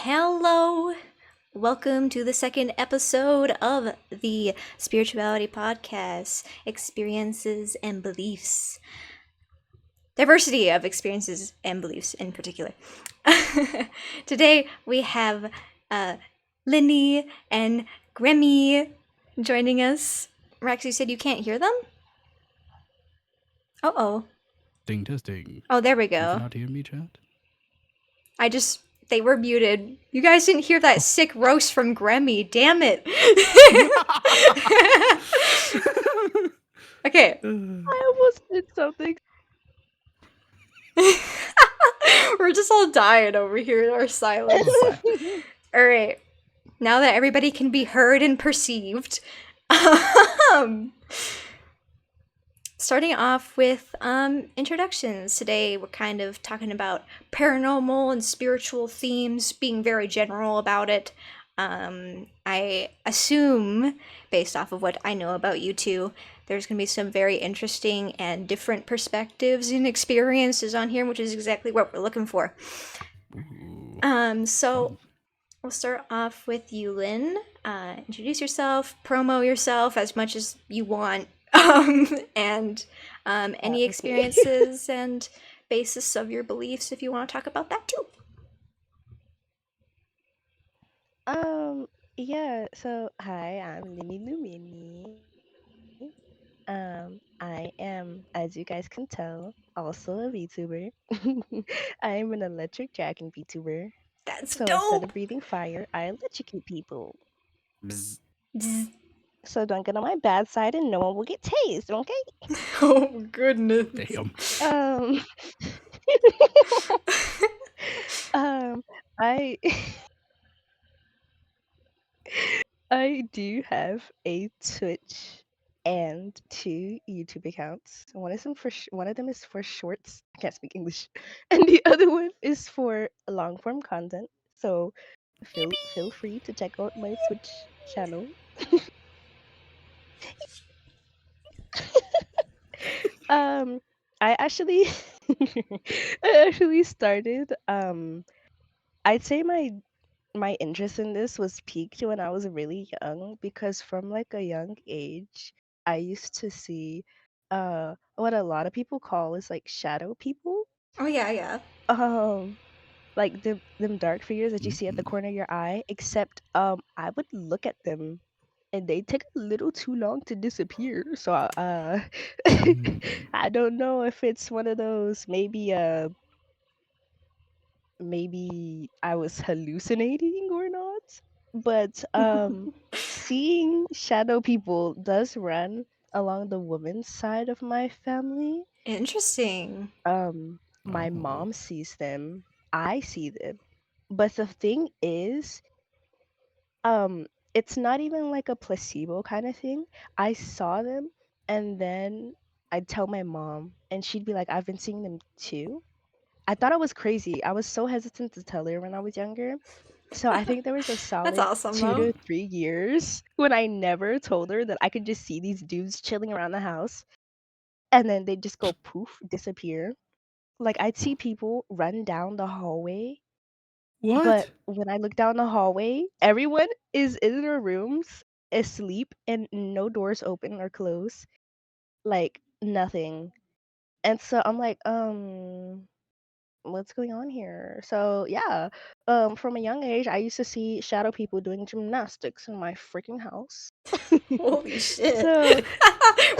Hello! Welcome to the second episode of the Spirituality Podcast, Experiences and Beliefs. Diversity of experiences and beliefs in particular. Today we have Lynnie and Gremmy joining us. Rex, you said you can't hear them? Uh-oh. Ding testing. Oh, there we You go. cannot hear me, chat? They were muted. You guys didn't hear that sick roast from Gremmy. Damn it. Okay. I almost did something. We're just all dying over here in our silence. All right. Now that everybody can be heard and perceived, starting off with introductions. Today we're kind of talking about paranormal and spiritual themes, being very general about it. I assume, based off of what I know about you two, there's going to be some very interesting and different perspectives and experiences on here, which is exactly what we're looking for. Ooh. So we'll start off with you, Lynn. Introduce yourself, promo yourself as much as you want, and any experiences and basis of your beliefs if you want to talk about that too. Yeah, so hi, I'm Luminnie. I am, as you guys can tell, also a VTuber. I am an electric dragon VTuber. That's So instead dope! of breathing fire, I electrocute people. Bzz. So don't get on my bad side and no one will get tased, okay? Oh, goodness. Damn. I I do have a Twitch and 2 YouTube accounts. One of them is for shorts. I can't speak English, and the other one is for long form content. So feel free to check out my Twitch channel. um, I actually I actually started. I'd say my interest in this was peaked when I was really young because from like a young age, I used to see what a lot of people call is like shadow people. Oh, yeah. Um like them dark figures that you see at the Mm-mm. corner of your eye, except I would look at them and they take a little too long to disappear. So I don't know if it's one of those maybe I was hallucinating or not. But seeing shadow people does run along the woman's side of my family. Interesting. My Oh. mom sees them, I see them. But the thing is, um it's not even like a placebo kind of thing. I saw them and then I'd tell my mom and she'd be like, I've been seeing them too. I thought I was crazy. I was so hesitant to tell her when I was younger. So I think there was a That's solid awesome, 2 though. to 3 years when I never told her that I could just see these dudes chilling around the house and then they just go poof, disappear. Like I'd see people run down the hallway, but What? when I look down the hallway, everyone is in their rooms asleep and no doors open or closed. Like nothing. And so I'm like, what's going on here? So yeah, from a young age, I used to see shadow people doing gymnastics in my freaking house. Holy shit. So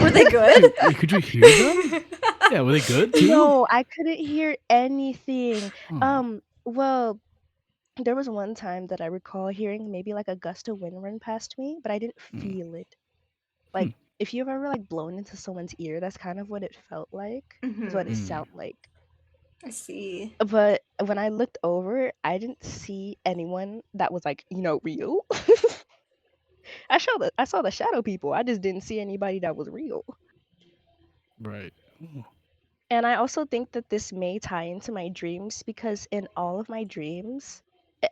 Were they good? Wait, could you hear them? Yeah, were they good too? no, I couldn't hear anything. Oh. Well, there was one time that I recall hearing maybe like a gust of wind run past me, but I didn't Mm. feel it. Hmm. Like if you've ever like blown into someone's ear, that's kind of what it felt like. Is what it Mm-hmm. Mm. sounded like. I see. But when I looked over, I didn't see anyone that was like, real. I saw the shadow people. I just didn't see anybody that was real. Right. Oh. And I also think that this may tie into my dreams because in all of my dreams,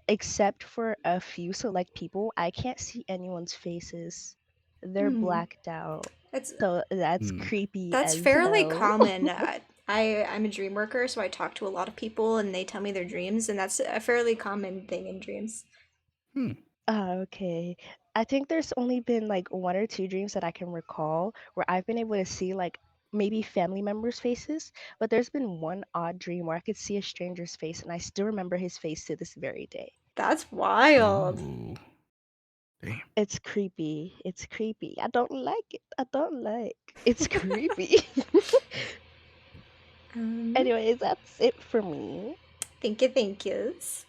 except for a few select people, I can't see anyone's faces. They're Hmm. blacked out. That's So that's Hmm. creepy that's as fairly hell. common. I'm a dream worker, so I talk to a lot of people and they tell me their dreams, and that's a fairly common thing in dreams. Okay. I think there's only been like one or two dreams that I can recall where I've been able to see like maybe family members' faces, but there's been one odd dream where I could see a stranger's face and I still remember his face to this very day. That's wild. Ooh. Damn. It's creepy. It's creepy. I don't like it. I don't like. It's creepy. Anyways, that's it for me. Thank you, thank yous.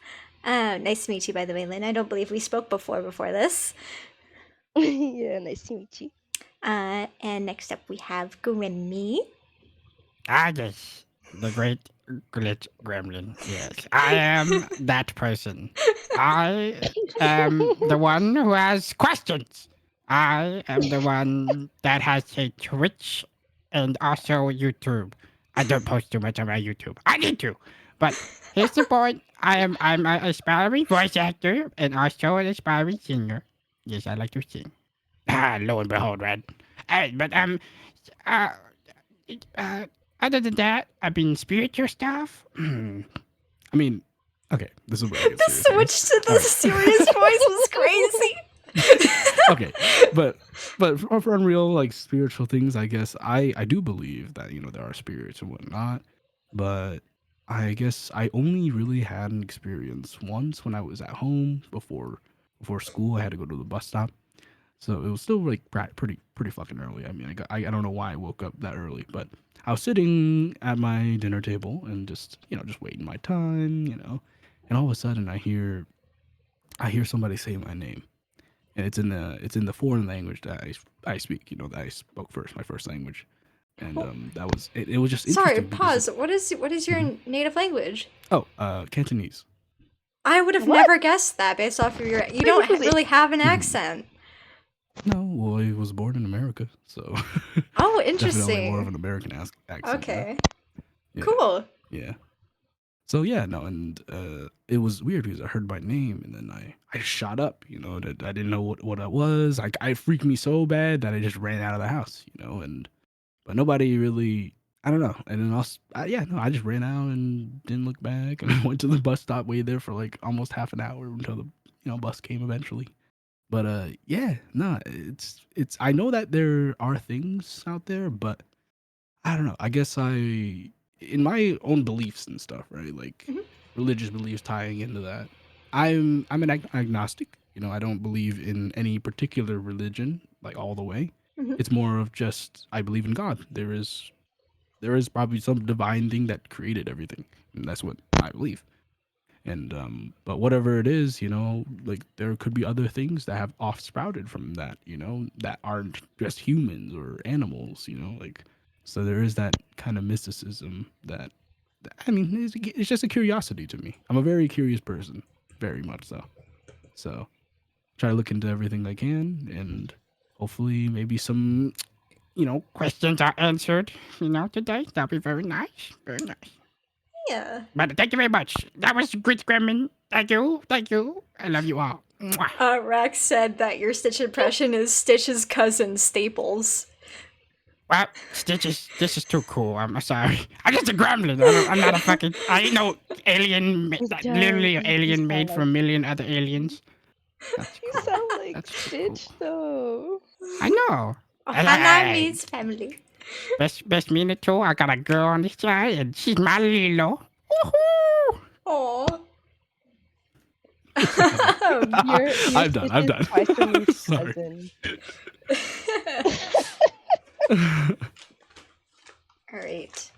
Nice to meet you, by the way, Lynn. I don't believe we spoke before this. Yeah, nice to meet you. And next up we have Gremmy. Yes, the great glitch gremlin. Yes, I am that person. I am the one who has questions. I am the one that has a Twitch and also YouTube. I don't post too much on my YouTube. I need to, but here's the point. I'm an aspiring voice actor and also an aspiring singer. Yes, I like to sing. Lo and behold, right? But other than that, I've been spiritual stuff. I mean, okay, this is where I get The serious. switch to the serious voice was crazy. Okay, but for unreal like spiritual things, I guess I do believe that there are spirits and whatnot, but I guess I only really had an experience once when I was at home before school. I had to go to the bus stop, so it was still like pretty fucking early. I mean, I don't know why I woke up that early, but I was sitting at my dinner table and just waiting my time, and all of a sudden I hear somebody say my name. And it's in the foreign language that I speak, that I spoke first, my first language, and that was it. It was just Sorry, interesting because pause. What is your native language? Cantonese. I would have What? never guessed that based off of your. You don't really have an accent. No, well, I was born in America, so Oh, definitely more of interesting. an American accent. Okay, Yeah. cool. Yeah. So yeah, no, and it was weird because I heard my name and then I just shot up, that I didn't know what it was. Like I freaked me so bad that I just ran out of the house, but nobody really, I don't know. And then I just ran out and didn't look back and I went to the bus stop, waited there for like almost half an hour until the bus came eventually. But yeah, no, it's I know that there are things out there, but I don't know. I guess in my own beliefs and stuff, right? Like Mhm. religious beliefs tying into that. I'm an agnostic. I don't believe in any particular religion, like all the way. Mhm. It's more of just I believe in God. There is probably some divine thing that created everything, and that's what I believe. And but whatever it is, like there could be other things that have off sprouted from that, that aren't just humans or animals, like so there is that kind of mysticism that I mean, it's just a curiosity to me. I'm a very curious person, very much so. So try to look into everything I can, and hopefully maybe some, Questions are answered, today. That'll be very nice. Very nice. Yeah. But thank you very much. That was great, Gremlin. Thank you. Thank you. I love you all. Mwah. Rex said that your Stitch impression is Stitch's cousin Staples. Well, this is too cool. I'm sorry. I'm just a gremlin. I'm not a fucking. I ain't no alien. Literally an alien made from a million other aliens. That's You cool. sound like That's Stitch cool. though. I know. Hannah meets family. Best minute too. I got a girl on this side, and she's my Lilo. Woohoo! Aww. You're I'm done. Stitch's twice removed Sorry. cousin. All right.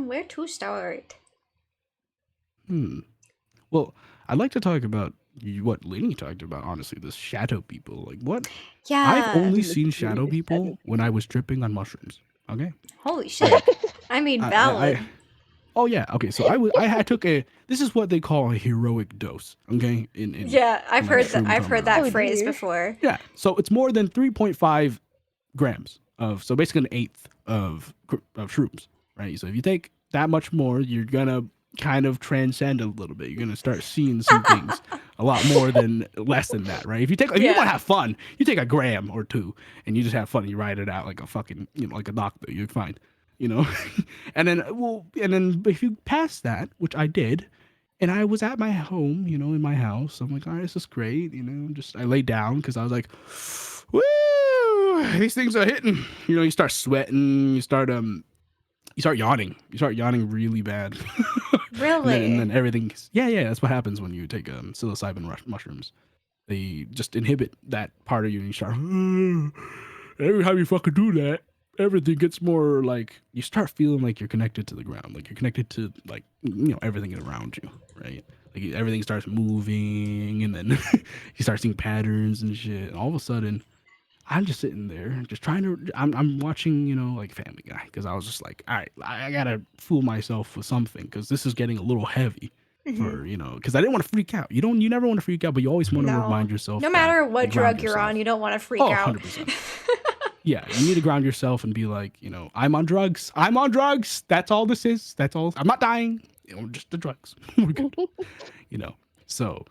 Where to start? Well, I'd like to talk about what Lynnie talked about, honestly, this shadow people. Like, what? Yeah. I've only The seen shadow mysterious people shadow when I was tripping on mushrooms. Okay? Holy shit. I mean, I- valid. Oh, yeah. Okay, so I took this is what they call a heroic dose, okay? In Yeah, I've heard that. mushroom I've heard that Oh, phrase dear. before. Yeah, so it's more than 3.5 grams so basically an eighth of shrooms, right? So if you take that much more, you're gonna kind of transcend a little bit. You're gonna start seeing some things a lot more than less than that, right? If you Yeah. want to have fun, you take a gram or two and you just have fun. You ride it out like a fucking like a doctor. You're fine. you know. And then if you pass that, which I did, and I was at my home, you know, in my house. I'm like, all right, this is great, you know. Just I laid down because I was like, woo, these things are hitting. You know, you start sweating, you start yawning. You start yawning really bad. Really? and then everything. Yeah. That's what happens when you take psilocybin mushrooms. They just inhibit that part of you, and you start. Every time you fucking do that, everything gets more like you start feeling like you're connected to the ground, like you're connected to like everything around you, right? Like everything starts moving, and then you start seeing patterns and shit. And all of a sudden, I'm just sitting there, just trying to. I'm watching, like Family Guy, because I was just like, all right, I gotta fool myself with something, because this is getting a little heavy. For because I didn't want to freak out. You never want to freak out, but you always want to remind yourself. No matter what drug you're on, you don't want to freak out. 100%. Yeah, you need to ground yourself and be like, I'm on drugs. I'm on drugs. That's all this is. That's all. I'm not dying. Just the drugs. We're good. So,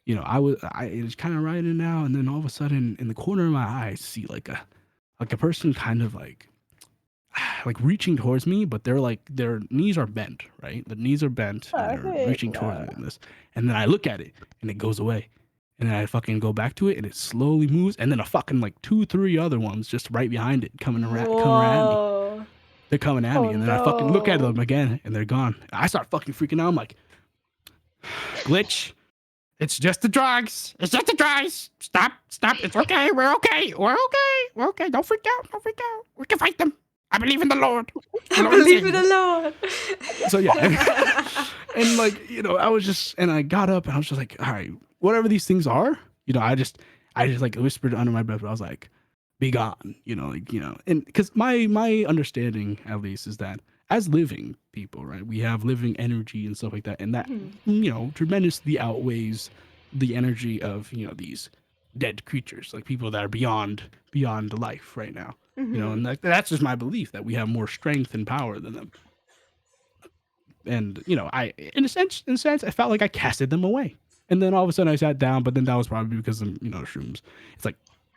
I was kind of riding now, and then all of a sudden, in the corner of my eye, I see like a person kind of like reaching towards me, but they're like their knees are bent, right? The knees are bent, and they're reaching towards me in this. And then I look at it, and it goes away. And then I fucking go back to it, and it slowly moves. And then a fucking 2-3 other ones just right behind it coming at me. They're coming at me, and then I fucking look at them again, and they're gone. I start fucking freaking out. I'm like, glitch. It's just the drugs. It's just the drugs. Stop. It's okay. We're okay. We're okay. Don't freak out. We can fight them. I believe in the Lord. I believe in the Lord. So yeah, and I was just, and I got up, and I was just like, all right, whatever these things are, I just whispered under my breath, but I was like, be gone, and because my understanding at least is that as living people, right, we have living energy and stuff like that, and that tremendously outweighs the energy of these dead creatures, like people that are beyond life right now. And that's just my belief, that we have more strength and power than them. And I, in a sense, I felt like I casted them away. And then all of a sudden I sat down, but then that was probably because of shrooms. It's like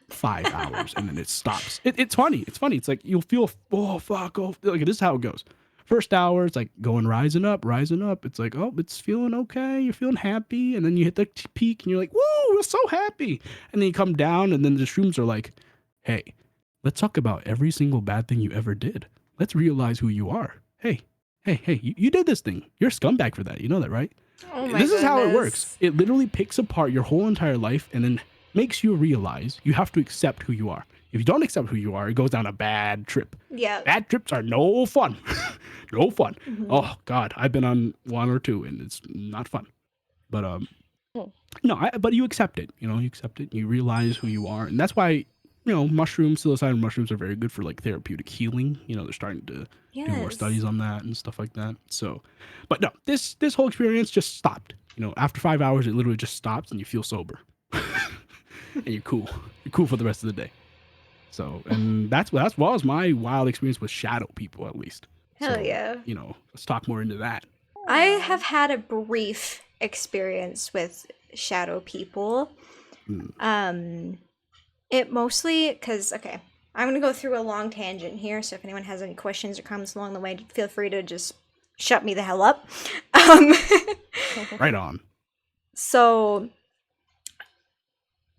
5 hours, and then it stops. It's funny. It's like you'll feel, oh fuck, like this is how it goes. First hour, it's like rising up. It's like, oh, it's feeling okay. You're feeling happy, and then you hit the peak, and you're like, woo, we're so happy. And then you come down, and then the shrooms are like, hey, let's talk about every single bad thing you ever did. Let's realize who you are. Hey, you did this thing. You're a scumbag for that. You know that, right? Oh my This is how it goodness. works. It literally picks apart your whole entire life and then makes you realize you have to accept who you are. If you don't accept who you are, it goes down a bad trip. Yeah. Bad trips are no fun. No fun. Oh, God. I've been on 1 or 2, and it's not fun. But, but you accept it. You accept it. You realize who you are. And that's why psilocybin mushrooms are very good for therapeutic healing. They're starting to do more studies on that and stuff like that. So, but no, this whole experience just stopped. After 5 hours, it literally just stops, and you feel sober, and you're cool. You're cool for the rest of the day. So, and that's what was my wild experience with shadow people, at least. Hell So, yeah. Let's talk more into that. I have had a brief experience with shadow people. It mostly, because, okay, I'm going to go through a long tangent here, so if anyone has any questions or comments along the way, feel free to just shut me the hell up. Right on. So,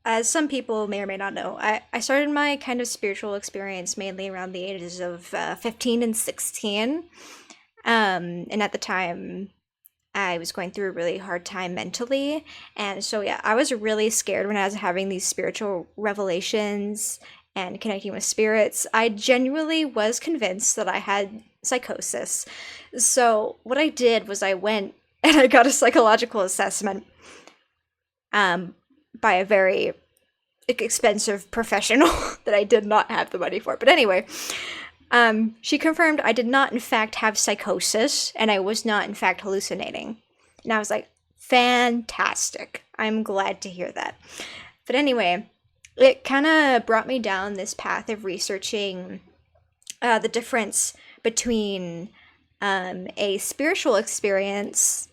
as some people may or may not know, I started my kind of spiritual experience mainly around the ages of 15 and 16. And at the time, I was going through a really hard time mentally. And so, yeah, I was really scared when I was having these spiritual revelations and connecting with spirits. I genuinely was convinced that I had psychosis. So what I did was I went and I got a psychological assessment by a very expensive professional that I did not have the money for. But anyway, she confirmed I did not in fact have psychosis, and I was not in fact hallucinating. And I was like, fantastic. I'm glad to hear that. But anyway, it kind of brought me down this path of researching the difference between a spiritual experience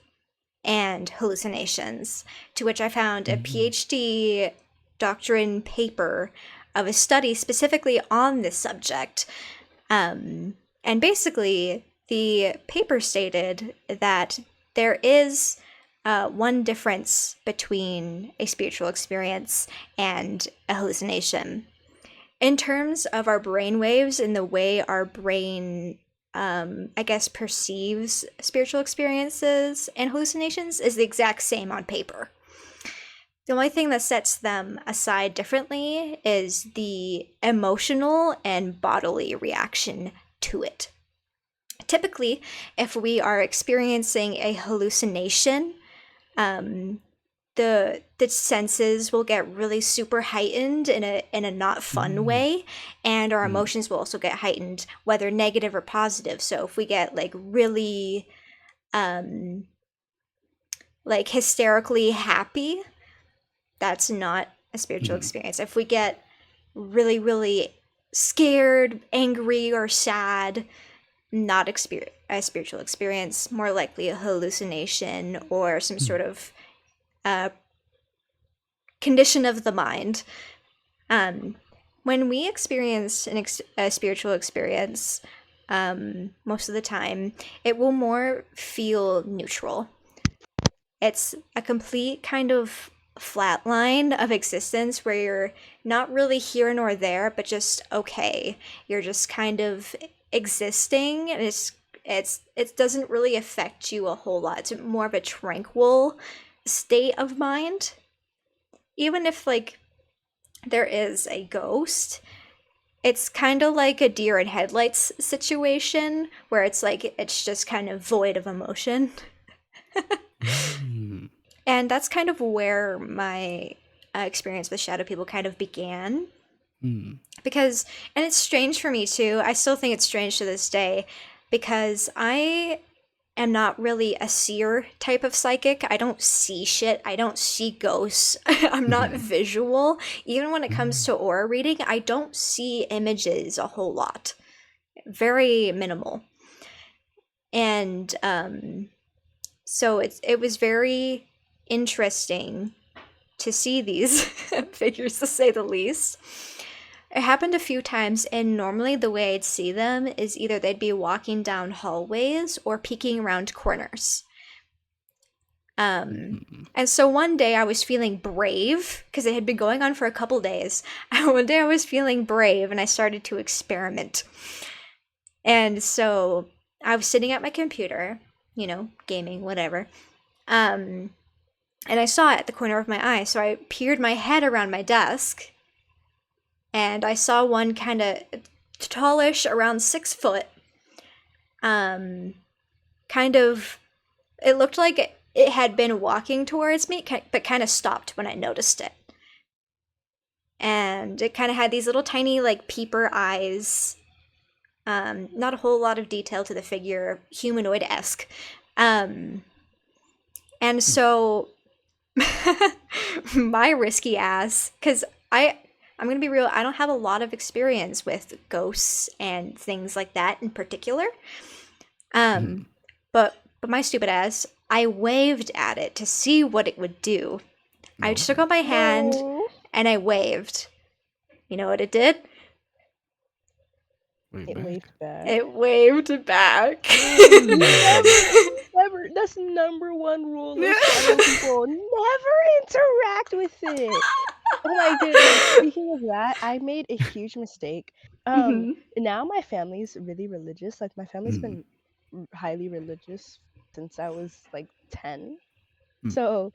and hallucinations, to which I found a PhD doctrine paper of a study specifically on this subject. And basically, the paper stated that there is one difference between a spiritual experience and a hallucination. In terms of our brain waves and the way our brain, I guess, perceives spiritual experiences and hallucinations is the exact same on paper. The only thing that sets them aside differently is the emotional and bodily reaction to it. Typically, if we are experiencing a hallucination, the senses will get really super heightened in a not fun way, and our emotions will also get heightened, whether negative or positive. So if we get like really like hysterically happy, that's not a spiritual experience. If we get really, really scared, angry, or sad, not a spiritual experience, more likely a hallucination or some sort of condition of the mind. When we experience a spiritual experience, most of the time, it will more feel neutral. It's a complete kind of flat line of existence where you're not really here nor there, but just okay. You're just kind of existing, and it doesn't really affect you a whole lot. It's more of a tranquil state of mind. Even if like there is a ghost, it's kind of like a deer in headlights situation where it's like it's just kind of void of emotion. And that's kind of where my experience with shadow people kind of began. Because, and it's strange for me too, I still think it's strange to this day, because I am not really a seer type of psychic. I don't see shit. I don't see ghosts. I'm not visual. Even when it comes to aura reading, I don't see images a whole lot. Very minimal. And so it was very interesting to see these figures, to say the least. It happened a few times, and normally the way I'd see them is either they'd be walking down hallways or peeking around corners. And so one day I was feeling brave, because it had been going on for a couple days. One day I was feeling brave, and I started to experiment. And so I was sitting at my computer, you know, gaming, whatever. And I saw it at the corner of my eye, so I peered my head around my desk, and I saw one kind of tallish, around 6 foot. Kind of, it looked like it had been walking towards me, but kind of stopped when I noticed it. And it kind of had these little tiny, like, peeper eyes. Not a whole lot of detail to the figure, humanoid-esque. And so my risky ass, because I'm gonna be real, I don't have a lot of experience with ghosts and things like that in particular. But my stupid ass, I waved at it to see what it would do. I took out my hand and I waved. You know what it did? It waved back. It waved back. Never. That's number one rule of shadow people. Never interact with it. Oh my goodness. Speaking of that, I made a huge mistake. Now my family's really religious. Like my family's been highly religious since I was like 10. So,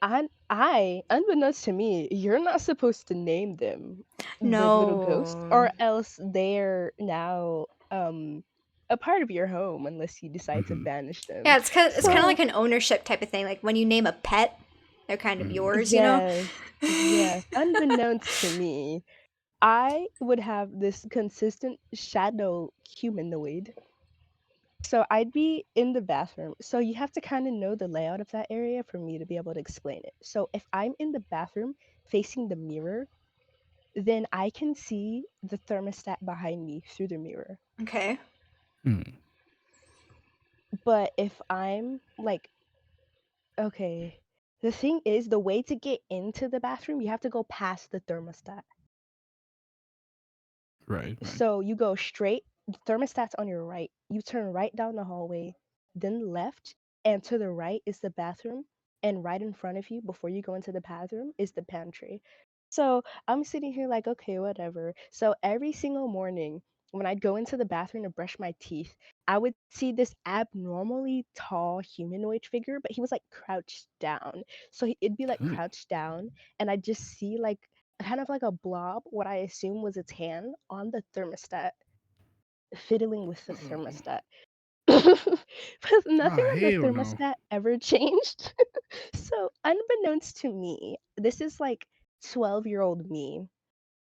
I, unbeknownst to me, you're not supposed to name them the little ghosts, or else they're now a part of your home unless you decide to banish them. Yeah, it's kind of like an ownership type of thing. Like when you name a pet, they're kind of yours, you know? Yes. Unbeknownst to me, I would have this consistent shadow humanoid. So I'd be in the bathroom. So you have to kind of know the layout of that area for me to be able to explain it. So if I'm in the bathroom facing the mirror, then I can see the thermostat behind me through the mirror. Okay. But if I'm like, okay, the thing is, the way to get into the bathroom, you have to go past the thermostat. Right. Right. So you go straight, the thermostat's on your right. You turn right down the hallway, then left, and to the right is the bathroom. And right in front of you, before you go into the bathroom, is the pantry. So I'm sitting here like, okay, whatever. So every single morning, when I'd go into the bathroom to brush my teeth, I would see this abnormally tall humanoid figure, but he was like crouched down. So it'd be like Oh. crouched down, and I'd just see like kind of like a blob, what I assume was its hand on the thermostat, fiddling with the Oh. thermostat. But Ah, nothing on the hell no. thermostat ever changed. So, unbeknownst to me, this is like 12-year-old me.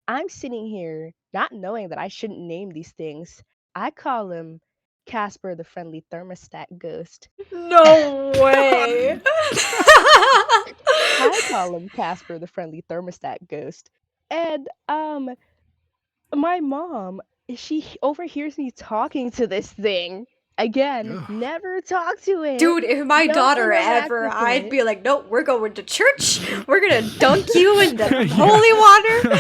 I'm sitting here not knowing that I shouldn't name these things. I call him Casper the Friendly Thermostat Ghost. No way. I call him Casper the Friendly Thermostat Ghost. And my mom, she overhears me talking to this thing. Again, Ugh. never talk to it. Dude, if my Don't daughter interact ever, with I'd it. be like, nope, we're going to church. We're gonna dunk you in the Yeah. holy water.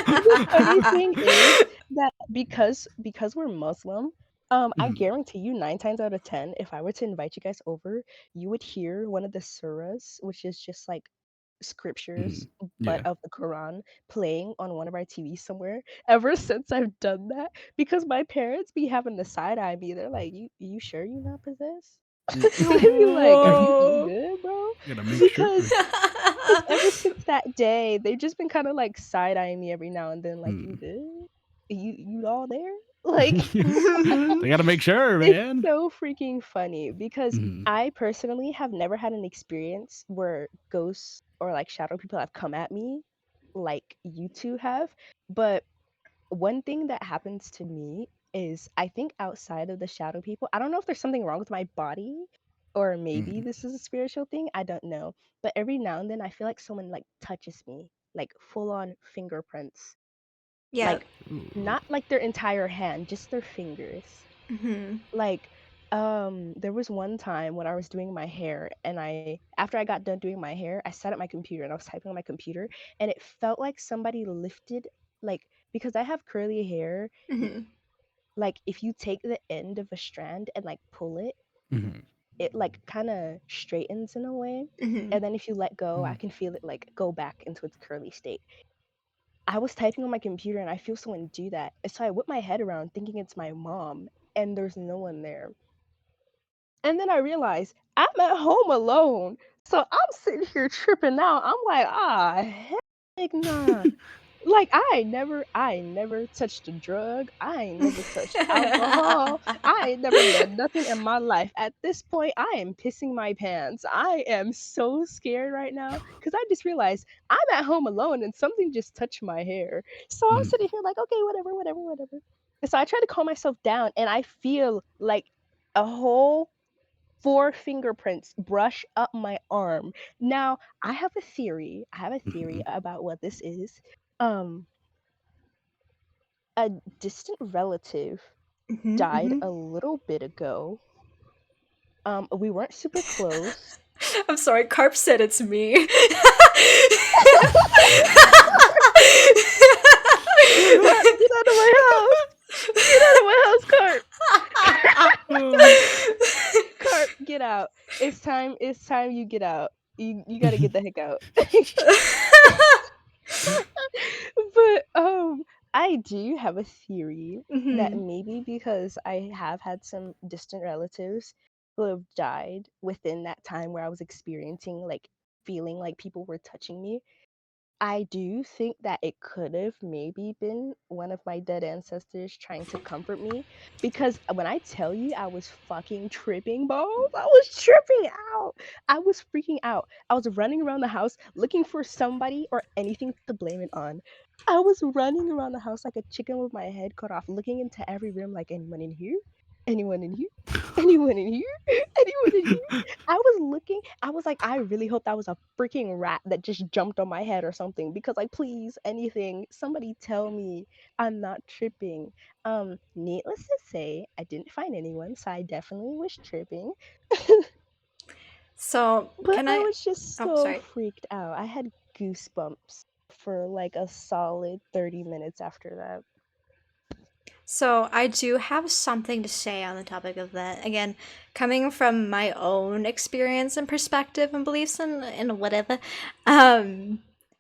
The funny thing is that because we're Muslim, I Mhm. guarantee you 9 times out of 10, if I were to invite you guys over, you would hear one of the surahs, which is just like scriptures, Mhm. but Yeah. of the Quran, playing on one of our TVs somewhere. Ever since I've done that, because my parents be having the side eye me. They're like, "You sure you not possessed?" I be like, "You Whoa. good, bro?" Gotta make sure. Because ever since that day, they've just been kind of like side eyeing me every now and then, like, "You Mm. good? You all there?" Like, They gotta make sure, it's man. so freaking funny because Mhm. I personally have never had an experience where ghosts or like shadow people have come at me like you two have. But one thing that happens to me is I think outside of the shadow people, I don't know if there's something wrong with my body or maybe Mhm. this is a spiritual thing. I don't know. But every now and then I feel like someone like touches me, like full on fingerprints. Yeah. Like Ooh. not like their entire hand, just their fingers. Hmm. Like there was one time when I was doing my hair and I after I got done doing my hair, I sat at my computer and I was typing on my computer and it felt like somebody lifted like because I have curly hair, Hmm. like if you take the end of a strand and like pull it, Mhm. it like kind of straightens in a way. Hmm. And then if you let go, I Mm. can feel it like go back into its curly state. I was typing on my computer and I feel someone do that. And so I whip my head around thinking it's my mom and there's no one there. And then I realized I'm at home alone. So I'm sitting here tripping out. I'm like, heck nah. Like I ain't never touched a drug. I ain't never touched alcohol. I ain't never done nothing in my life. At this point, I am pissing my pants. I am so scared right now because I just realized I'm at home alone and something just touched my hair. So I'm Mhm. sitting here like, okay, whatever, whatever, whatever. And so I try to calm myself down and I feel like a whole 4 fingerprints brush up my arm. Now, I have a theory. I have a theory Mhm. about what this is. Um, a distant relative died Hmm. a little bit ago. We weren't super close. I'm sorry, Carp said it's me. Carp, get out of my house! Get out of my house, Carp! Oh. Carp, get out. It's time. It's time you get out. You gotta get the heck out. But I do have a theory that Hmm. maybe because I have had some distant relatives who have died within that time where I was experiencing like feeling like people were touching me, I do think that it could have maybe been one of my dead ancestors trying to comfort me because when I tell you I was fucking tripping balls, I was tripping out. I was freaking out. I was running around the house looking for somebody or anything to blame it on. I was running around the house like a chicken with my head cut off, looking into every room like anyone in here? Anyone in here? Anyone in here? Anyone in here? I was looking, I was like, I really hope that was a freaking rat that just jumped on my head or something because like please anything, somebody tell me I'm not tripping. Needless to say, I didn't find anyone, so I definitely was tripping. So, But can I I? was just Oh, so sorry. freaked out. I had goosebumps for like a solid 30 minutes after that. So I do have something to say on the topic of that. Again, coming from my own experience and perspective and beliefs and whatever.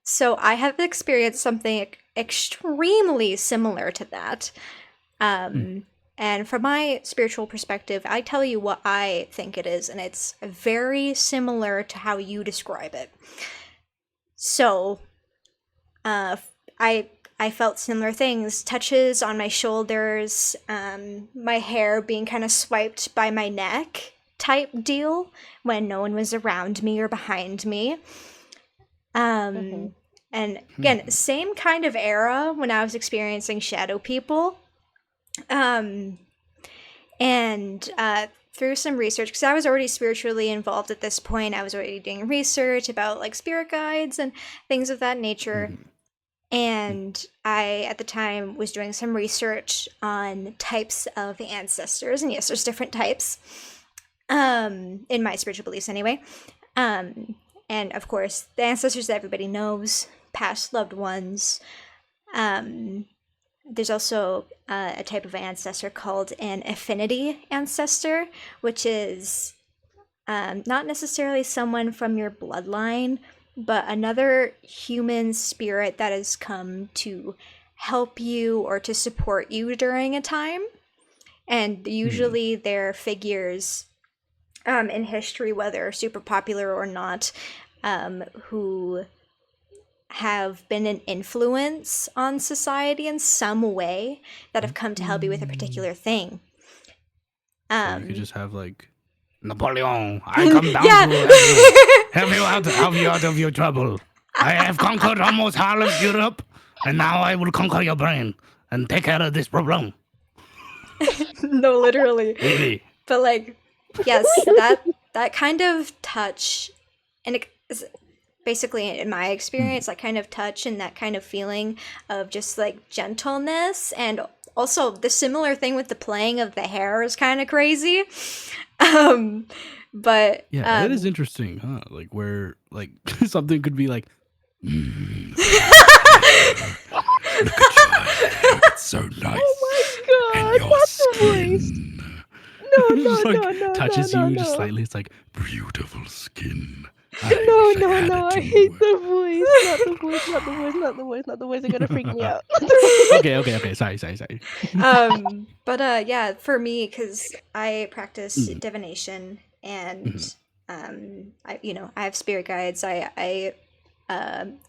So I have experienced something extremely similar to that. And from my spiritual perspective, I tell you what I think it is, and it's very similar to how you describe it. So, I felt similar things, touches on my shoulders, my hair being kind of swiped by my neck type deal when no one was around me or behind me. And again, same kind of era when I was experiencing shadow people. Through some research, because I was already spiritually involved at this point, I was already doing research about like spirit guides and things of that nature. And I, at the time, was doing some research on types of ancestors. And yes, there's different types, in my spiritual beliefs anyway. And of course, the ancestors that everybody knows, past loved ones. There's also a type of ancestor called an affinity ancestor, which is not necessarily someone from your bloodline, but another human spirit that has come to help you or to support you during a time. And usually they're figures in history, whether super popular or not, who have been an influence on society in some way that have come to help you with a particular thing. So you could just have like Napoleon. I come down Yeah. to help you out of your trouble. I have conquered almost all of Europe, and now I will conquer your brain and take care of this problem. No, literally. Really? But like, yes, that kind of touch, and it is basically in my experience, that kind of touch and that kind of feeling of just like gentleness, and also the similar thing with the playing of the hair is kind of crazy. But Yeah, that is interesting, huh? Like where like something could be like, look at your hair, it's so nice. Oh my And god, your not the voice. skin. No, Just like no, touches no, you no, just no. slightly. It's like beautiful skin. No, I I hate the voice. Not the voice, not the voice, not the voice, not the voice. They're gonna freak me out. Okay. Sorry. But yeah, for me, because I practice divination and I have spirit guides. I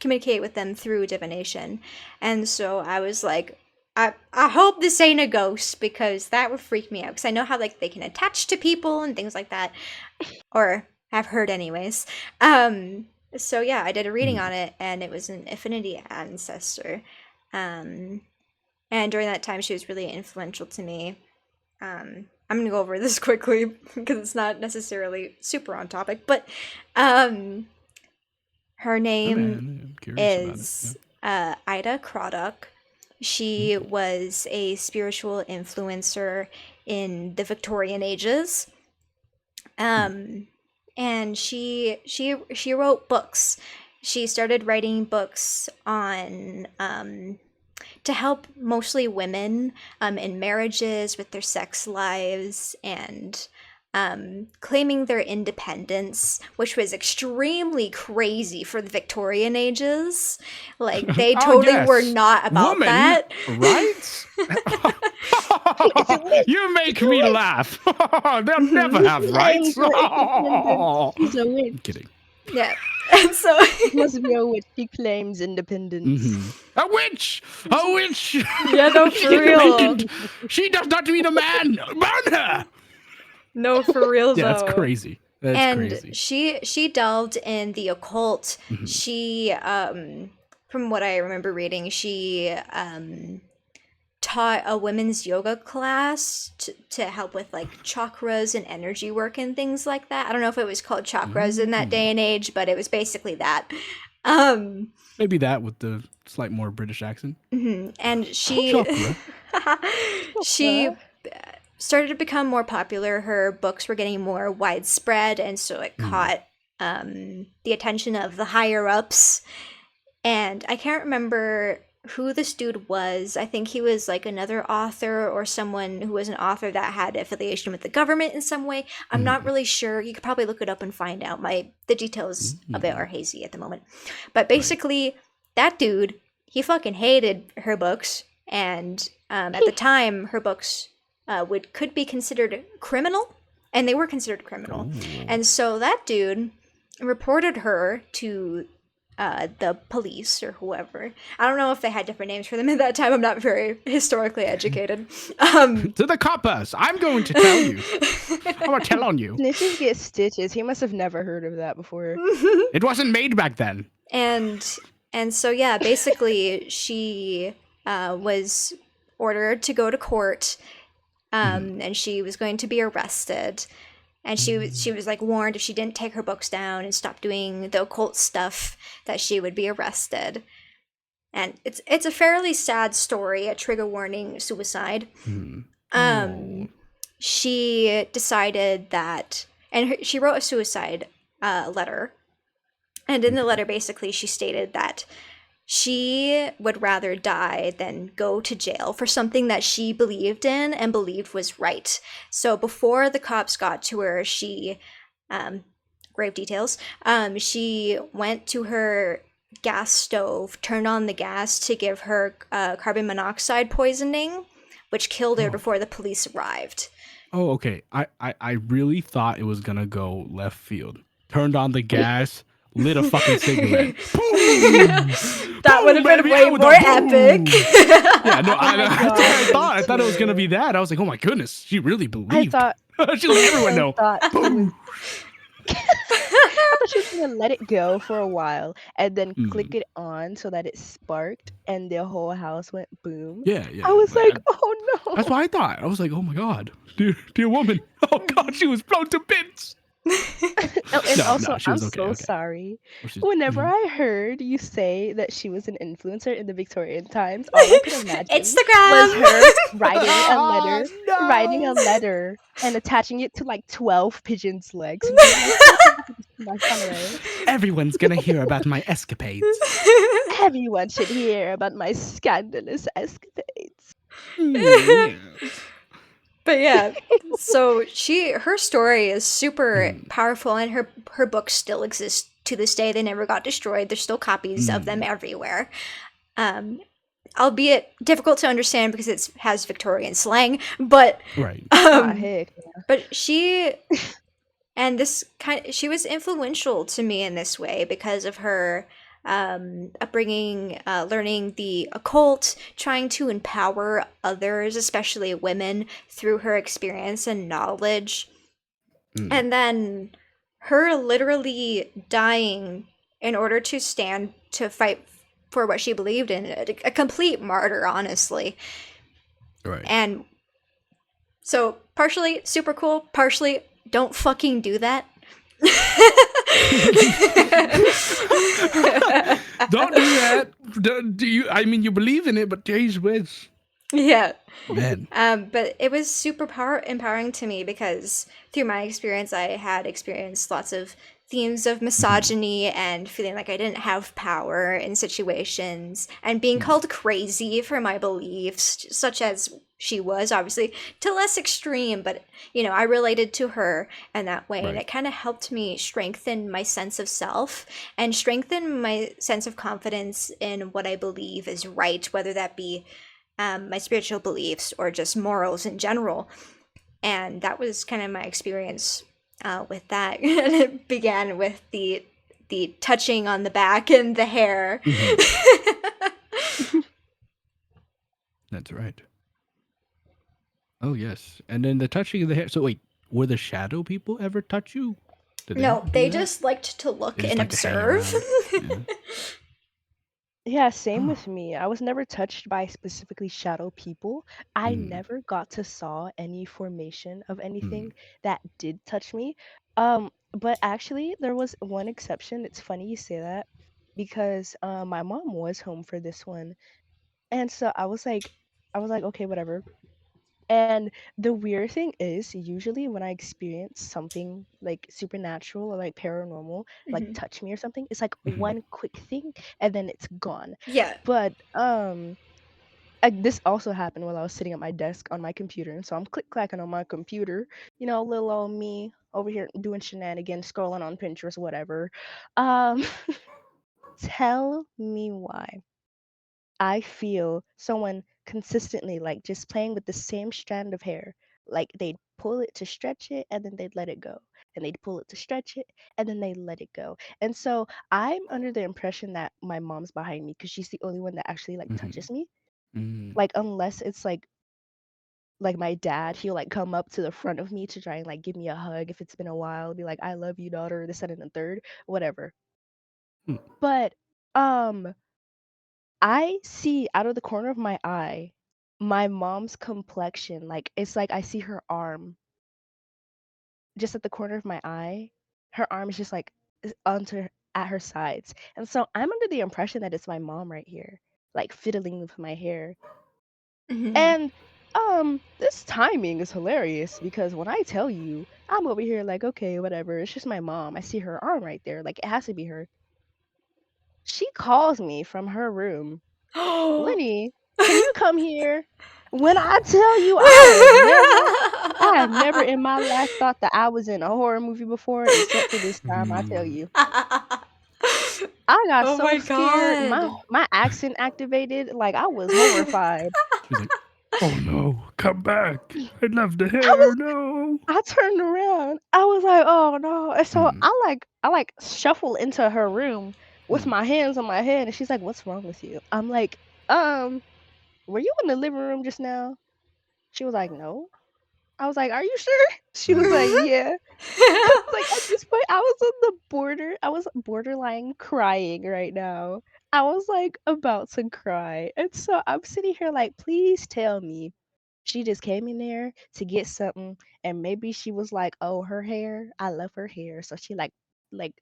communicate with them through divination, and so I was like, I hope this ain't a ghost, because that would freak me out, because I know how like they can attach to people and things like that, or have heard anyways. So yeah, I did a reading on it, and it was an affinity ancestor. And during that time, she was really influential to me. I'm gonna go over this quickly because it's not necessarily super on topic, but her name I'm curious is about it. Ida Craddock. She was a spiritual influencer in the Victorian ages. And she wrote books. She started writing books on to help mostly women in marriages with their sex lives, and claiming their independence, which was extremely crazy for the Victorian ages. Like, they totally were not about Woman that. rights? You make me laugh. They'll never have rights. She's a witch. I'm kidding. Yeah. And so Must be a witch. She claims independence. A witch! A witch! Yeah, no, for real. She does not mean a man. Burn her! No, for real though. Yeah, that's crazy. That's crazy. She delved in the occult. She from what I remember reading, she taught a women's yoga class to help with like chakras and energy work and things like that. I don't know if it was called chakras in that day and age, but it was basically that. Maybe that with the slight more British accent. And she she started to become more popular. Her books were getting more widespread, and so it caught the attention of the higher ups. And I can't remember who this dude was. I think he was like another author or someone who was an author that had affiliation with the government in some way. I'm not really sure. You could probably look it up and find out. The details of it are hazy at the moment. But basically, that dude, he fucking hated her books, and at the time, her books could be considered criminal, and they were considered criminal. And so that dude reported her to the police or whoever. I don't know if they had different names for them at that time. I'm not very historically educated. To the coppers, I'm going to tell you. I'm going to tell on you. Snitches get stitches. He must have never heard of that before. It wasn't made back then. And so yeah, basically she was ordered to go to court, and she was going to be arrested. And she was like warned if she didn't take her books down and stop doing the occult stuff, that she would be arrested. And it's a fairly sad story, a trigger warning, suicide. She decided that, and she wrote a suicide letter. And in the letter, basically, she stated that she would rather die than go to jail for something that she believed in and believed was right. So before the cops got to her, she, grave details, she went to her gas stove, turned on the gas to give her carbon monoxide poisoning, which killed her before the police arrived. Oh, okay. I really thought it was going to go left field. Turned on the gas, lit a fucking cigarette. That would have been way more epic. Yeah, no, that's what I thought. I thought it was gonna be that. I was like, oh my goodness, she really believed. I thought She let everyone know. I thought she was gonna let it go for a while and then click it on so that it sparked and the whole house went boom. Yeah. I was like, oh no. That's what I thought. I was like, oh my god, dear woman. Oh god, she was blown to bits. And No, also, she I'm was okay, so okay. sorry. She's- Whenever I heard you say that she was an influencer in the Victorian times, all I could imagine was Instagram. her writing a Oh, letter, no. writing a letter, and attaching it to like 12 pigeons' legs. And being like, "This is my family. Everyone's gonna hear about my escapades. Everyone should hear about my scandalous escapades." Yeah. But yeah, so her story is super powerful, and her books still exist to this day. They never got destroyed. There's still copies of them everywhere. Albeit difficult to understand because it has Victorian slang, but Right. Heck. but she was influential to me in this way because of her upbringing, learning the occult, trying to empower others, especially women, through her experience and knowledge. And then her literally dying in order to stand to fight for what she believed in, a complete martyr, honestly. Right. And so partially super cool, partially don't fucking do that. Don't do that. Do you? I mean, you believe in it, but geez whiz. Yeah. Man. But it was super empowering to me because through my experience, I had experienced lots of themes of misogyny and feeling like I didn't have power in situations and being called crazy for my beliefs, such as she was, obviously, to less extreme, but, I related to her in that way. Right. And it kind of helped me strengthen my sense of self and strengthen my sense of confidence in what I believe is right, whether that be my spiritual beliefs or just morals in general. And that was kind of my experience with that. And it began with the touching on the back and the hair. That's right. Oh, yes. And then the touching of the hair. So wait, were the shadow people ever touch you? Did No, they do that? just liked to look They just and like to hang observe. around. Yeah, same Oh. with me. I was never touched by specifically shadow people. I never got to saw any formation of anything that did touch me. But actually there was one exception. It's funny you say that because my mom was home for this one. And so I was like, okay, whatever. And the weird thing is, usually when I experience something like supernatural or like paranormal, like Mhm. touch me or something, it's like Mhm. one quick thing and then it's gone. Yeah. But this also happened while I was sitting at my desk on my computer, and so I'm click clacking on my computer, little old me over here doing shenanigans, scrolling on Pinterest, whatever. Um, tell me why I feel someone consistently like just playing with the same strand of hair. Like they'd pull it to stretch it and then they'd let it go. And they'd pull it to stretch it and then they let it go. And so I'm under the impression that my mom's behind me because she's the only one that actually like Mhm. touches me. Mm. Like unless it's like my dad, he'll like come up to the front of me to try and like give me a hug if it's been a while, be like, I love you, daughter, this, that, and the third, whatever. Hmm. But I see out of the corner of my eye my mom's complexion. Like it's like I see her arm just at the corner of my eye. Her arm is just like onto at her sides. And so I'm under the impression that it's my mom right here, like fiddling with my hair. Mhm. And this timing is hilarious because when I tell you, I'm over here like, okay, whatever, it's just my mom. I see her arm right there. Like it has to be her. She calls me from her room. Lynnie, can you come here? When I tell you I have never in my life thought that I was in a horror movie before, except for this time, I tell Mm. you. I got Oh so my scared, my god. my accent activated, like I was horrified. She's like, "Oh no, come back! I love the I hair. was No." I turned around. I was like, "Oh no!" And so Mm. I shuffle into her room with Mm. my hands on my head, and she's like, "What's wrong with you?" I'm like, were you in the living room just now?" She was like, "No." I was like, "Are you sure?" She was Mm. like, "Yeah." 'Cause, like, at this point, I was on the border. I was borderline crying right now. I was, like, about to cry, and so I'm sitting here like, "Please tell me she just came in there to get something, and maybe she was like, 'Oh, her hair, I love her hair,' so she, like,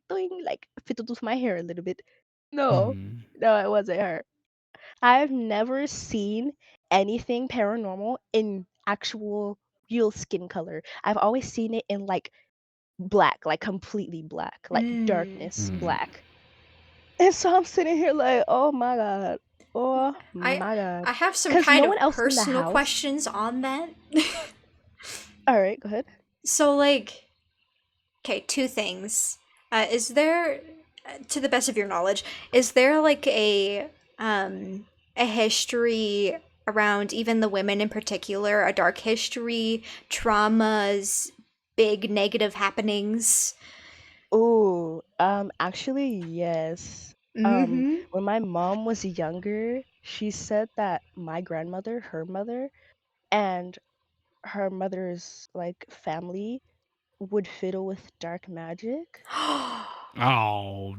doing like, fiddled with my hair a little bit." No. Mm. No, it wasn't her. I've never seen anything paranormal in actual real skin color. I've always seen it in, like, black, like completely black, like Mm. darkness Mm. black. And so I'm sitting here like, oh my god. Oh I my god. I have some Because kind no one of else in the personal house. questions on that. Alright, go ahead. So like, okay, two things. Is there, to the best of your knowledge, is there like a history around even the women in particular, a dark history, traumas, big negative happenings? Oh, actually, yes. Mm-hmm. When my mom was younger, she said that my grandmother, her mother, and her mother's like family would fiddle with dark magic. Oh.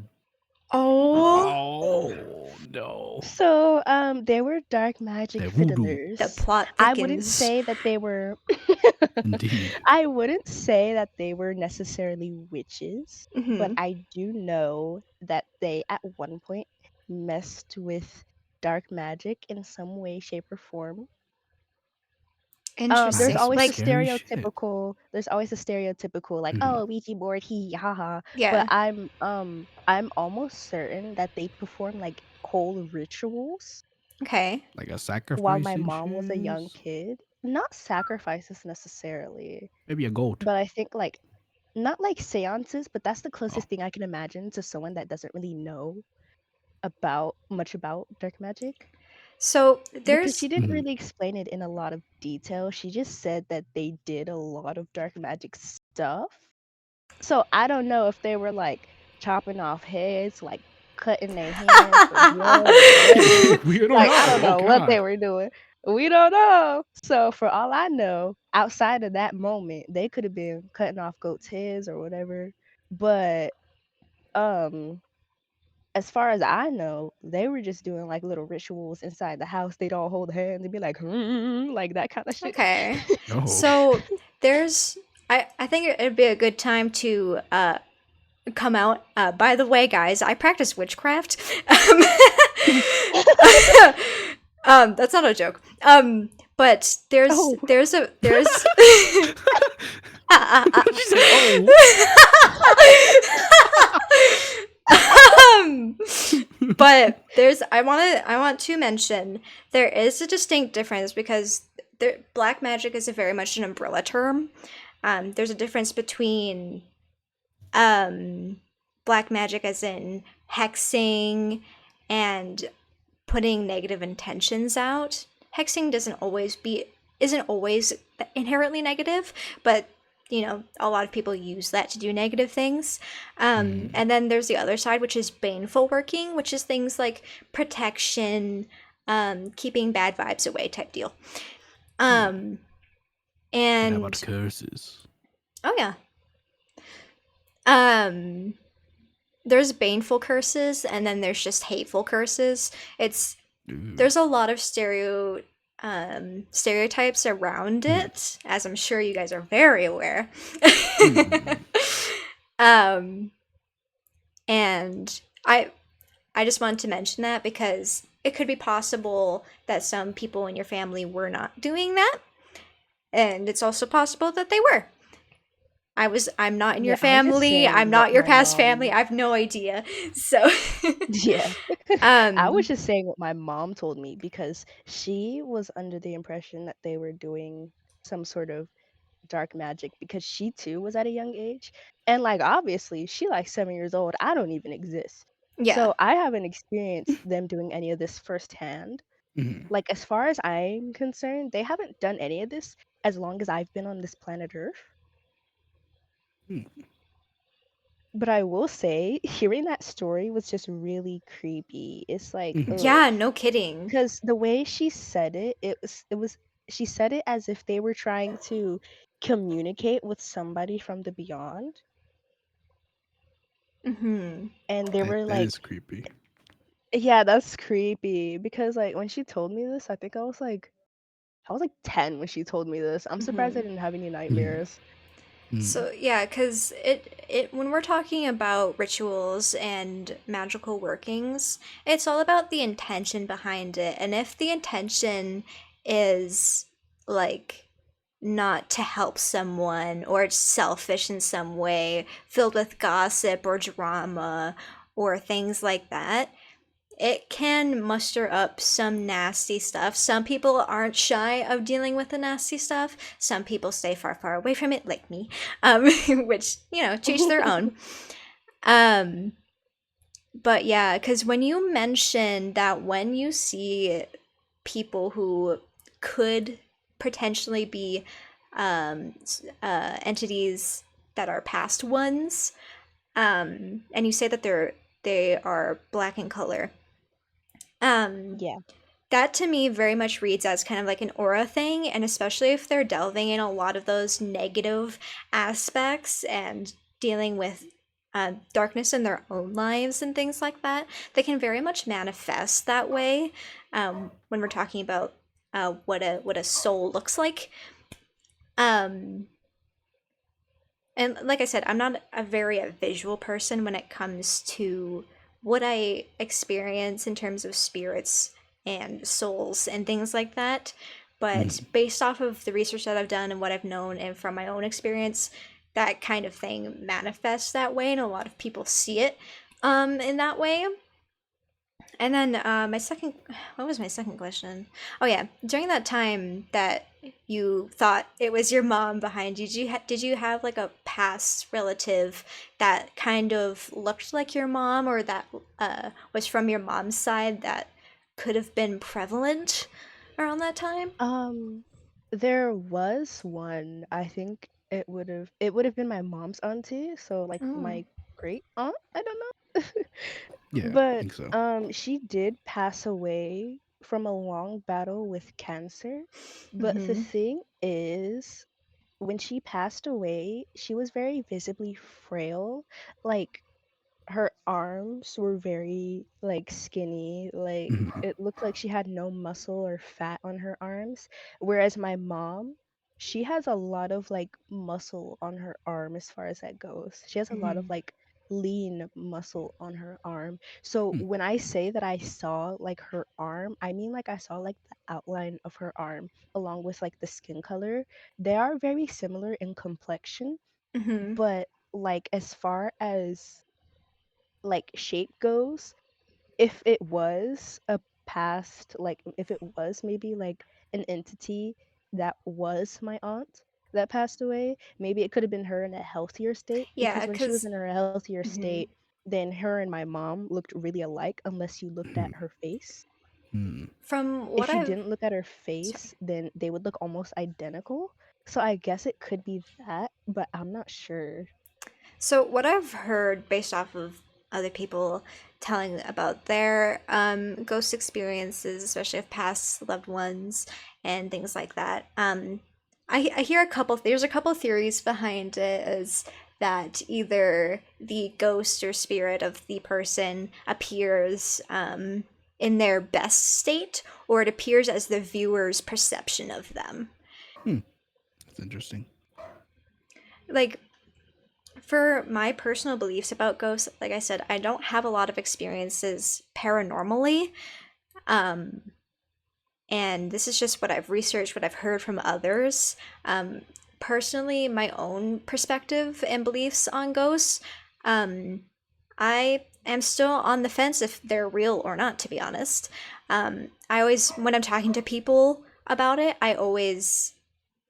Oh, Oh no. So, they were dark magic The voodoo, the fiddlers. plot I wouldn't thickens. say that they were indeed. I wouldn't say that they were necessarily witches, but Mm-hmm. I do know that they at one point messed with dark magic in some way, shape, or form. There's Interesting. That's some always the Like, scary shit. stereotypical like, Mhm. oh, Ouija board, hee haha. But yeah. I'm almost certain that they perform like whole rituals Okay. Like a while my sacrifice and mom was a shit. young kid. Not sacrifices necessarily, Maybe a goat. but I think like not like seances, but that's the Oh. closest thing I can imagine to someone that doesn't really know about much about dark magic. So Because there's she didn't Mhm. really explain it in a lot of detail. She just said that they did a lot of dark magic stuff. So I don't know if they were like chopping off heads, like cutting their hands for blood or whatever. We don't Like I know. don't Oh know what they god. were doing. We don't know. So for all I know, outside of that moment, they could have been cutting off goats' heads or whatever. But um as far as I know, they were just doing like little rituals inside the house. They'd all hold hands and be like, like that kind of shit. okay. Oh. So there's I think it'd be a good time to come out. By the way, guys, I practice witchcraft. That's not a joke. But there's Oh. there's a there's What'd you say? Oh. um, but I want to mention there is a distinct difference because black magic is a very much an umbrella term. There's a difference between um, black magic as in hexing and putting negative intentions out. Hexing isn't always inherently negative, but a lot of people use that to do negative things. And then there's the other side, which is baneful working, which is things like protection, keeping bad vibes away type deal. And how about And curses? oh yeah, there's baneful curses, and then there's just hateful curses. There's a lot of stereotypes around it, as I'm sure you guys are very aware. And I just wanted to mention that because it could be possible that some people in your family were not doing that, and it's also possible that they were. I'm not in your Yeah, I'm just family. I'm saying not what your my past family. mom. I have no idea. So, Yeah. I was um, just saying what my mom told me because she was under the impression that they were doing some sort of dark magic because she too was at a young age. And like obviously she like 7 years old. I don't even exist. yeah. So I haven't experienced them doing any of this firsthand. Mhm. Like as far as I'm concerned, they haven't done any of this as long as I've been on this planet Earth. Hmm. But I will say, hearing that story was just really creepy. It's like, Mhm. ugh. Yeah, no kidding. Because the way she said it, it was she said it as if they were trying to communicate with somebody from the beyond, Hmm. and they were That like, is creepy. yeah, that's creepy. Because like when she told me this, I was like 10 when she told me this. I'm surprised I Hmm. didn't have any Mhm. nightmares. So yeah, because it when we're talking about rituals and magical workings, it's all about the intention behind it. And if the intention is like not to help someone or it's selfish in some way, filled with gossip or drama or things like that, it can muster up some nasty stuff. Some people aren't shy of dealing with the nasty stuff. Some people stay far, far away from it, like me, which, teach their own. Um, but yeah, because when you mention that when you see people who could potentially be entities that are past ones, and you say that they are black in color, um, Yeah. that to me very much reads as kind of like an aura thing, and especially if they're delving in a lot of those negative aspects and dealing with darkness in their own lives and things like that, they can very much manifest that way when we're talking about what a soul looks like. Um, and like I said, I'm not a very visual person when it comes to what I experience in terms of spirits and souls and things like that. But Mhm. based off of the research that I've done and what I've known and from my own experience, that kind of thing manifests that way, and a lot of people see it in that way. And then what was my second question? Oh yeah, during that time that you thought it was your mom behind you, did you have like a past relative that kind of looked like your mom, or that was from your mom's side that could have been prevalent around that time? Um, there was one. I think it would have been my mom's auntie, so like Oh. my great aunt. I don't know. Yeah, I But think so. she did pass away from a long battle with cancer. But the Mm-hmm. thing is, when she passed away, she was very visibly frail. Like her arms were very like skinny, like Mhm. it looked like she had no muscle or fat on her arms, whereas my mom, she has a lot of like muscle on her arm as far as that goes. She has a lot of Mm-hmm. like lean muscle on her arm. So Hmm. when I say that I saw like her arm, I mean like I saw like the outline of her arm along with like the skin color. They are very similar in complexion, Mm-hmm. but like as far as like shape goes, if it was a past, like if it was maybe like an entity that was my aunt that passed away, maybe it could have been her in a healthier state, because Yeah, when she was because in her healthier mm-hmm. state, then her and my mom looked really alike unless you looked at Hmm. her face. Hmm. From what If you I've didn't look at her sorry. face, then they would look almost identical. So I guess it could be that, but I'm not sure. So what I've heard based off of other people telling about their ghost experiences, especially of past loved ones and things like that. I hear a couple. There's a couple theories behind it, as that either the ghost or spirit of the person appears in their best state, or it appears as the viewer's perception of them. Hmm. That's interesting. Like, for my personal beliefs about ghosts, like I said, I don't have a lot of experiences paranormally. Um, and this is just what I've researched, what I've heard from others. Um, Personally, my own perspective and beliefs on ghosts, um, I am still on the fence if they're real or not, to be honest. I always, when I'm talking to people about it, I always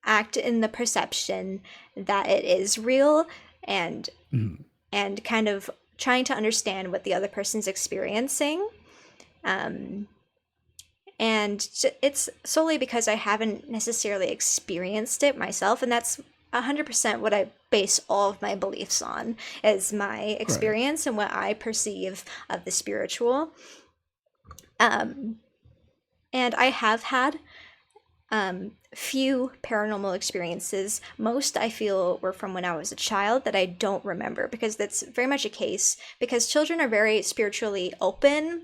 act in the perception that it is real, and Hmm. kind of trying to understand what the other person's experiencing. Um, and it's solely because I haven't necessarily experienced it myself, and that's 100% what I base all of my beliefs on, is my Right. experience and what I perceive of the spiritual. Um, and I have had few paranormal experiences. Most I feel were from when I was a child that I don't remember, because that's very much a case, because children are very spiritually open,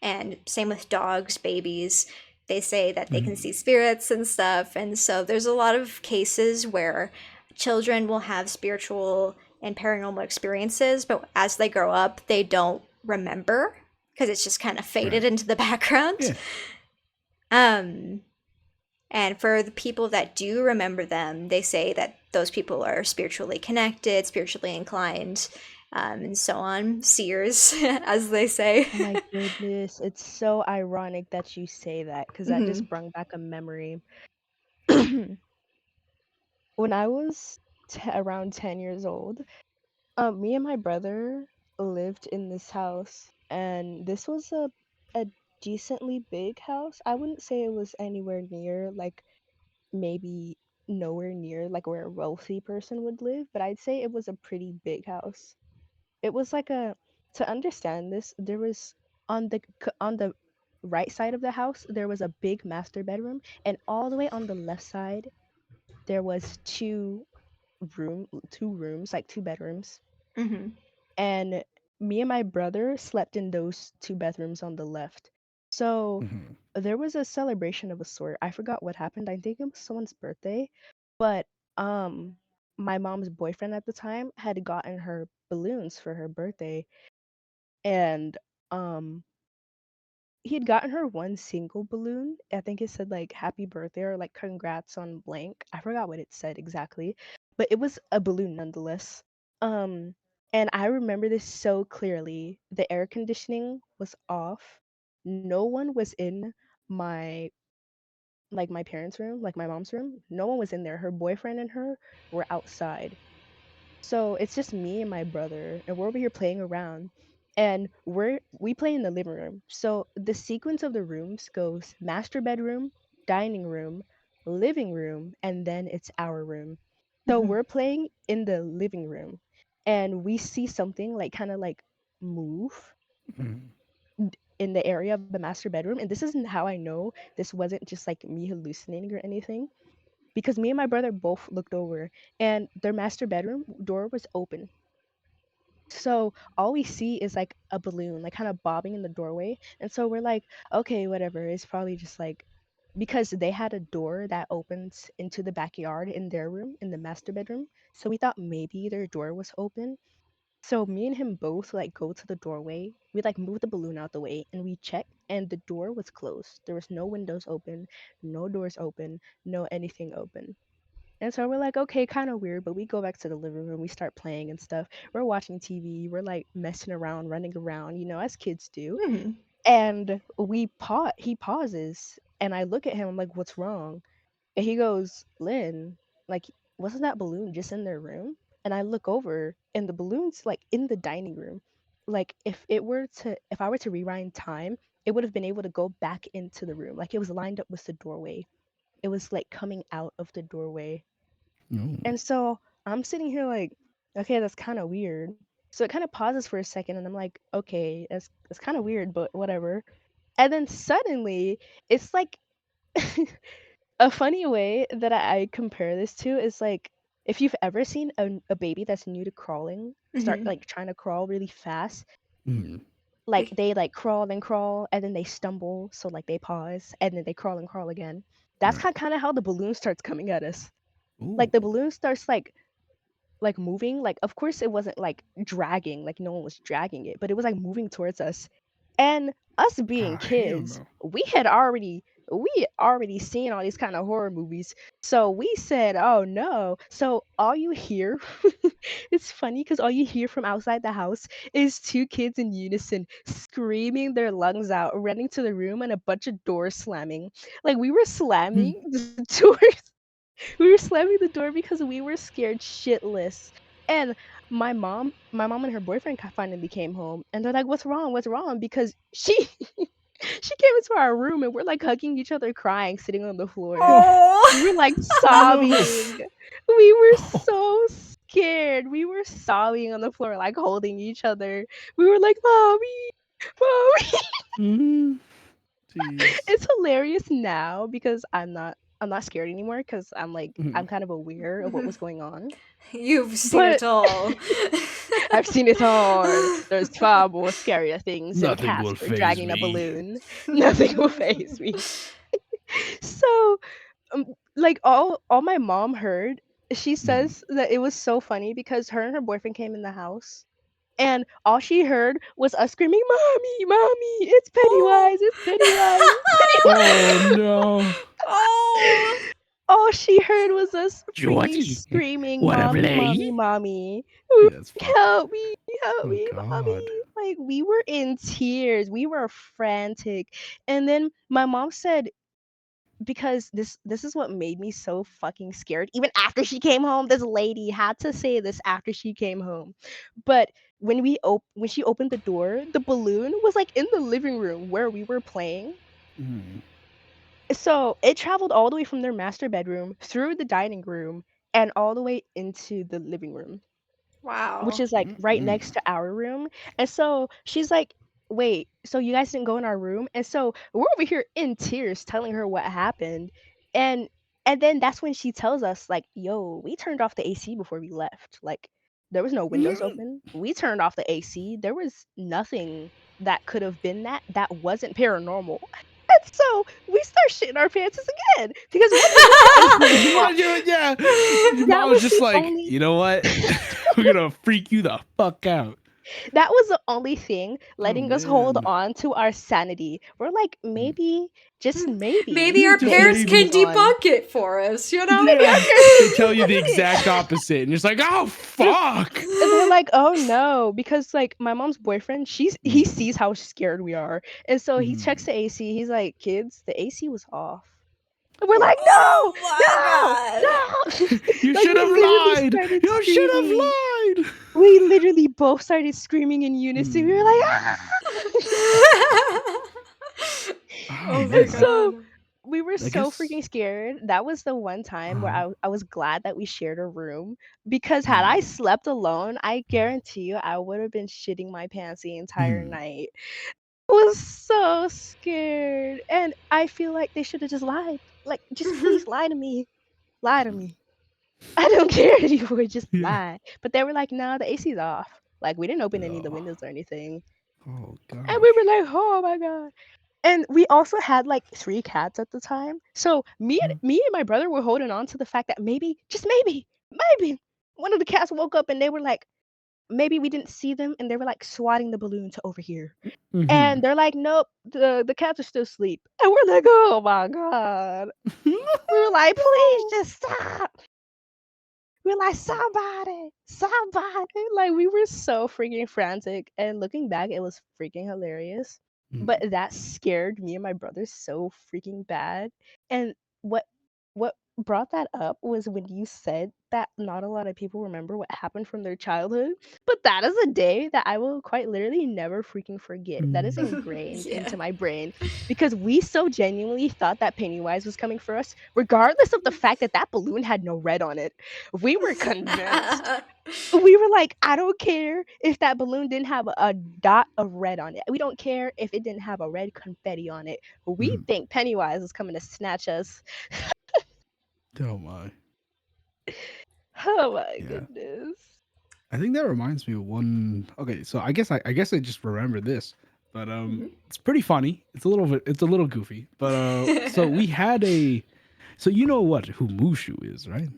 and same with dogs, babies. They say that they can Hmm. see spirits and stuff, and so there's a lot of cases where children will have spiritual and paranormal experiences, but as they grow up, they don't remember because it's just kind of faded Right. into the background. Yeah. Um, and for the people that do remember them, they say that those people are spiritually connected, spiritually inclined, and so on. Seers, as they say. Oh my goodness, it's so ironic that you say that because that Hmm. just brought back a memory. When I was around 10 years old, me and my brother lived in this house, and this was a decently big house. I wouldn't say it was anywhere near, like maybe nowhere near like where a wealthy person would live, but I'd say it was a pretty big house. It was like a to understand this, there was on the right side of the house, there was a big master bedroom, and all the way on the left side, there was two rooms, like two bedrooms. Hmm. And me and my brother slept in those two bedrooms on the left. So Hmm. there was a celebration of a sort. I forgot what happened. I think it was someone's birthday, but um my mom's boyfriend at the time had gotten her balloons for her birthday, and um he had gotten her one single balloon. I think it said like happy birthday or like congrats on blank. I forgot what it said exactly, but it was a balloon nonetheless. Um and I remember this so clearly. The air conditioning was off. No one was in my my parents' room, like my mom's room. No one was in there. Her boyfriend and her were outside. So it's just me and my brother, and we're over here playing around. And we play in the living room. So the sequence of the rooms goes master bedroom, dining room, living room, and then it's our room. So Hmm. we're playing in the living room, and we see something like kind of like move Hmm. in the area of the master bedroom. And this isn't how I know this wasn't just like me hallucinating or anything, because me and my brother both looked over, and their master bedroom door was open. So all we see is like a balloon, like kind of bobbing in the doorway. And so we're like, okay, whatever. It's probably just like because they had a door that opens into the backyard in their room, in the master bedroom. So we thought maybe their door was open. So me and him both like go to the doorway. We like move the balloon out the way and we check and the door was closed. There was no windows open, no doors open, no anything open. And so we're like, okay, kind of weird, but we go back to the living room, we start playing and stuff. We're watching TV, we're like messing around, running around, as kids do. Hmm. And he pauses and I look at him, I'm like, what's wrong? And he goes, Lynn, like, wasn't that balloon just in their room? And I look over and the balloon's like in the dining room. Like if I were to rewind time, it would have been able to go back into the room. Like it was lined up with the doorway. It was like coming out of the doorway. No. And so I'm sitting here like, okay, that's kind of weird. So it kind of pauses for a second and I'm like, okay, that's kind of weird, but whatever. And then suddenly it's like a funny way that I compare this to is like if you've ever seen a baby that's new to crawling start Hmm. like trying to crawl really fast, Mm. like they like crawl and then they stumble, so like they pause and then they crawl and crawl again. That's Right. kind of how the balloon starts coming at us. Ooh. Like the balloon starts like moving, like of course it wasn't like dragging, like no one was dragging it, but it was like moving towards us. And us being Ah, hell kids, no. we had already seen all these kind of horror movies. So we said, "Oh no." So all you hear it's funny cuz all you hear from outside the house is two kids in unison screaming their lungs out, running to the room and a bunch of doors slamming. Like we were Hmm. slamming the doors. We were slamming the door because we were scared shitless. And my mom and her boyfriend finally came home, and they're like, "What's wrong? What's wrong?" Because she she came into our room, and we're like hugging each other, crying, sitting on the floor. We were Oh. like Oh no. sobbing. We were Oh. so scared. We were sobbing on the floor, like holding each other. We were like, "Mommy, mommy." Mm. Jeez. It's hilarious now because I'm not scared anymore because I'm Mhm. kind of aware of what was going on. You've seen But it all. I've seen it all. There's far more scarier things than Nothing will Casper phase dragging a me. balloon. Nothing will phase me. So, like all my mom heard, she Mm. says that it was so funny because her and her boyfriend came in the house. And all she heard was us screaming, "Mommy, mommy, it's Oh. Pennywise, it's Pennywise, it's Oh Pennywise." no. Oh. All she heard was us freaking Georgie. screaming, What up, "Mommy, lady? mommy, mommy. We were Yeah, that's like, fucked. help Oh me, god. mommy." Like, we were in tears. We were frantic. And then my mom said, because this is what made me so fucking scared. Even after she came home, this lady had to say this after she came home. But when she opened the door, the balloon was like in the living room where we were playing. Mm. So it traveled all the way from their master bedroom through the dining room and all the way into the living room, which Wow. is like right Mm-mm. next to our room. And so she's like, "Wait, so you guys didn't go in our room?" And so we're over here in tears telling her what happened. And and then that's when she tells us like, "Yo, we turned off the AC before we left. Like there was no windows open. We turned off the AC. There was nothing that could have been that wasn't paranormal." And so we start shitting our pants again because what did we say? What you? Yeah. Your That mom was was just the like, only you know what? We're gonna freak you the fuck out. that was the only thing Oh letting us hold man. on to our sanity. We're like, Mm. maybe, just maybe, Maybe our Just the parents AC can was maybe. on. debunk it for us, you know? Maybe our Yeah. parents They can tell you the debunk it. exact opposite, and you're just like, oh fuck. And we're like, oh no, because like my mom's boyfriend, he Mm. sees how scared we are, and so he checks Mm. the AC. He's like, "Kids, the AC was off." And we're like, "No, Oh my no, god. no!" You Like should we have literally lied. started You should screaming. have lied. We literally both started screaming in unison. We were like, Mm. "Ah!" Oh Oh my And man. so god. we were I so guess. freaking scared. That was the one time where Uh, I was glad that we shared a room because had I mm. slept alone, I guarantee you I would have been shitting my pants the entire Mm. night. I was so scared. And I feel like they should have just lied. Like, just please lie to me. Lie to me. I don't care anymore. Just Yeah. lie. But they were like, "No, the AC's off." Like, we didn't open any of the Oh. windows or anything. Oh And we were gosh. like, "Oh my god." And we also had like three cats at the time. So Mm. me and my brother were holding on to the fact that maybe, just maybe, maybe one of the cats woke up and they were like, maybe we didn't see them and they were like swatting the balloon to over here. Mhm. And they're like, nope, the cats are still asleep. And we're like, oh my God. We were like, please just stop. We were like, somebody. Like, we were so freaking frantic. And looking back, it was freaking hilarious. Mm. But that scared me and my brother so freaking bad. And what brought that up was when you said that not a lot of people remember what happened from their childhood. But that is a day that I will quite literally never freaking forget. That is ingrained Yeah. into my brain because we so genuinely thought that Pennywise was coming for us, regardless of the fact that that balloon had no red on it. We were convinced. We were like, I don't care if that balloon didn't have a dot of red on it. We don't care if it didn't have a red confetti on it. We Mhm. think Pennywise is coming to snatch us. Oh my. Oh my Yeah. goodness. I think that reminds me of one. Okay, so I guess I just remember this, but it's pretty funny. It's a little goofy, but so we had a, so you know who Mushu is, right?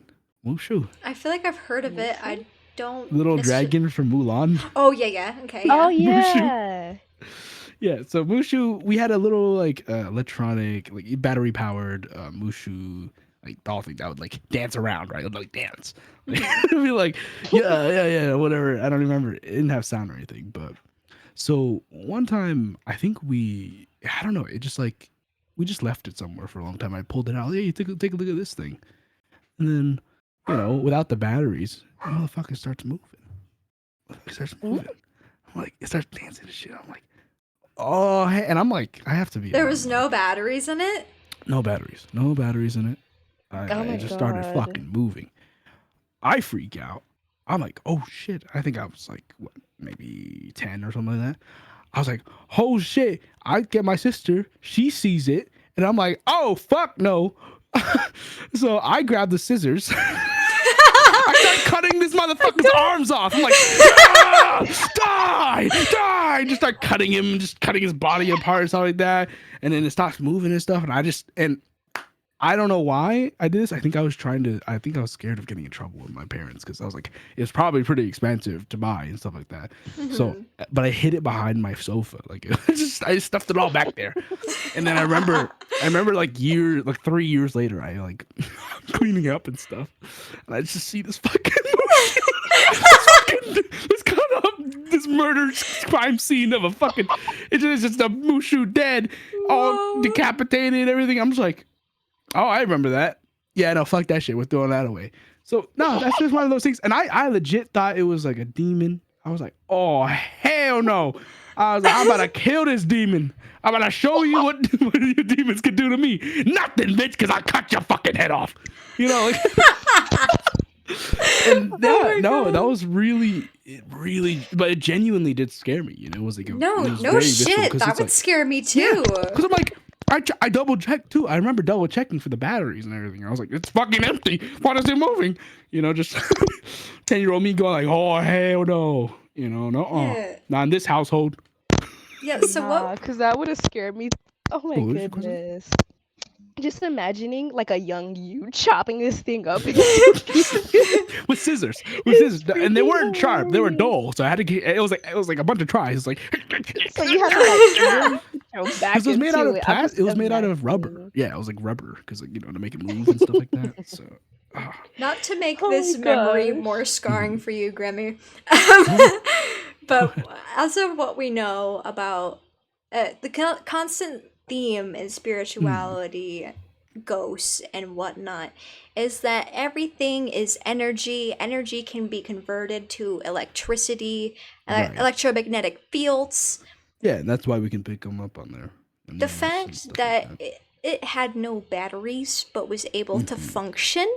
Mushu, I feel like I've heard of it. I don't. little necessar- dragon from Mulan. Oh yeah. Okay. Oh Yeah. yeah. Yeah, so Mushu, we had a little like electronic, like battery powered Mushu like doll thing that would like dance around, right? It would like dance. It'd be like, yeah, whatever. I don't remember. It didn't have sound or anything, but so one time I think I don't know, it just like we just left it somewhere for a long time. I pulled it out. Hey, take a look at this thing, and then without the batteries, the motherfucker starts moving. I'm like, it starts dancing and shit. I'm like, oh, hey, and I'm like, I have to be. There was no batteries in it. No batteries in it. Oh my It just started God. fucking moving. I freak out. I'm like, oh shit. I think I was like, what, maybe 10 or something like that. I was like, oh shit. I get my sister. She sees it. And I'm like, oh, fuck no. So I grab the scissors. I start cutting this motherfucker's arms off. I'm like, die! Just start cutting him, just cutting his body apart and stuff like that. And then it stops moving and stuff. And I don't know why I did this. I think I was scared of getting in trouble with my parents because I was like, it's probably pretty expensive to buy and stuff like that. So, but I hid it behind my sofa. Like, I just stuffed it all back there. And then I remember like 3 years later, I like cleaning up and stuff. And I just see this fucking this murder crime scene of a fucking, it's just a Mushu dead, all decapitated and everything. I'm just like, oh, I remember that. Yeah, no, fuck that shit. We're throwing that away. So no, that's just one of those things. And I legit thought it was like a demon. I was like, oh hell no. I was like, I'm about to kill this demon. I'm about to show you what your demons can do to me. Nothing, bitch, because I cut your fucking head off. You know, like, and that was but it genuinely did scare me. You know, it was like it was no very visceral, shit. 'cause That it's would like, scare me too. because I'm like, I double checked too. I remember double checking for the batteries and everything. I was like, it's fucking empty. Why is it moving? You know, just 10-year-old me going like, oh hell no. You know, Yeah. not in this household. Yeah. So what? Because that would have scared me. Oh my What was your question? goodness. Just imagining like a young you chopping this thing up. with scissors, It's and they freaking weren't sharp. They were hilarious. dull. So I had to get. It was like a bunch of tries. It's like So you have to like really go back because it was made out into of it. I'm just it was made out of rubber. imagining. Yeah, it was like rubber because like to make it move and stuff like that. So. Not to make Oh this my memory gosh. more scarring for you, Gremmy. But as of what we know about the constant theme in spirituality, ghosts, and whatnot, is that everything is energy. Energy can be converted to electricity, Right. electromagnetic fields. Yeah, and that's why we can pick them up on there. And The notice and fact stuff that like that. it had no batteries but was able to function,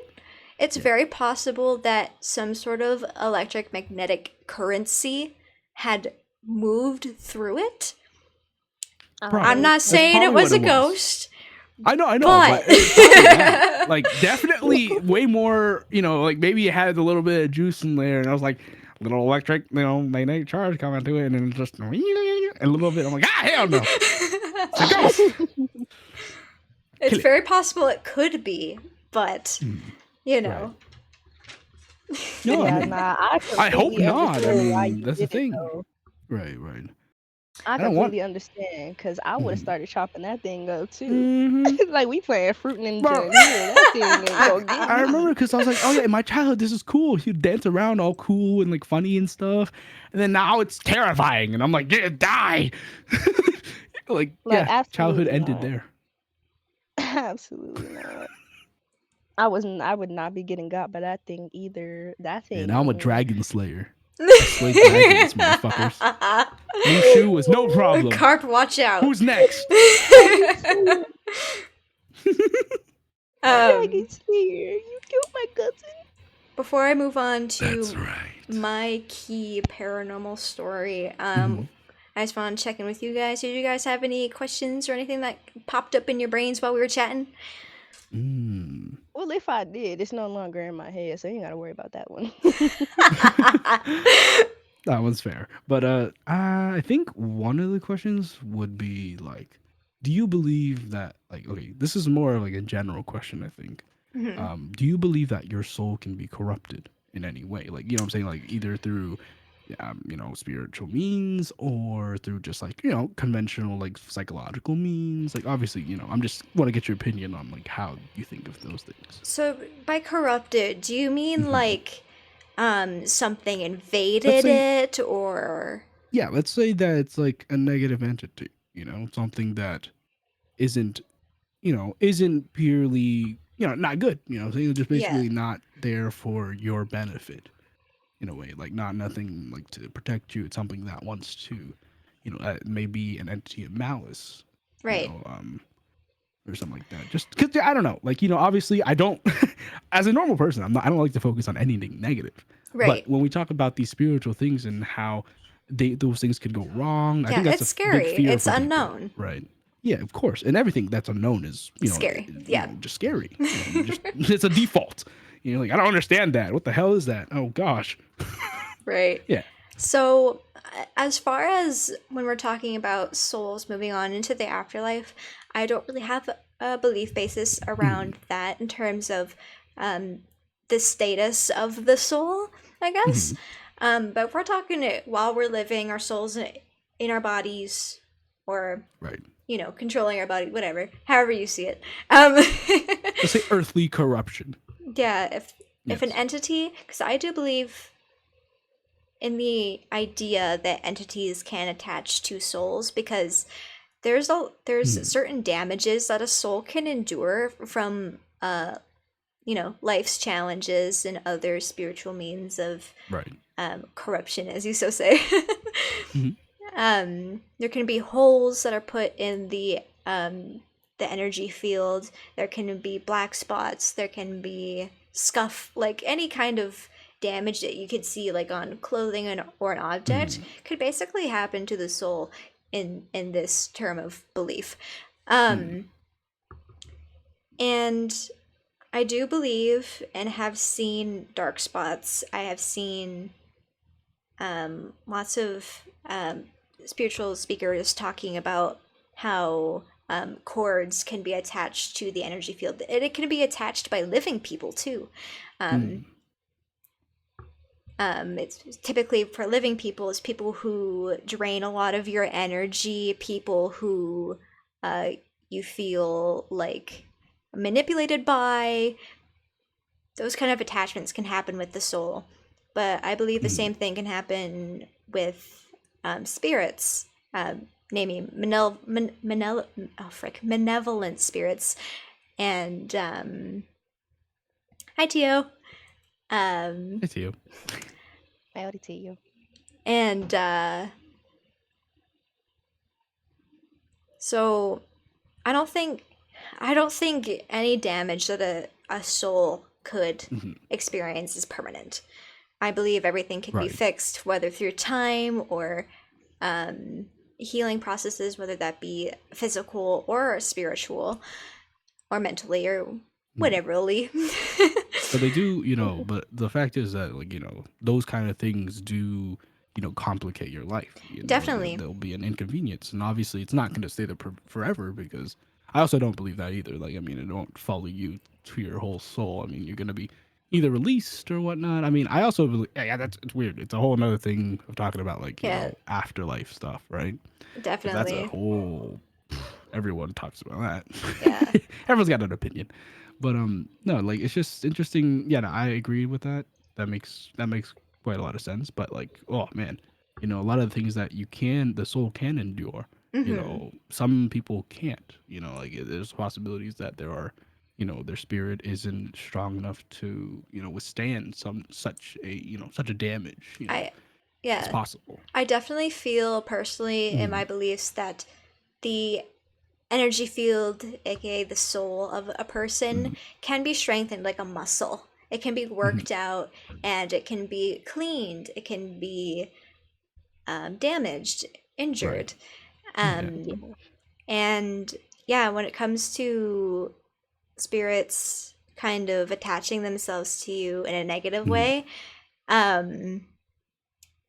it's very possible that some sort of electric magnetic currency had moved through it. Probably. I'm not That's saying it probably was a what it was. ghost. I know, But- but it's probably not. Like definitely way more. Like maybe it had a little bit of juice in there, and I was like, little electric, magnetic charge coming to it, and then just a little bit. I'm like, hell no, it's a ghost. It's Kill it. very possible it could be, but you know. Right. No, I Yeah, mean, nah, I I hope completely not. I understand why mean, you that's the did it thing. though. Right, right. I I don't want. completely understand because I would have Mhm. started chopping that thing up too. Mhm. Like we playing Fruit Ninja Bro, in here. That thing ain't I gonna get I remember me. because I was like, oh yeah, in my childhood, this is cool. He'd dance around all cool and like funny and stuff, and then now it's terrifying, and I'm like, yeah, die. Like, Like yeah, childhood absolutely ended not. there. Absolutely not. I would not be getting got by that thing either. That And now I'm a thing. dragon slayer. I slay dragons, motherfuckers. Mushu was no problem. Carp, watch out. Who's next? Dragon Slayer. Dragon um, Slayer. You killed my cousin. before I move on That's to right. my key paranormal story, Mhm. I just want to check in with you guys. Did you guys have any questions or anything that popped up in your brains while we were chatting? Mm. Well, if I did, it's no longer in my head, so you ain't gotta worry about that one. That one's fair. But I think one of the questions would be like, do you believe that like okay, this is more of like a general question, I think. Mhm. Do you believe that your soul can be corrupted in any way? Like, you know what I'm saying? Like either through spiritual means or through just like, conventional like psychological means. Like obviously, I'm just want to get your opinion on like how you think of those things. So, by corrupted, do you mean Mhm. like something Let's invaded say it or yeah, let's say that it's like a negative entity, something that isn't, isn't purely, not good, saying just yeah, basically not there for your benefit in a way, like not nothing like to protect you. It's something that wants to, maybe an entity of malice, you right. know, um, or something like that. Just because I don't know, like obviously I don't, as a normal person, I don't like to focus on anything negative. But Right. when we talk about these spiritual things and how those things could go wrong, I Yeah, think that's it's a big scary. fear It's for people, unknown. right? Yeah, of course, and everything that's unknown is Scary. Yeah. just scary. You just it's a default. Like I don't understand that. What the hell is that? Oh gosh. Right. Yeah. So, as far as when we're talking about souls moving on into the afterlife, I don't really have a belief basis Mhm. around that in terms of the status of the soul, I guess. Mhm. But if we're talking it while we're living, our souls in our bodies, or Right. controlling our body, whatever, however you see it. Let's say earthly corruption. Yeah, if an Yes. entity, because I do believe in the idea that entities can attach to souls, because there's Mhm. certain damages that a soul can endure from life's challenges and other spiritual means of Right. corruption, as you so say. Mhm. There can be holes that are put in the energy field. There can be black spots. There can be scuff, like any kind of damage that you could see, like on clothing or an object, Mhm. could basically happen to the soul in this term of belief. Mhm. And I do believe and have seen dark spots. I have seen lots of spiritual speakers talking about how cords can be attached to the energy field. And it can be attached by living people too. Um, Mhm. it's typically for living people is people who drain a lot of your energy, people who uh, you feel like manipulated by. Those kind of attachments can happen with the soul. But I believe the Mhm. same thing can happen with spirits, namely malevolent spirits. And hi, Tio. I see you. I already tell you. And so I don't think any damage that a soul could Mhm. experience is permanent. I believe everything can be Right. fixed, whether through time or healing processes, whether that be physical or spiritual or mentally or Mhm. whateverly. But they do, but the fact is that, like, those kind of things do, complicate your life. Definitely. There'll be an inconvenience. And obviously, it's not going to stay there forever because I also don't believe that either. Like, I mean, it won't follow you to your whole soul. I mean, you're going to be either released or whatnot. I mean, I also believe, yeah, that's it's weird. It's a whole another thing of talking about like Yeah, afterlife stuff, right? Because that's a definitely. whole everyone talks about Yeah. that. Everyone's got an opinion, but no, like it's just interesting. Yeah, no, I agree with that. That makes quite a lot of sense. But like, oh man, a lot of the things that the soul can endure. Mm-hmm. Some people can't. Like there's possibilities that there are their spirit isn't strong enough to withstand such a damage. I It's yeah. possible. I definitely feel personally in Mm, my beliefs that the energy field, aka the soul of a person, mm, can be strengthened like a muscle. It can be mm, worked out and it can be cleaned. It can be damaged, right. injured. Yeah. Um, and yeah, when it comes to spirits kind of attaching themselves to you in a negative Mm, way, um,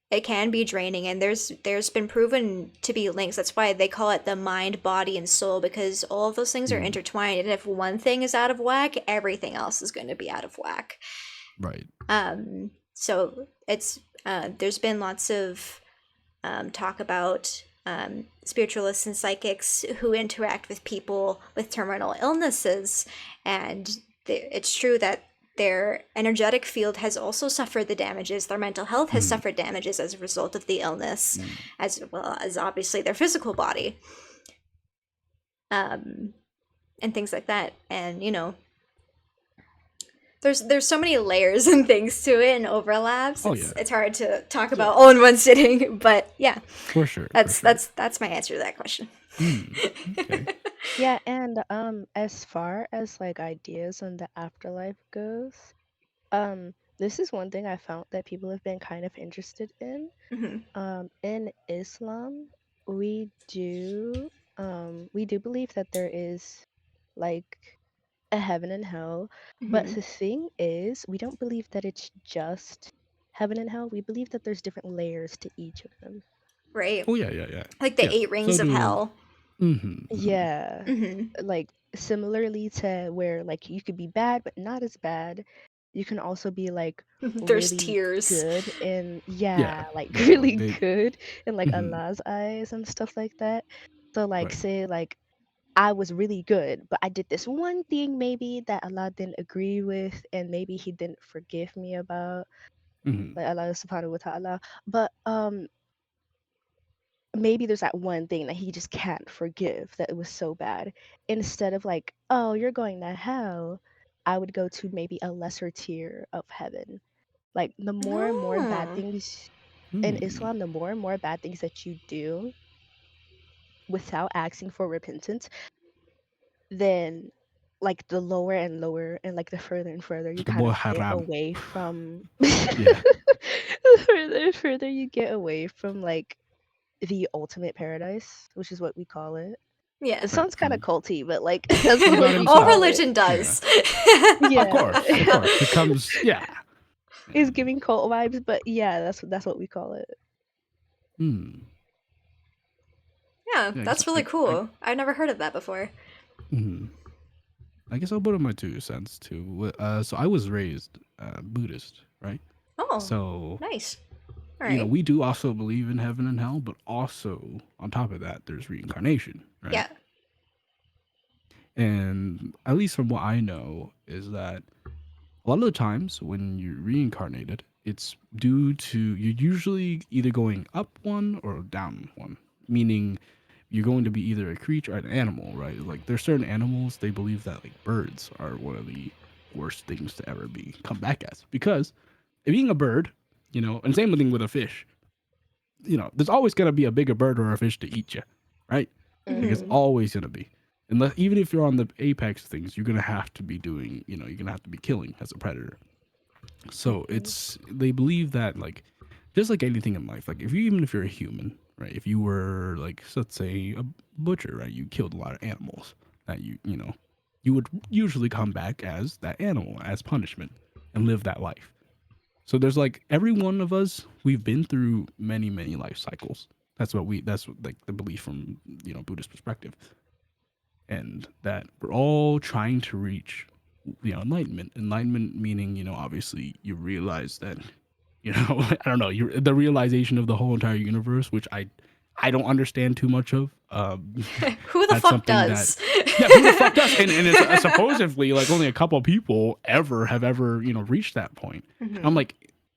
it can be draining, and there's been proven to be links. That's why they call it the mind, body, and soul, because all of those things are mm, intertwined, and if one thing is out of whack, everything else is going to be out of whack. right. So it's there's been lots of talk about spiritualists and psychics who interact with people with terminal illnesses, and it's true that their energetic field has also suffered the damages. Their mental health has Mm, suffered damages as a result of the illness, mm. as well as obviously their physical body, um, and things like that. And there's so many layers and things to it and overlaps. Oh It's yeah, it's hard to talk Yeah. about all in one sitting, but yeah, for sure, for that's sure. that's that's my answer to that question. Mm, okay. Yeah, and as far as like ideas on the afterlife goes, this is one thing I found that people have been kind of interested in. Hmm. In Islam, we do believe that there is like a heaven and hell, but Hmm. the thing is, we don't believe that it's just heaven and hell. We believe that there's different layers to each of them. Right, Oh yeah, yeah, yeah, like the yeah. eight So rings of do. hell. Mm-hmm. Yeah, Hmm. like similarly to where like you could be bad but not as bad. You can also be like There's really tears. good and Yeah, yeah, like yeah. Like really they. good in like Mm-hmm. Allah's eyes and stuff like that. So like Right. say like I was really good, but I did this one thing maybe that Allah didn't agree with and maybe he didn't forgive me about, Mm-hmm. like Allah subhanahu wa ta'ala. But maybe there's that one thing that he just can't forgive that it was so bad. Instead of like, oh, you're going to hell, I would go to maybe a lesser tier of heaven. Like the more and more bad Oh. things in Mm. Islam, the more and more bad things that you do without asking for repentance, then like the lower and lower and like the further and further you The kind boy of get haram. away from Yeah. the further and further you get away from like the ultimate paradise, which is what we call it. Yeah. It Right. sounds kind of From culty, but like that's from what God we All Himself. call it. religion Yeah. does. Of Yeah. course. Of course. It comes. Yeah. It's Yeah. giving cult vibes, but yeah, that's what we call it. Hmm. Yeah, Yeah. I guess. that's really cool. I've never heard of that before. Mhm. I guess I'll put in my 2 cents too. So I was raised Buddhist, right? Oh, So nice. All right. we do also believe in heaven and hell, but also on top of that, there's reincarnation, right? Yeah. And at least from what I know, is that a lot of the times when you're reincarnated, it's due to you're usually either going up one or down one, meaning you're going to be either a creature or an animal, right? Like there's certain animals they believe that like birds are one of the worst things to ever be come back as because being a bird, and same thing with a fish, there's always gonna be a bigger bird or a fish to eat you, right? Like it's Hmm. Mm-hmm. always gonna be. Unless even if you're on the apex of things, you're gonna have to be doing, you're gonna have to be killing as a predator. So Mm-hmm. they believe that like just like anything in life, like even if you're a human, right? If you were like let's say a butcher, right? You killed a lot of animals that you would usually come back as that animal as punishment and live that life. So there's like every one of us, we've been through many, many life cycles. That's what, like the belief from, Buddhist perspective. And that we're all trying to reach enlightenment. Enlightenment meaning, obviously you realize that, I don't know, the realization of the whole entire universe, which I don't understand too much of. Who the That's fuck something does? yeah, who the fuck does? And it's supposedly like only a couple people have ever, reached that point. Mhm. I'm like,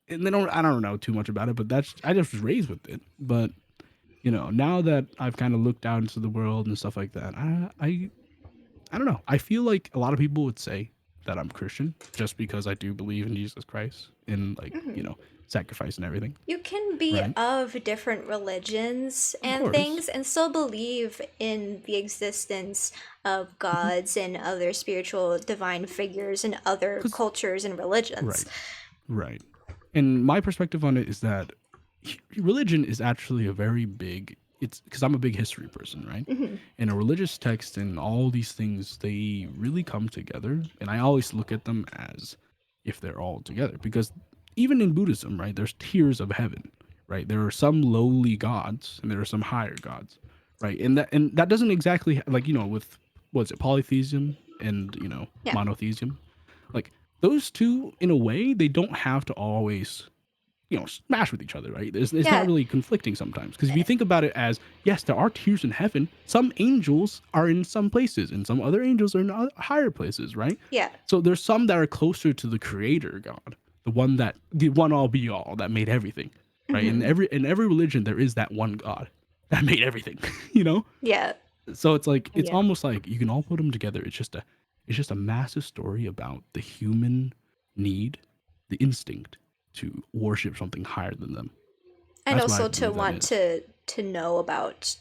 and I don't know too much about it, but I just was raised with it. But now that I've kind of looked out into the world and stuff like that, I don't know. I feel like a lot of people would say that I'm Christian just because I do believe in Jesus Christ and like, Mhm. Sacrifice and everything. You can be Right. of different religions and course. things and still believe in the existence of gods and other spiritual divine figures and other 'Cause- cultures and religions. Right. And my perspective on it is that religion is actually a very big, it's because I'm a big history person, right? Mhm. And a religious text and all these things, they really come together. And I always look at them as if they're all together, because even in Buddhism, right, there's tiers of heaven, right? There are some lowly gods and there are some higher gods, right? And that doesn't exactly like, with what's it, polytheism and, Yeah. monotheism, like those two in a way, they don't have to always smash with each other, right? It's Yeah. not really conflicting sometimes, because if you think about it as, yes, there are tiers in heaven, some angels are in some places and some other angels are in higher places, right? Yeah. So there's some that are closer to the creator God, the one all be all that made everything, right? Mhm. In every religion there is that one God that made everything, Yeah. so it's like it's Yeah. almost like you can all put them together. It's just a massive story about the human need, the instinct to worship something higher than them. And That's what I also to believe that want is. to know about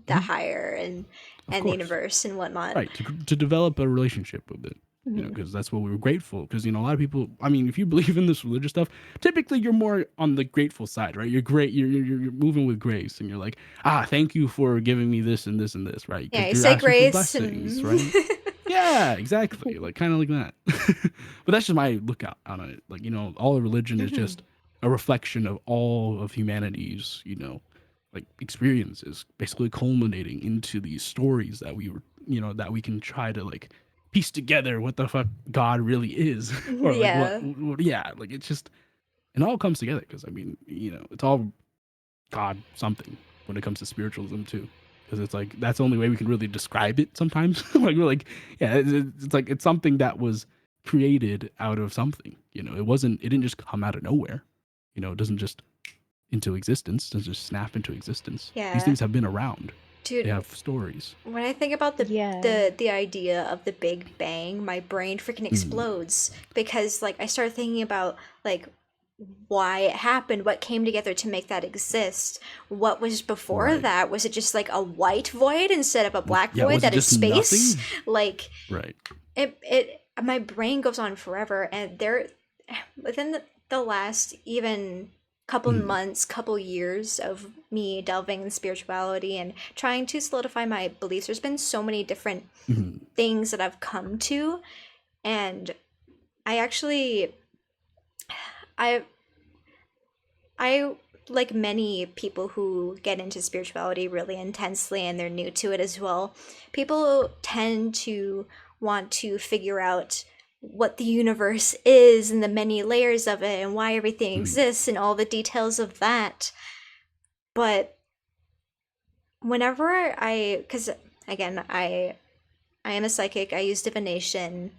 the Mhm. higher and Of the course. universe and whatnot. Right, to develop a relationship with it. Mhm. Because that's what we were grateful. Because a lot of people, I mean, if you believe in this religious stuff, typically you're more on the grateful side, right? You're great. You're moving with grace, and you're like, thank you for giving me this and this and this, right? Yeah, Because you you're say asking for grace blessings, and right? Yeah, exactly. Like kind of like that. But that's just my lookout on it. Like, all of religion is Mhm. just a reflection of all of humanity's, like experiences, basically culminating into these stories that we were, that we can try to like piece together what the fuck God really is. Or like Yeah. yeah, like it's just, it all comes together because I mean, it's all God something when it comes to spiritualism too. Because it's like that's the only way we can really describe it sometimes. Like we're like, yeah, it's like it's something that was created out of something. It didn't just come out of nowhere. It doesn't just into existence, doesn't just snap into existence. Yeah. These things have been around. Dude, They have stories. when I think about the Yeah. the idea of the Big Bang, my brain freaking explodes because like I started thinking about like why it happened, what came together to make that exist. What was before Right. that? Was it just like a white void instead of a black Yeah, void was it that is just space? nothing? Like Right. it my brain goes on forever, and there within the last even couple months, couple years of me delving in spirituality and trying to solidify my beliefs, there's been so many different Mhm. things that I've come to, and I actually I like many people who get into spirituality really intensely and they're new to it as well, people tend to want to figure out what the universe is and the many layers of it and why everything exists and all the details of that. But whenever because again, I am a psychic, I use divination,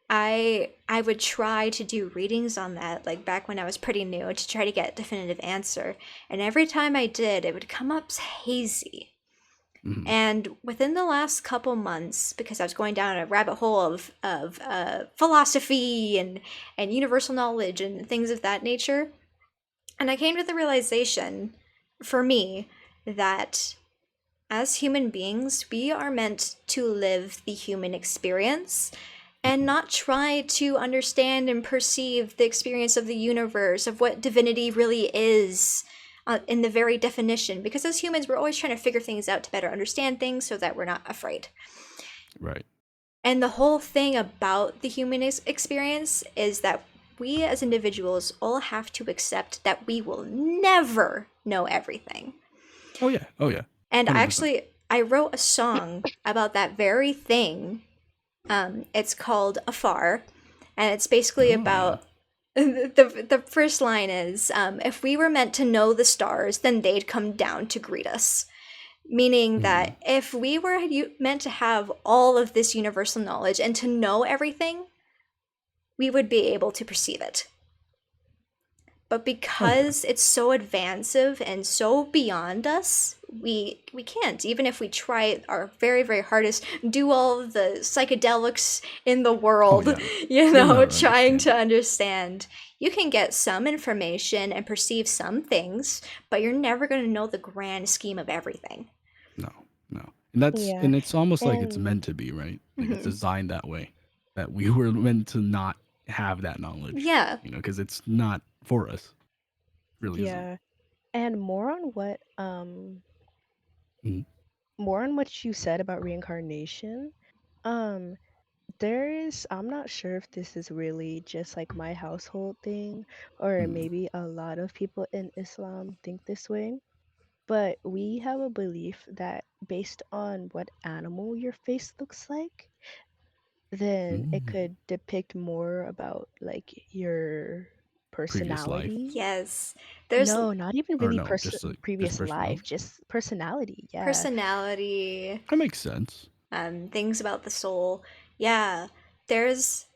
I would try to do readings on that, like back when I was pretty new, to try to get a definitive answer. And every time I did, it would come up hazy. And within the last couple months, because I was going down a rabbit hole of philosophy and universal knowledge and things of that nature, and I came to the realization, for me, that as human beings, we are meant to live the human experience and not try to understand and perceive the experience of the universe, of what divinity really is in the very definition. Because as humans, we're always trying to figure things out to better understand things so that we're not afraid. Right. And the whole thing about the human experience is that we as individuals all have to accept that we will never know everything. Oh yeah. Oh yeah. And 100%. I wrote a song about that very thing It's called Afar, and it's basically Oh. about the first line is if we were meant to know the stars, then they'd come down to greet us. Meaning that if we were meant to have all of this universal knowledge and to know everything, we would be able to perceive it. But because it's so advancive and so beyond us, we can't. Even if we try our very, very hardest, do all of the psychedelics in the world, You'll never trying to understand. You can get some information and perceive some things, but you're never going to know the grand scheme of everything. No. And and it's almost like it's And- meant to be, right? Like it's designed that way. That we were meant to not have that knowledge. Yeah. Because it's not for us. Really isn't. Yeah. And more on what more on what you said about reincarnation. I'm not sure if this is really just like my household thing, or maybe a lot of people in Islam think this way. But we have a belief that based on what animal your face looks like, then it could depict more about like your Previous life. personality. Yes. There's No, not even really just like previous personality? life, just personality. Yeah. personality, That makes sense. things about the soul. Yeah, there's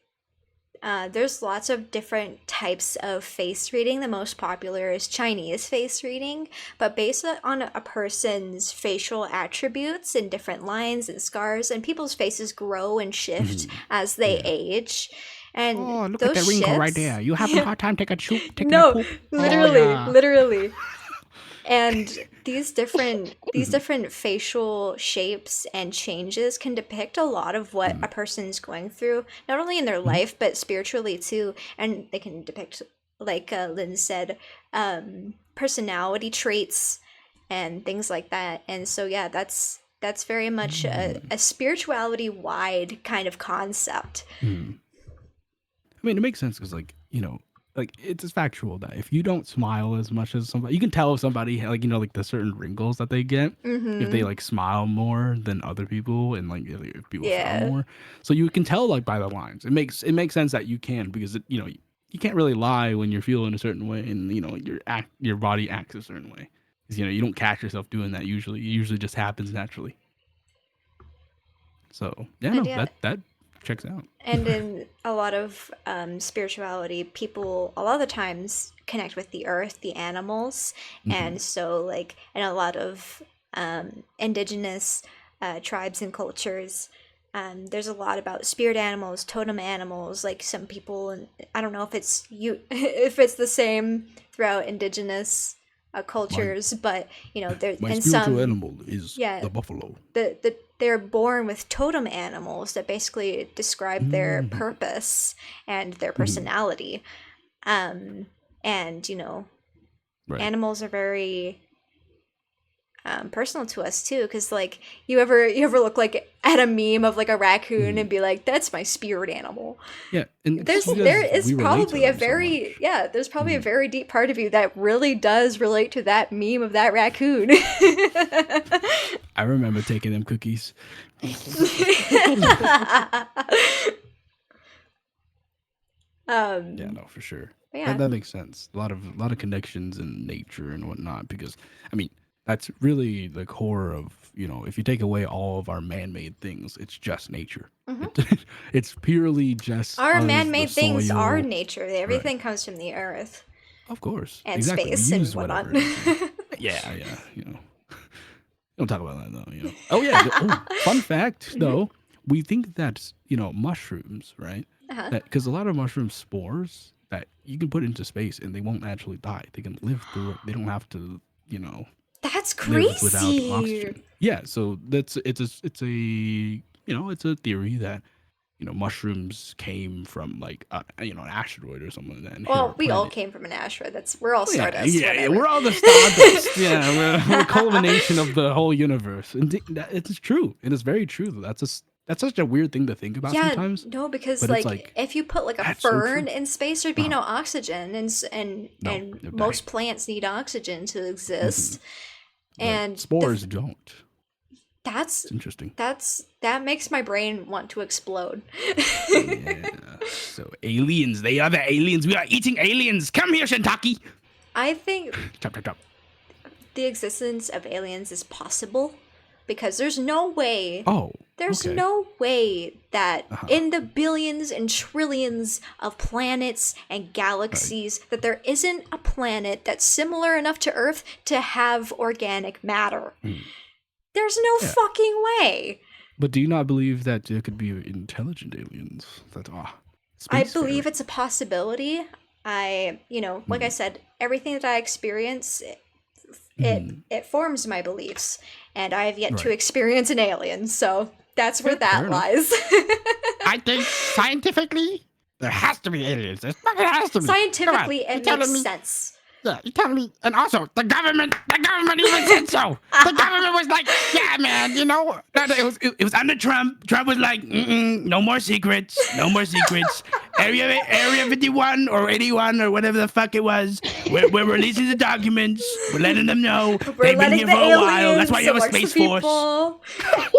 lots of different types of face reading. The most popular is Chinese face reading, but based on a person's facial attributes and different lines and scars, and people's faces grow and shift as they age. And Oh, look those at the wrinkle right shifts- there. You having a hard time taking a No, poop? literally, Oh, yeah. literally. And these different facial shapes and changes can depict a lot of what a person's going through, not only in their life but spiritually too. And they can depict, like Lynn said, personality traits and things like that. And so yeah, that's very much a spirituality wide kind of concept. I mean, it makes sense because, like, like it's factual that if you don't smile as much as somebody, you can tell if somebody, like, like the certain wrinkles that they get if they like smile more than other people, and like if people frown more. So you can tell like by the lines. It makes sense that you can, because you can't really lie when you're feeling a certain way, and your body acts a certain way. Because you don't catch yourself doing that usually. It usually just happens naturally. So that checks out. And in a lot of spirituality, people a lot of the times connect with the earth, the animals, and so like in a lot of indigenous tribes and cultures, there's a lot about spirit animals, totem animals. Like some people, and I don't know if it's if it's the same throughout indigenous cultures, but there's My and spiritual some animal is the buffalo. they're born with totem animals that basically describe their purpose and their personality. And Right. animals are very personal to us too, because like you ever look like at a meme of like a raccoon and be like, that's my spirit animal. Yeah, and There is probably a very there's probably a very deep part of you that really does relate to that meme of that raccoon. I remember taking them cookies. Yeah, no, for sure. Yeah. That makes sense. A lot of connections in nature and whatnot, because I mean that's really the core of, if you take away all of our man-made things, it's just nature. It's purely just Our us, man-made the things soil. are nature. Everything comes from the earth Of course. and Exactly. We space and use whatnot. whatever. Yeah. Don't talk about that though. Oh yeah. Fun fact though, we think that mushrooms, right? Because a lot of mushroom spores that you can put into space and they won't actually die. They can live through it. They don't have to, That's live without crazy. oxygen. Yeah. So it's a theory that mushrooms came from like an asteroid or something like that. and hit Well, our we all planet. came from an asteroid. We're all Yeah, stardust. yeah, whatever. we're all the stardust. Yeah, we're the culmination of the whole universe. And it's true. It is very true. That's such a weird thing to think about sometimes. No, because But it's like, if you put like a that's so fern true. in space, there'd be no oxygen, and you'd most plants need oxygen to exist. But And spores don't. That's It's interesting. that makes my brain want to explode. Yeah. So aliens, they are the aliens. We are eating aliens. Come here, Shintaki. I think Chop, chop, chop. the existence of aliens is possible because there's no way There's no way that Uh-huh. in the billions and trillions of planets and galaxies that there isn't a planet that's similar enough to Earth to have organic matter. There's no Yeah. fucking way. But do you not believe that there could be intelligent aliens that are I spacefaring? believe it's a possibility. Like I said, everything that I experience, it forms my beliefs, and I have yet to Right. experience an alien, so that's where Fair that enough. lies. I think scientifically, there has to be aliens. There fucking has to be. Scientifically, Come on, it you're makes telling me- sense. Yeah, you're telling me. And also, the government even said so. The government was like, yeah, man, you know. It was under Trump. Trump was like, no more secrets. No more secrets. Area 51 or 81 or whatever the fuck it was. We're releasing the documents. We're letting them know. We're They've been letting here the for a aliens while. That's why you have a amongst space the force. people.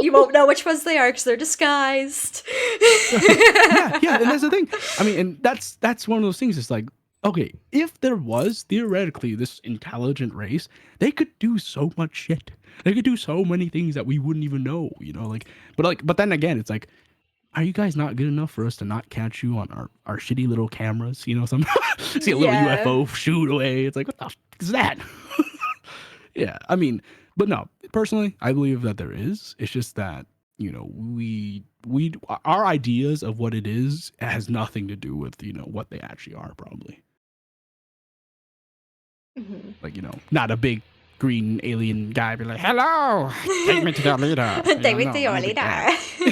You won't know which ones they are because they're disguised. yeah, and that's the thing. I mean, and that's one of those things. It's like, okay, if there was theoretically this intelligent race, they could do so much shit. They could do so many things that we wouldn't even know, you know, but then again, it's like, are you guys not good enough for us to not catch you on our shitty little cameras? You know, see a little Yeah. UFO shoot away. It's like, what the f is that? Yeah, I mean, but no, personally, I believe that there is. It's just that, you know, our ideas of what it is has nothing to do with, you know, what they actually are, probably. Mhm. Like, you know, not a big green alien guy be like, hello, take me to your leader. Take me No, to your not like leader. that. Take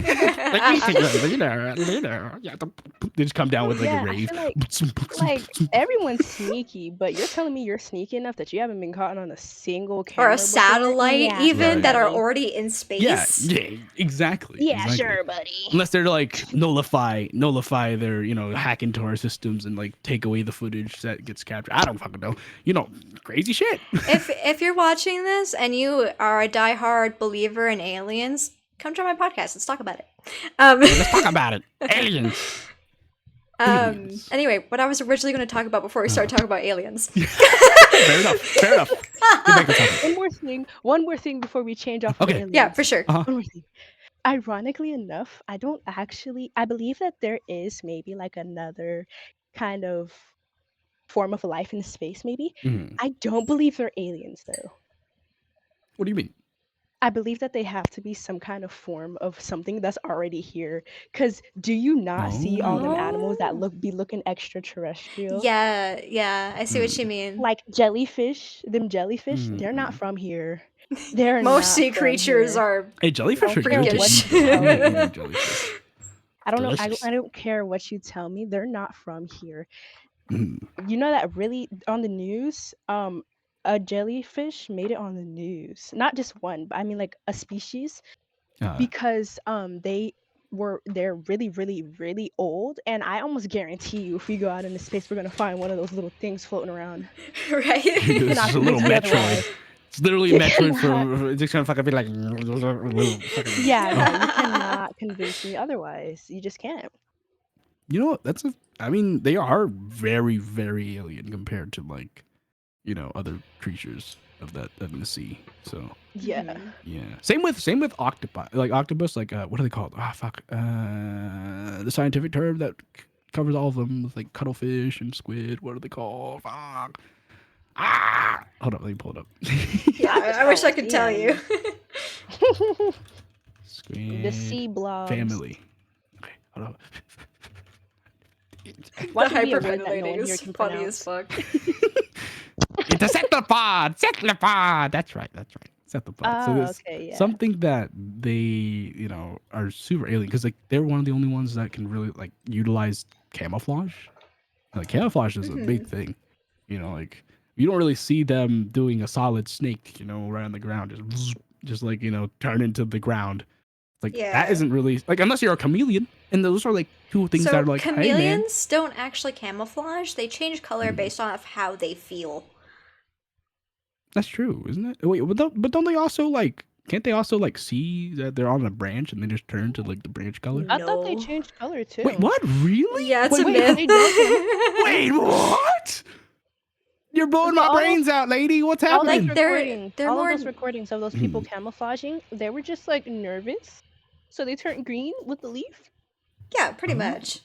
me to your leader. Yeah, they just come down with like Yeah, a I rave. feel like everyone's sneaky, but you're telling me you're sneaky enough that you haven't been caught on a single camera Or a before? satellite, Yeah, even Right. that are buddy. already in Yeah, space. yeah, exactly. Yeah, exactly. sure, buddy. Unless they're like nullify their, you know, hack into our systems and like take away the footage that gets captured. I don't fucking know. You know, crazy shit. If you're watching this and you are a diehard believer in aliens, come join my podcast. Let's talk about it. Let's talk about it. Aliens. Aliens. Anyway, what I was originally going to talk about before we started talking about aliens. Fair enough. Fair enough. Get back to topic. One more thing before we change off. Okay. To aliens. Yeah, for sure. Uh-huh. One more thing. Ironically enough, I believe that there is maybe like another kind of form of life in space, maybe. Mhm. I don't believe they're aliens though. What do you mean? I believe that they have to be some kind of form of something that's already here. Cause do you not see all them animals that be looking extraterrestrial? Yeah, I see what you mean. Like jellyfish, they're not from here. They're Most not sea from creatures here. are Hey, jellyfish are Don't good. care to what eat, you though. tell I like me. eating jellyfish. I don't know. Delicious. I don't care what you tell me. They're not from here. Mm. You know that really on the news, a jellyfish made it on the news. Not just one, but I mean like a species because they're really, really, really old, and I almost guarantee you, if we go out into space, we're gonna find one of those little things floating around. right. This Not is a little convinced me Metroid. otherwise. It's literally You Metroid cannot- for It's just gonna fucking be like. Yeah, no, you cannot convince me otherwise. You just can't. You know what? I mean, they are very, very alien compared to like, you know, other creatures of the sea. So Yeah. Mhm. yeah. Same with octopi. Like octopus, like what are they called? Ah, fuck. The scientific term that covers all of them with like cuttlefish and squid. What are they called? Fuck. Ah, hold up. Let me pull it up. Yeah, I wish I could tell you. Squid The sea blobs. family. Okay, hold up. Why The do we a word that no hyperventilating one here is can funny as pronounce? fuck. It's a cephalopod. Cephalopod. That's right. Cephalopod. So this, Okay, yeah. something that they, you know, are super alien because like they're one of the only ones that can really like utilize camouflage. Like camouflage is a big thing. You know, like you don't really see them doing a solid snake, you know, right on the ground, just like, you know, turn into the ground. Like Yeah. that isn't really like unless you're a chameleon, and those are like two things So that are like, hey man, chameleons don't actually camouflage. They change color based on how they feel. that's true, isn't it? Wait, but don't they also like can't they also like see that they're on a branch and they just turn to like the branch color? I thought they No. changed color too. Wait, what? Really? Yeah, it's a Wait, myth. they don't. Wait, what? You're blowing my All brains out, lady. What's All happening? those they're- recordings, they're all more- of those recordings of those people camouflaging, they were just like nervous, so they turned green with the leaf. Yeah, pretty Huh? much.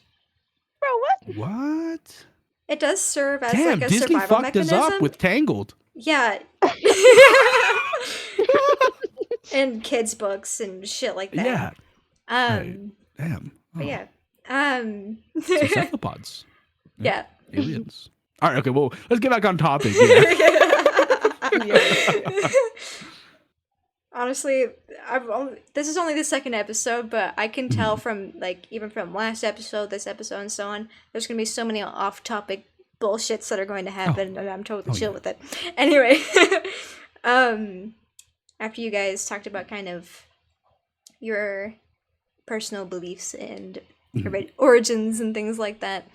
Bro, what? What? It does serve as Damn, like a Disney survival fucked us mechanism. up with Tangled. Yeah. And kids' books and shit like that. Yeah. Right. Damn. But Oh. yeah. So cephalopods. Yeah. Aliens. All right. Okay. Well, let's get back on topic. Yeah. Honestly, this is only the second episode, but I can tell from like even from last episode, this episode, and so on. There's gonna be so many off-topic bullshits that are going to happen, and I'm totally chill with it. Anyway, after you guys talked about kind of your personal beliefs and origins and things like that,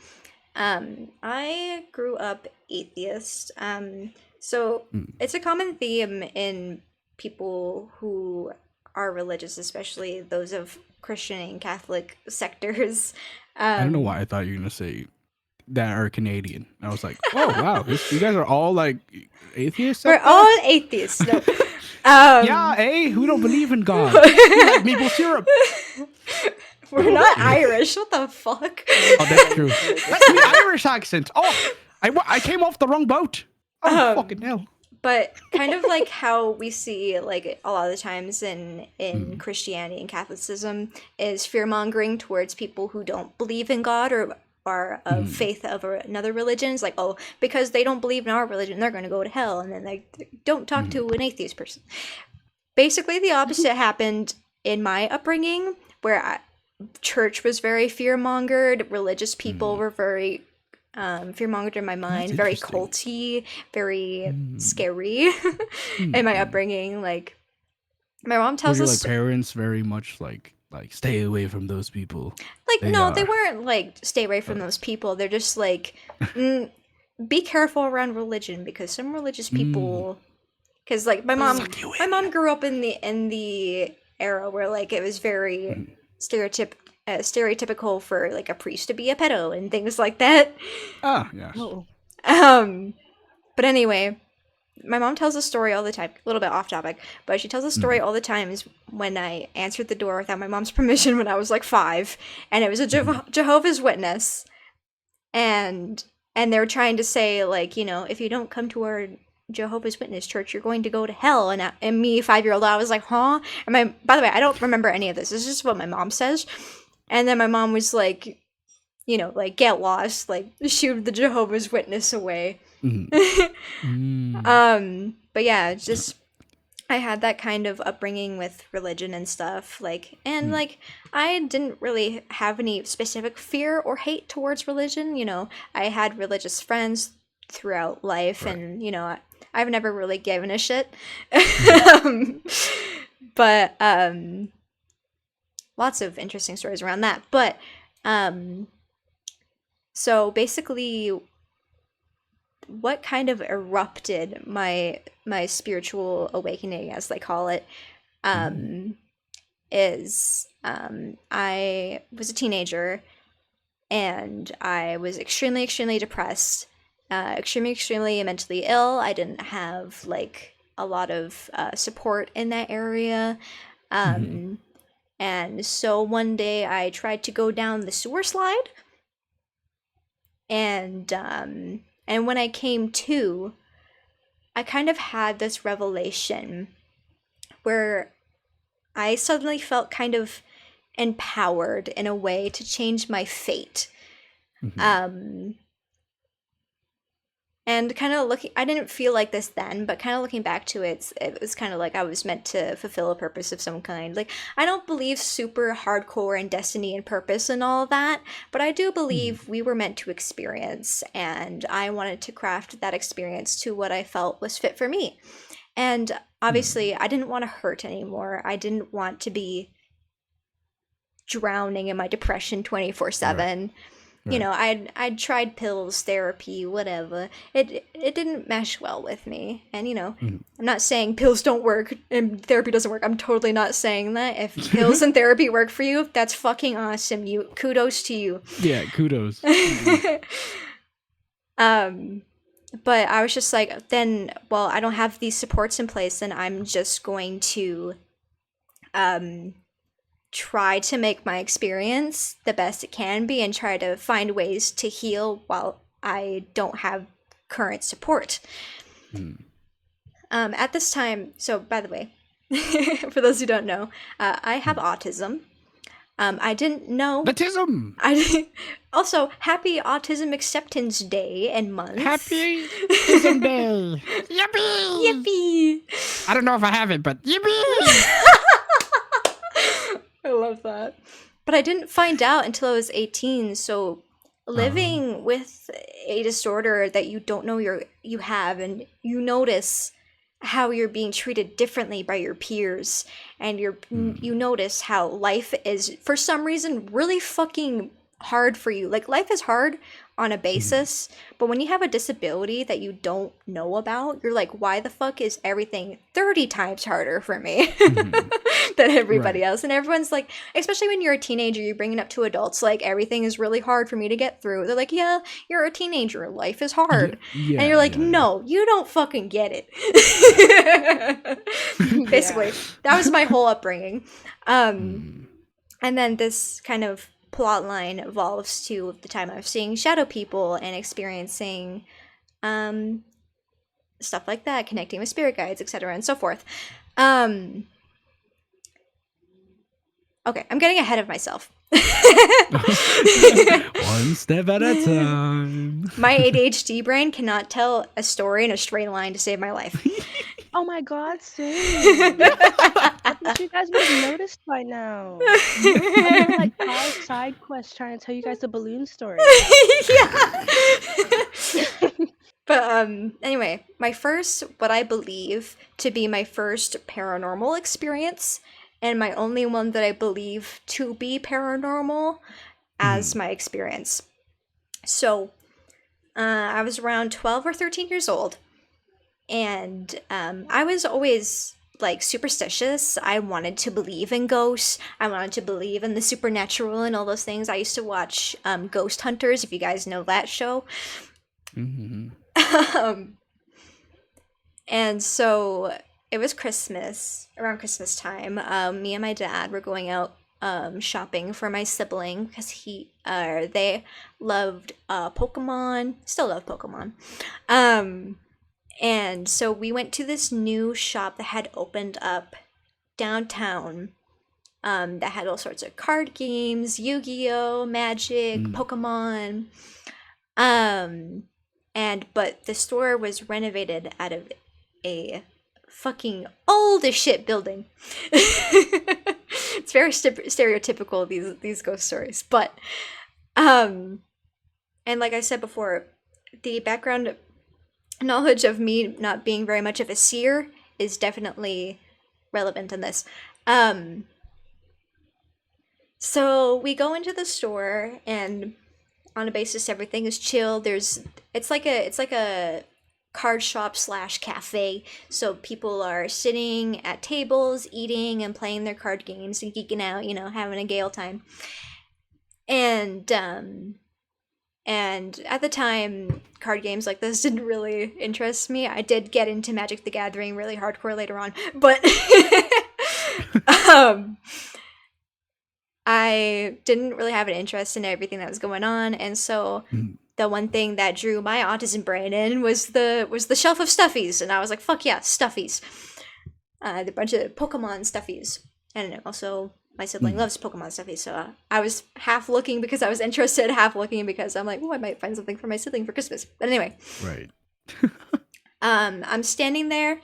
I grew up atheist. So it's a common theme in people who are religious, especially those of Christian and Catholic sectors. I don't know why I thought you were gonna say that are Canadian. I was like, oh wow, you guys are all like atheists. We're all atheists. No. Yeah, we don't believe in God. We like maple syrup. We're not Irish. What the fuck? Oh, that's true. That's the Irish accent. Oh, I came off the wrong boat. Oh, fucking hell. But kind of like how we see like a lot of the times in Christianity and Catholicism is fear-mongering towards people who don't believe in God or are of faith of another religion. It's like, oh, because they don't believe in our religion, they're going to go to hell. And then they don't talk to an atheist person. Basically, the opposite happened in my upbringing, where church was very fear-mongered. Religious people were very fear-mongered in my mind, very culty, very scary in my upbringing. Like, my mom tells us, like parents very much like stay away from those people. like, no, they weren't like stay away from those people. They're just like, be careful around religion, because some religious people, because like my mom grew up in the era where like it was very stereotypical for like a priest to be a pedo and things like that. Ah, yeah. But anyway, my mom tells a story all the time, a little bit off topic, but she tells a story all the times when I answered the door without my mom's permission when I was like 5, and it was a Jehovah's Witness, and they were trying to say like, you know, if you don't come to our Jehovah's Witness church, you're going to go to hell. And me, 5-year-old, I was like, huh? And by the way, I don't remember any of this. This is just what my mom says. And then my mom was like, you know, like, get lost, like, shoo the Jehovah's Witness away. But yeah, just I had that kind of upbringing with religion and stuff, like, and like I didn't really have any specific fear or hate towards religion. You know, I had religious friends throughout life, and you know, I've never really given a shit. But lots of interesting stories around that. But so basically, what kind of erupted my spiritual awakening, as they call it, is I was a teenager, and I was extremely depressed, extremely mentally ill. I didn't have like a lot of support in that area, and so one day I tried to go down the sewer slide, and when I came to, I kind of had this revelation where I suddenly felt kind of empowered in a way to change my fate. And kind of looking, I didn't feel like this then, but kind of looking back to it, it was kind of like I was meant to fulfill a purpose of some kind. Like, I don't believe super hardcore in destiny and purpose and all of that, but I do believe we were meant to experience, and I wanted to craft that experience to what I felt was fit for me. And obviously, I didn't want to hurt anymore. I didn't want to be drowning in my depression 24/7. You know, I'd tried pills, therapy, whatever. It didn't mesh well with me. And you know, Mm. I'm not saying pills don't work and therapy doesn't work. I'm totally not saying that. If pills and therapy work for you, that's fucking awesome. You kudos to you. Yeah, kudos. But I was just like, then, well, I don't have these supports in place, and I'm just going to try to make my experience the best it can be and try to find ways to heal while I don't have current support. Mm. At this time, so by the way, for those who don't know, I have autism. I didn't know. Autism. Also, happy Autism Acceptance Day and month. Happy Autism Day. Yippee! Yippee! I don't know if I have it, but yippee! I love that. But I didn't find out until I was 18, so living with a disorder that you don't know you have, and you notice how you're being treated differently by your peers, and you notice how life is for some reason really fucking hard for you. Like, life is hard on a basis, but when you have a disability that you don't know about, you're like, why the fuck is everything 30 times harder for me than everybody else? And everyone's like, especially when you're a teenager, you bring it up to adults, like, everything is really hard for me to get through. They're like, yeah, you're a teenager, life is hard. Yeah, And you're like, yeah, yeah. no, you don't fucking get it. Basically, that was my whole upbringing. And then this kind of plot line evolves to the time I was seeing shadow people and experiencing stuff like that, connecting with spirit guides, etc., and so forth. Okay, I'm getting ahead of myself. One step at a time. My ADHD brain cannot tell a story in a straight line to save my life. Oh my god, same. I thought you guys would have noticed by now. I did like 5 side quests trying to tell you guys the balloon story. Yeah. But anyway, what I believe to be my first paranormal experience, and my only one that I believe to be paranormal as my experience. So, I was around 12 or 13 years old, and I was always like superstitious. I wanted to believe in ghosts. I wanted to believe in the supernatural and all those things. I used to watch Ghost Hunters, if you guys know that show. And so it was Christmas, around Christmas time. Me and my dad were going out shopping for my sibling because they loved Pokemon, still love Pokemon. And so we went to this new shop that had opened up downtown, that had all sorts of card games, Yu-Gi-Oh, Magic, Pokemon. But the store was renovated out of a fucking old as shit building. It's very stereotypical, these ghost stories. But, and like I said before, the background knowledge of me not being very much of a seer is definitely relevant in this. So we go into the store, and on a basis everything is chill. It's like a card shop / cafe, so people are sitting at tables eating and playing their card games and geeking out, you know, having a gale time. And at the time, card games like this didn't really interest me. I did get into Magic the Gathering really hardcore later on, but I didn't really have an interest in everything that was going on, and so the one thing that drew my autism brain in was the shelf of stuffies, and I was like, fuck yeah, stuffies. The bunch of Pokemon stuffies, and also my sibling loves Pokemon stuffies, so I was half looking because I was interested, half looking because I'm like, oh, I might find something for my sibling for Christmas. But anyway, Right. I'm standing there,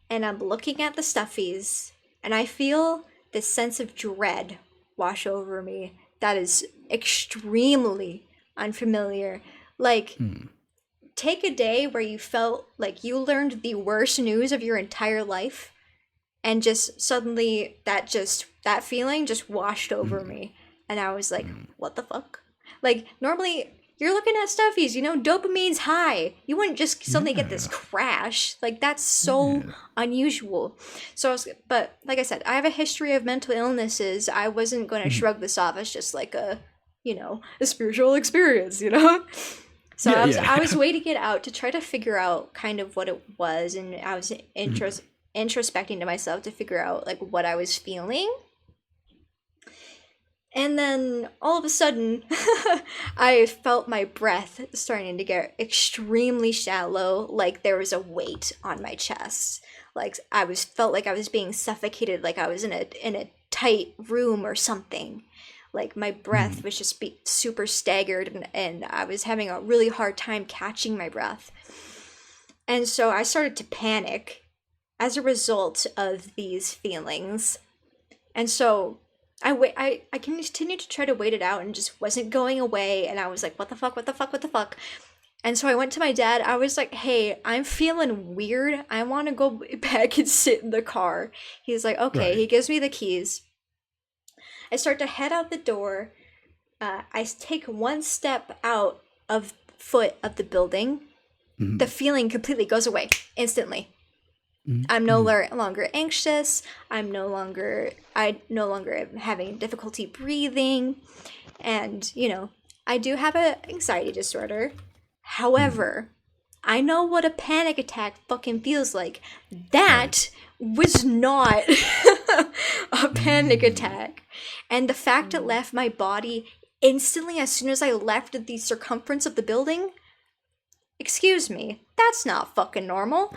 and I'm looking at the stuffies, and I feel this sense of dread wash over me that is extremely unfamiliar. Like, take a day where you felt like you learned the worst news of your entire life, and just suddenly that feeling just washed over me, and I was like, what the fuck? Like, normally, you're looking at stuffies, dopamine's high. You wouldn't just suddenly get this Yeah. crash. Like, that's so Yeah. unusual. But like I said, I have a history of mental illnesses. I wasn't going to shrug this off as just like a spiritual experience, So Yeah, I was yeah. waiting it out to try to figure out kind of what it was, and I was introspecting to myself to figure out like what I was feeling. And then all of a sudden, I felt my breath starting to get extremely shallow, like there was a weight on my chest. Like felt like I was being suffocated, like I was in a tight room or something. Like my breath was just super staggered, and I was having a really hard time catching my breath. And so I started to panic as a result of these feelings. And so I continued to try to wait it out, and it just wasn't going away. And I was like, what the fuck, what the fuck, what the fuck? And so I went to my dad. I was like, hey, I'm feeling weird. I want to go back and sit in the car. He's like, okay. Right. He gives me the keys. I start to head out the door. I take one step out of foot of the building. Mhm. The feeling completely goes away instantly. Mhm. I'm no longer anxious. I no longer am having difficulty breathing, and I do have an anxiety disorder. However, I know what a panic attack fucking feels like. That was not a panic attack, and the fact it left my body instantly as soon as I left the circumference of the building. Excuse me, that's not fucking normal.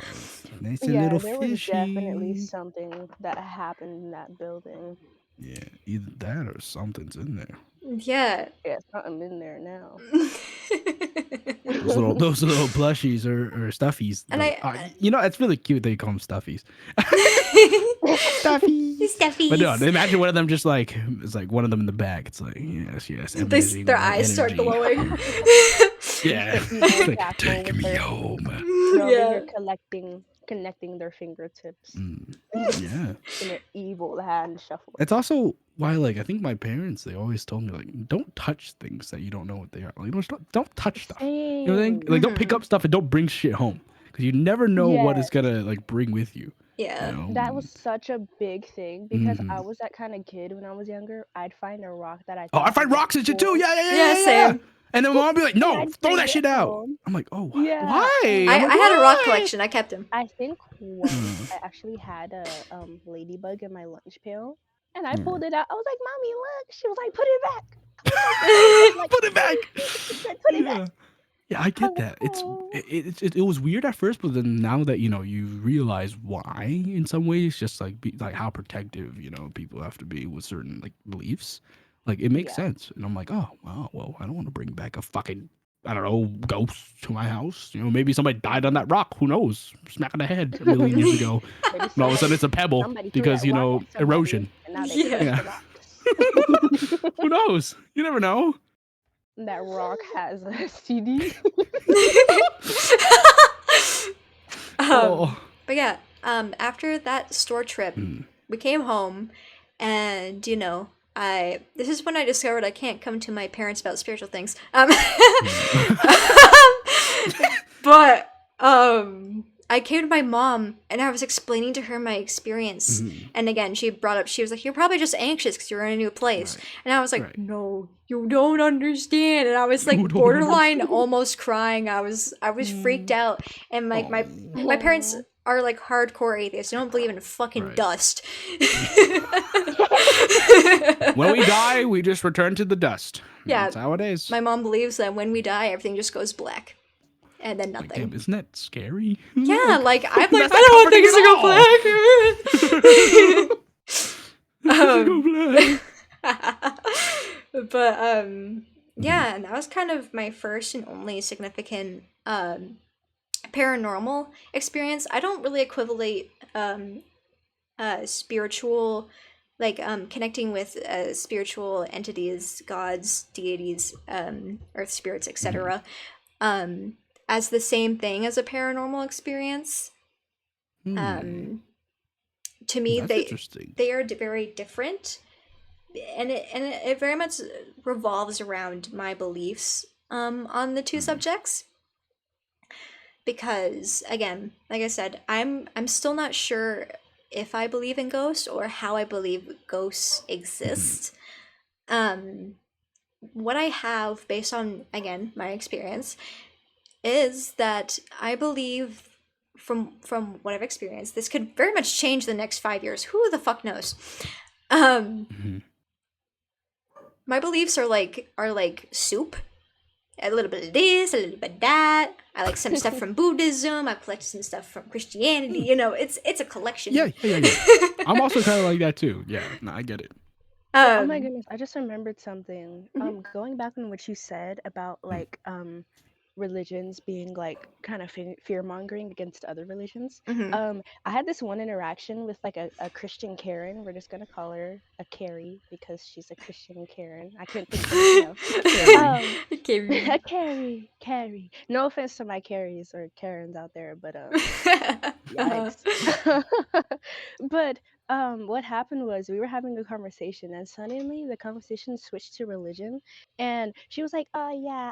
Nice and Yeah, little there was definitely fishy. something that happened in that building. Yeah, either that or something's in there. Yeah. Yeah, something in there now. Those little plushies or stuffies. And It's really cute that you call them stuffies. Stuffies. Stuffies. But no, imagine one of them just like it's like one of them in the back. It's like yes, emitting their that eyes start energy. glowing. Yeah, The evil like jackal take with me their- home. They're over Yeah. here connecting their fingertips Yeah, in an evil hand shuffle. it's also why like I think my parents they always told me like don't touch things that you don't know what they are. Like don't touch stuff. You know what I mean? Like don't pick up stuff and don't bring shit home because you never know what it's gonna like bring with you. Yeah. You know? That was such a big thing because Mhm. I was that kind of kid when I was younger. I'd find a rock that I Oh, I thought find was rocks and shit too. cool, Yeah. Same. And then mom would be like, no, I'd throw bring that it shit out. home. I'm like, oh, Yeah. why? I I'm like, had a rock "Why?" collection. I kept them. I think once I actually had a ladybug in my lunch pail, and I pulled it out. I was like, "Mommy, look!" She was like, "Put it back." I was like, Put it back. She said, "Put it back." Yeah, I get was that. like, "Oh." It was weird at first, but then now that you realize why in some ways, just like like how protective people have to be with certain like beliefs, like it makes Yeah. sense. And I'm like, oh wow, well I don't want to bring back a fucking I don't know ghost to my house. Maybe somebody died on that rock. Who knows? Smack on the head a million years ago. Maybe And all of a sudden it's a pebble somebody threw because that rock at somebody, erosion. and now they Yeah. protect the rocks. Who knows? You never know. That rock has a CD. Oh. But yeah, after that store trip, we came home, and this is when I discovered I can't come to my parents about spiritual things. But I came to my mom, and I was explaining to her my experience. And again, she was like, "You're probably just anxious because you're in a new place." Right. And I was like, Right. "No, you don't understand." And I was like You don't borderline almost crying. I was freaked out. And like my parents are like hardcore atheists. They don't believe in fucking Right. dust. When we die, we just return to the dust. Yeah. That's how it is. My mom believes that when we die, everything just goes black. And then Like, nothing. damn, isn't that scary? Yeah, like I'm like, That's I not don't want things to go black. But yeah, and that was kind of my first and only significant paranormal experience. I don't really equivalate spiritual, like connecting with spiritual entities, gods, deities, earth spirits, etc. As the same thing as a paranormal experience. To me, That's interesting. they are very different. it very much revolves around my beliefs on the two subjects. Because again, like I said, I'm still not sure if I believe in ghosts or how I believe ghosts exist. What I have based on, again, my experience is that I believe from what I've experienced, this could very much change the next 5 years. Who the fuck knows? My beliefs are like soup. A little bit of this, a little bit of that. I like some stuff from Buddhism. I collect some stuff from Christianity. You know, it's a collection. Yeah. I'm also kind of like that too. Yeah, no, I get it. Oh my goodness, I just remembered something. Mhm. Going back on what you said about like religions being like kind of fear mongering against other religions. Mhm. I had this one interaction with like a Christian Karen. We're just gonna call her a Carrie because she's a Christian Karen. I couldn't think of anything else. Carrie. A Carrie. No offense to my Carries or Karens out there, but yikes. But what happened was we were having a conversation and suddenly the conversation switched to religion and she was like, oh yeah,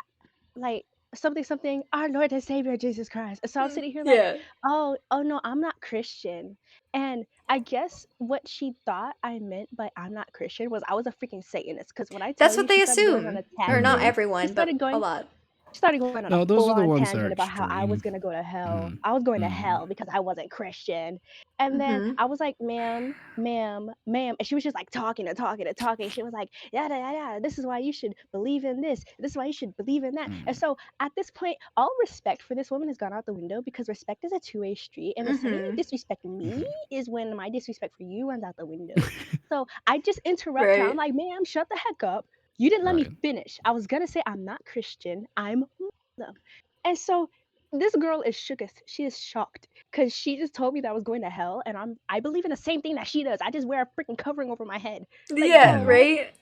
like something, our Lord and Savior Jesus Christ. So I'm sitting here like, Yeah, oh no, I'm not Christian. And I guess what she thought I meant by I'm not Christian was I was a freaking Satanist. Because when I tell that's you what they she started going on assume, a or not tangent, she everyone, but started a going lot. started going on a No, those are the full-on ones that are tangent about how I was extreme. gonna go to hell. Mhm. I was going to Mhm. hell because I wasn't Christian. And then Mm-hmm. I was like, ma'am. And she was just like talking and talking and talking. She was like, yeah, this is why you should believe in this. This is why you should believe in that. And Mhm. so at this point, all respect for this woman has gone out the window because respect is a two-way street. And the second you Mm-hmm. disrespect me Mhm. is when my disrespect for you runs out the window. So I just interrupt her. I'm Right. like, ma'am, shut the heck up. You didn't let me Right. finish. I was gonna say I'm not Christian. I'm Muslim. And so this girl is shooketh. She is shocked because she just told me that I was going to hell, and I believe in the same thing that she does. I just wear a freaking covering over my head. Like, Yeah, bro, Mhm. what? right?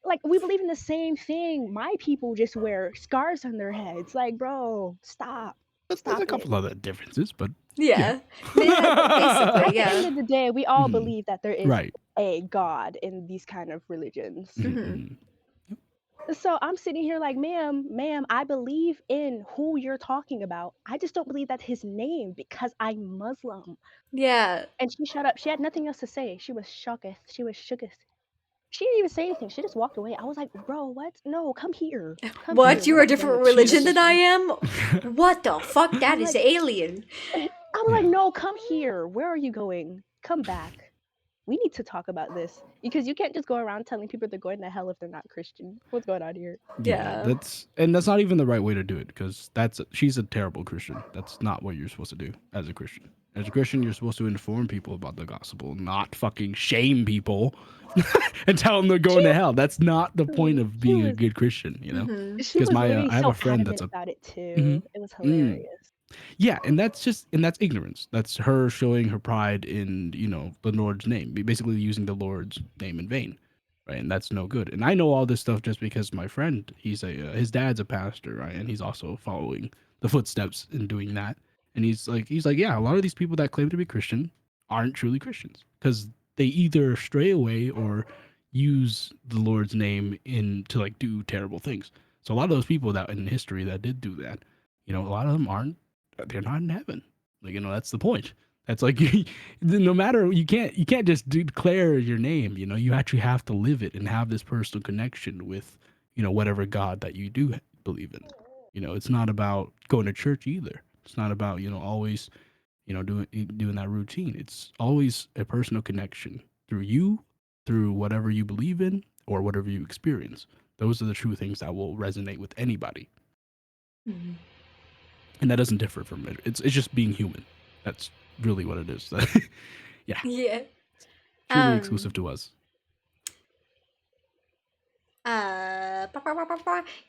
Like, we believe in the same thing. My people just wear scarves on their heads. Like, bro, stop, There's a stop it. couple other differences, but yeah. Yeah. Basically, At the yeah. end of the day, we all Mhm. believe that there is Right. a God in these kind of religions. Mm-hmm. Mhm. So I'm sitting here like, ma'am, I believe in who you're talking about. I just don't believe that's his name because I'm Muslim. Yeah. And she shut up. She had nothing else to say. She was shooketh. She was shooketh. She didn't even say anything. She just walked away. I was like, bro, what? No, come here. Come here. What? We're You're a not done different with She this religion just than I conversation. am? What the fuck? That I'm is like, alien. I was Yeah. like, no, come here. Where are you going? Come back. We need to talk about this because you can't just go around telling people they're going to hell if they're not Christian. What's going on here? Yeah, Yeah. that's not even the right way to do it because she's a terrible Christian. That's not what you're supposed to do as a Christian. As a Christian, you're supposed to inform people about the gospel, not fucking shame people and tell them they're going to hell. That's not the point of She being a was good Christian, you know? Mm-hmm. she Because was my literally I have a so friend adamant that's a about it too. Mhm. It was Mm. hilarious. Yeah, and that's ignorance. That's her showing her pride in the Lord's name, basically using the Lord's name in vain, right? And that's no good. And I know all this stuff just because my friend, he's his dad's a pastor, right? And he's also following the footsteps in doing that. And he's like, yeah, a lot of these people that claim to be Christian aren't truly Christians because they either stray away or use the Lord's name to like do terrible things. So a lot of those people that in history that did do that, a lot of them aren't they're not in heaven. Like, that's the point. That's like no matter you can't just declare your name. You actually have to live it and have this personal connection with whatever God that you do believe in. It's not about going to church either. It's not about always doing that routine. It's always a personal connection through whatever you believe in or whatever you experience. Those are the true things that will resonate with anybody. Mm-hmm. And that doesn't differ from it. It's just being human. That's really what it is. Yeah, Yeah. truly exclusive to us.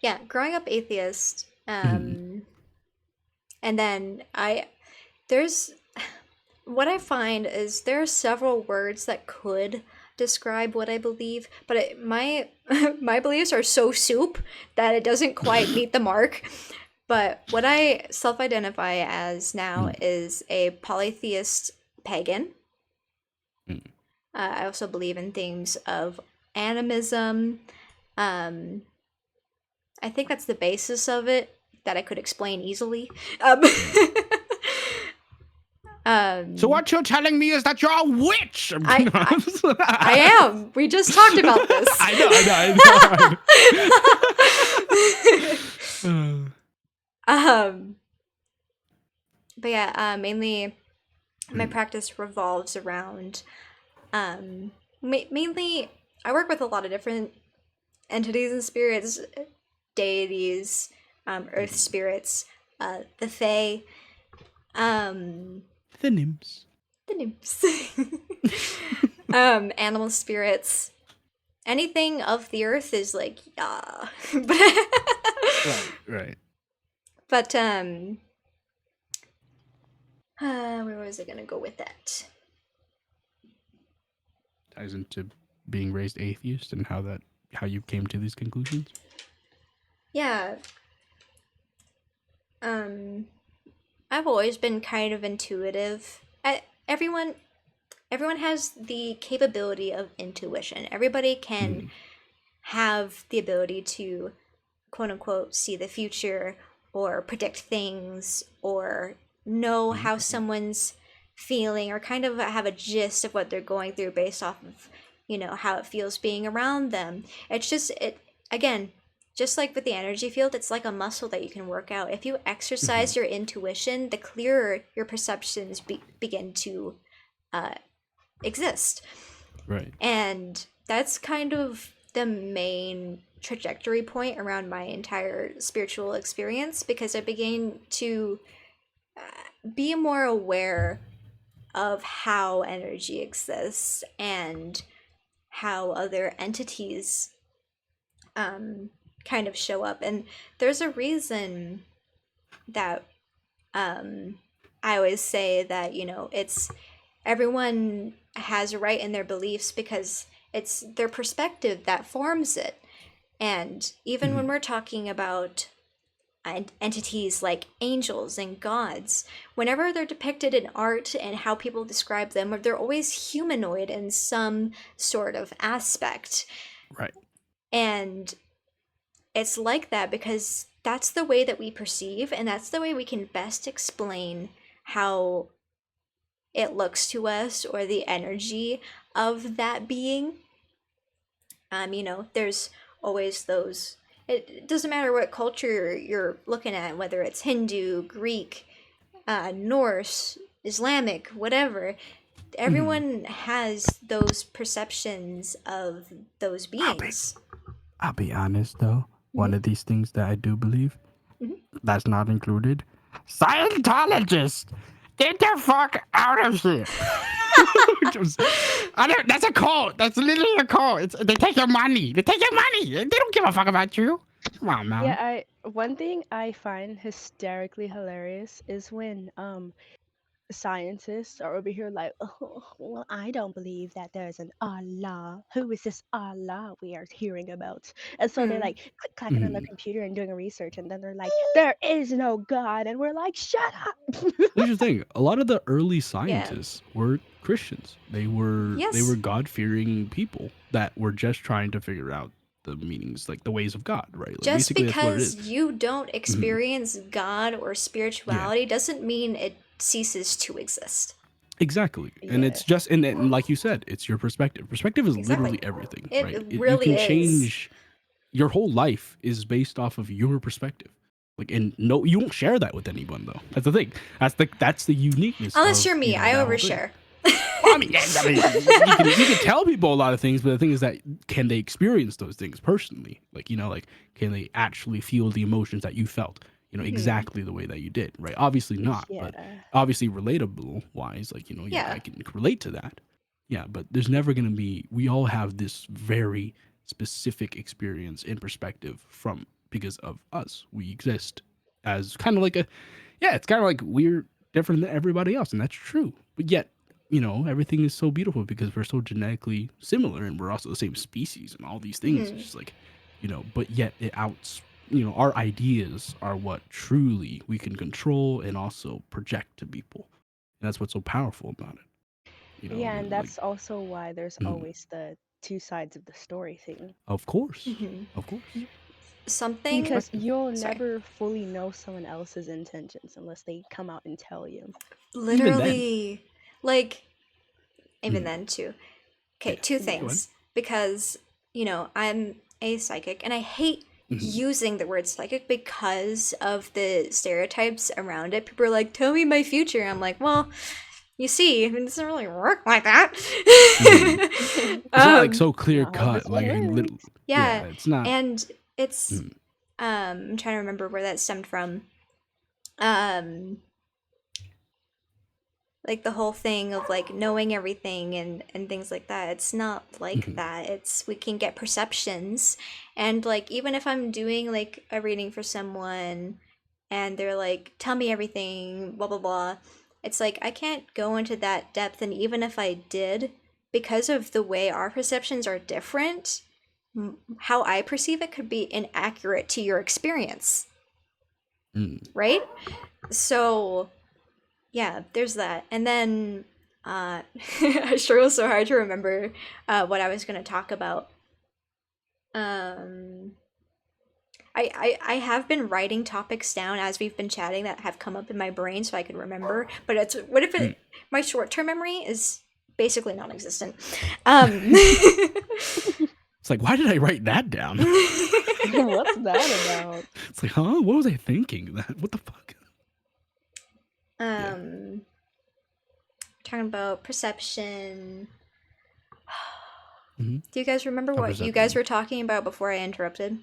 Yeah, growing up atheist, Mhm. and then there's what I find is there are several words that could describe what I believe, but my my beliefs are so soup that it doesn't quite meet the mark. But what I self-identify as now is a polytheist pagan. Mm. I also believe in things of animism. I think that's the basis of it that I could explain easily. So what you're telling me is that you're a witch. I am. We just talked about this. I know. But yeah, mainly my practice revolves around mainly I work with a lot of different entities and spirits, deities, earth spirits, the fae, The nymphs. the nymphs, animal spirits. Anything of the earth is like, yeah. Right. But where was I gonna go with that? Ties into being raised atheist and how you came to these conclusions. Yeah. I've always been kind of intuitive. Everyone has the capability of intuition. Everybody can have the ability to, quote unquote, see the future or predict things or know how someone's feeling or kind of have a gist of what they're going through based off of, how it feels being around them. It's just, again, just like with the energy field, it's like a muscle that you can work out. If you exercise your intuition, the clearer your perceptions begin to exist. Right. And that's kind of the main trajectory point around my entire spiritual experience, because I began to be more aware of how energy exists and how other entities kind of show up. And there's a reason that I always say that, it's everyone has a right in their beliefs because it's their perspective that forms it. And even when we're talking about entities like angels and gods, whenever they're depicted in art and how people describe them, they're always humanoid in some sort of aspect. Right. And it's like that because that's the way that we perceive, and that's the way we can best explain how it looks to us or the energy of that being. There's always those. It doesn't matter what culture you're looking at, whether it's Hindu, Greek, Norse, Islamic, whatever. Everyone has those perceptions of those beings. I'll be honest though. One of these things that I do believe that's not included. Scientologists! Get the fuck out of here! That's a cult. That's literally a cult. They take your money. They take your money. They don't give a fuck about you. Come on, man. Yeah, one thing I find hysterically hilarious is when scientists are over here like, oh, well, I don't believe that there's an Allah. Who is this Allah we are hearing about? And so they're like clacking on their computer and doing a research, and then they're like, there is no God, and we're like, shut up. Here's the thing: a lot of the early scientists were Christians. They were God-fearing people that were just trying to figure out the meanings, like the ways of God, right? Like, just basically, that's what it because is. you don't experience God or spirituality doesn't mean it ceases to exist. Exactly. And it's just, and like you said, it's your perspective. Perspective is literally everything, It right? really you can is. change, your whole life is based off of your perspective. Like, and no, you won't share that with anyone though. That's the thing. That's the uniqueness. Unless of, you're me, I that whole thing. overshare. Well, I mean, you can tell people a lot of things, but the thing is that can they experience those things personally? Like, like, can they actually feel the emotions that you felt? Exactly the way that you did, right? Obviously not, but obviously relatable wise, like, I can relate to that. Yeah, but there's never going to be, we all have this very specific experience and perspective because of us. We exist as kind of like it's kind of like we're different than everybody else, and that's true. But yet, everything is so beautiful because we're so genetically similar and we're also the same species and all these things. It's just like, but yet our ideas are what truly we can control and also project to people. And that's what's so powerful about it. And that's also why there's always the two sides of the story thing. Of course. Mhm. Of course. Something Because Perspective. you'll Sorry. never fully know someone else's intentions unless they come out and tell you. literally like even Mhm. then too. Okay, Yeah. two Go ahead. things. Because, I'm a psychic and I hate Mhm. using the word psychic because of the stereotypes around it. People are like, tell me my future. I'm like, well, you see, it doesn't really work like that. It's not like so clear Not how this cut. one Like in little. works. Yeah, It's not. and it's Mhm. I'm trying to remember where that stemmed from. Like the whole thing of like knowing everything and things like that. It's not like Mhm. that. We can get perceptions, and like even if I'm doing like a reading for someone and they're like, tell me everything, blah blah blah, it's like I can't go into that depth, and even if I did, because of the way our perceptions are different, how I perceive it could be inaccurate to your experience, Mm. right? So yeah, there's that. And then I struggle so hard to remember what I was going to talk about. I have been writing topics down as we've been chatting that have come up in my brain so I can remember. But what if my short-term memory is basically non-existent? It's like, why did I write that down? What's that about? It's like, huh? What was I thinking? What the fuck? Talking about perception. Mhm. Do you guys remember How what you guys perception. were talking about before I interrupted?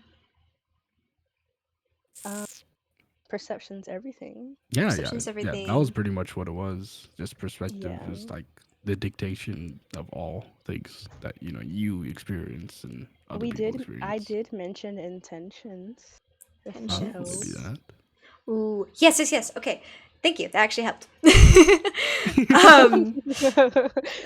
Perception's everything. Yeah, Perception's yeah. That was everything. pretty much what it was. Just perspective Yeah. is like the dictation of all things that you experience and other people experience. I did mention intentions. If that Intentions. Maybe helps. that. Ooh, yes. Okay, thank you. That actually helped.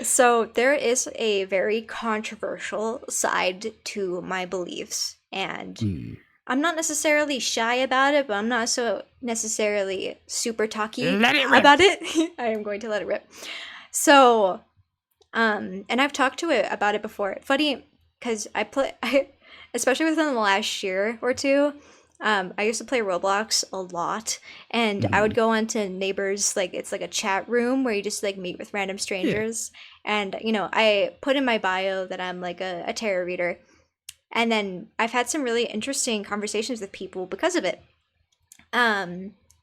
So there is a very controversial side to my beliefs, and Mm. I'm not necessarily shy about it, but I'm not so necessarily super talky Let it rip. about it. I am going to let it rip. So, and I've talked to it about it before. Funny, because especially within the last year or two, I used to play Roblox a lot, and I would go onto neighbors, like it's like a chat room where you just like meet with random strangers, and I put in my bio that I'm like a tarot reader, and then I've had some really interesting conversations with people because of it.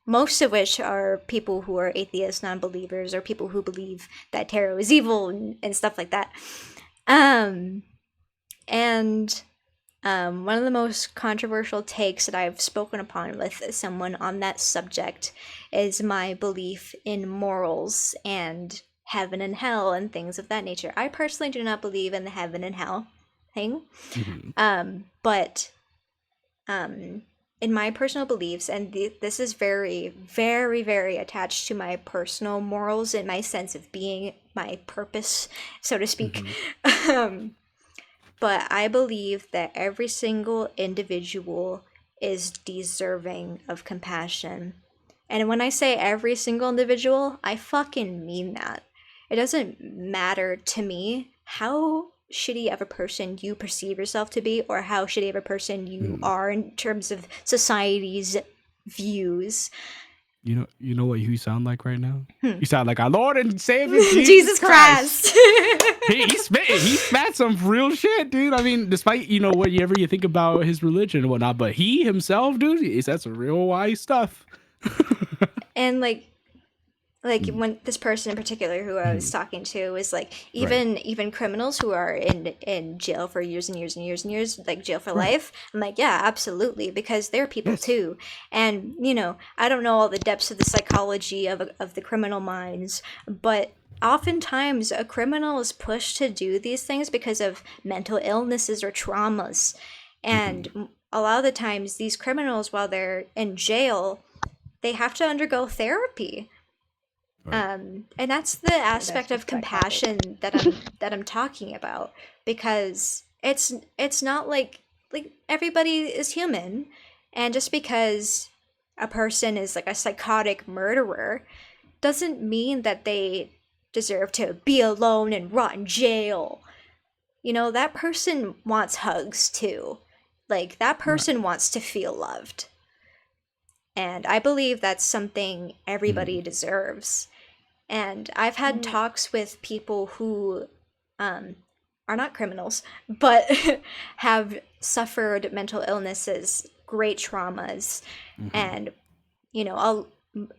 Most of which are people who are atheists, non-believers, or people who believe that tarot is evil and stuff like that. One of the most controversial takes that I've spoken upon with someone on that subject is my belief in morals and heaven and hell and things of that nature. I personally do not believe in the heaven and hell thing. But in my personal beliefs, and this is very, very, very attached to my personal morals and my sense of being, my purpose, so to speak. But I believe that every single individual is deserving of compassion. And when I say every single individual, I fucking mean that. It doesn't matter to me how shitty of a person you perceive yourself to be, or how shitty of a person you are in terms of society's views. You know what you sound like right now? You sound like our Lord and Savior Jesus Christ. He spat some real shit, dude. I mean, despite whatever you think about his religion and whatnot, but he himself, dude, he said some real wise stuff. And like when this person in particular who I was talking to was like, even criminals who are in jail for years and years and years and years, like jail for life. I'm like, yeah, absolutely, because they're people too. And I don't know all the depths of the psychology of the criminal minds, but oftentimes a criminal is pushed to do these things because of mental illnesses or traumas. And a lot of the times these criminals, while they're in jail, they have to undergo therapy. And that's the aspect of compassion that I'm talking about, because it's not like everybody is human, and just because a person is like a psychotic murderer doesn't mean that they deserve to be alone and rot in jail. that person wants hugs too. Like, that person wants to feel loved. And I believe that's something everybody deserves. And I've had talks with people who are not criminals, but have suffered mental illnesses, great traumas, and,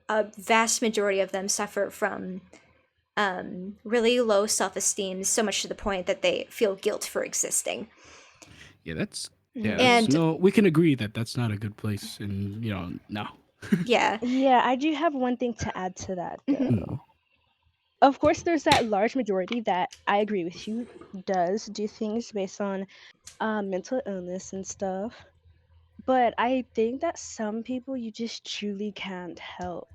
a vast majority of them suffer from really low self-esteem, so much to the point that they feel guilt for existing. That's And no, we can agree that that's not a good place, and no. yeah, Yeah, I do have one thing to add to that, though. Mhm. Of course, there's that large majority that I agree with you does do things based on mental illness and stuff. But I think that some people you just truly can't help.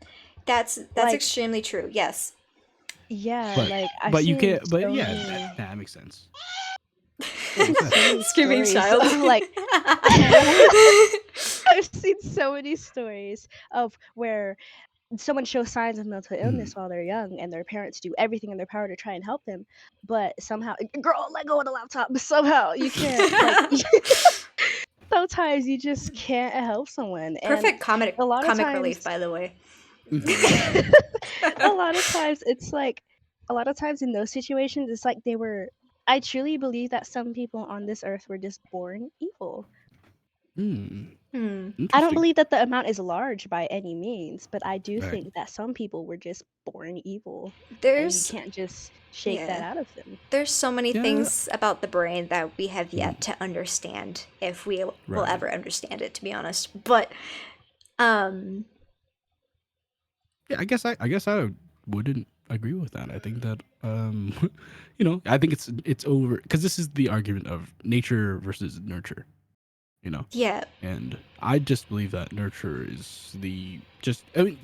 that's Like, extremely true. Yes. yeah, But like I've but you seen can't. But so yeah, many, that makes sense. so many Screaming stories child. of like I've seen so many stories of where someone shows signs of mental illness while they're young and their parents do everything in their power to try and help them, but somehow, girl, let go of the laptop, but somehow you can't, like, sometimes you just can't help someone. And Perfect a lot of comic times relief, by the way. a lot of times it's like, a lot of times in those situations it's like I truly believe that some people on this earth were just born evil. Hmm. I don't Interesting. believe that the amount is large by any means, but I do Right. think that some people were just born evil, and you There's can't just shake that yeah. out of them. There's so many Yeah. things about the brain that we have yet to understand, if we will Right. ever understand it, to be honest. But um Yeah, I guess I wouldn't agree with that. I think that I think it's over, because this is the argument of nature versus nurture. yeah. And I just believe that nurture is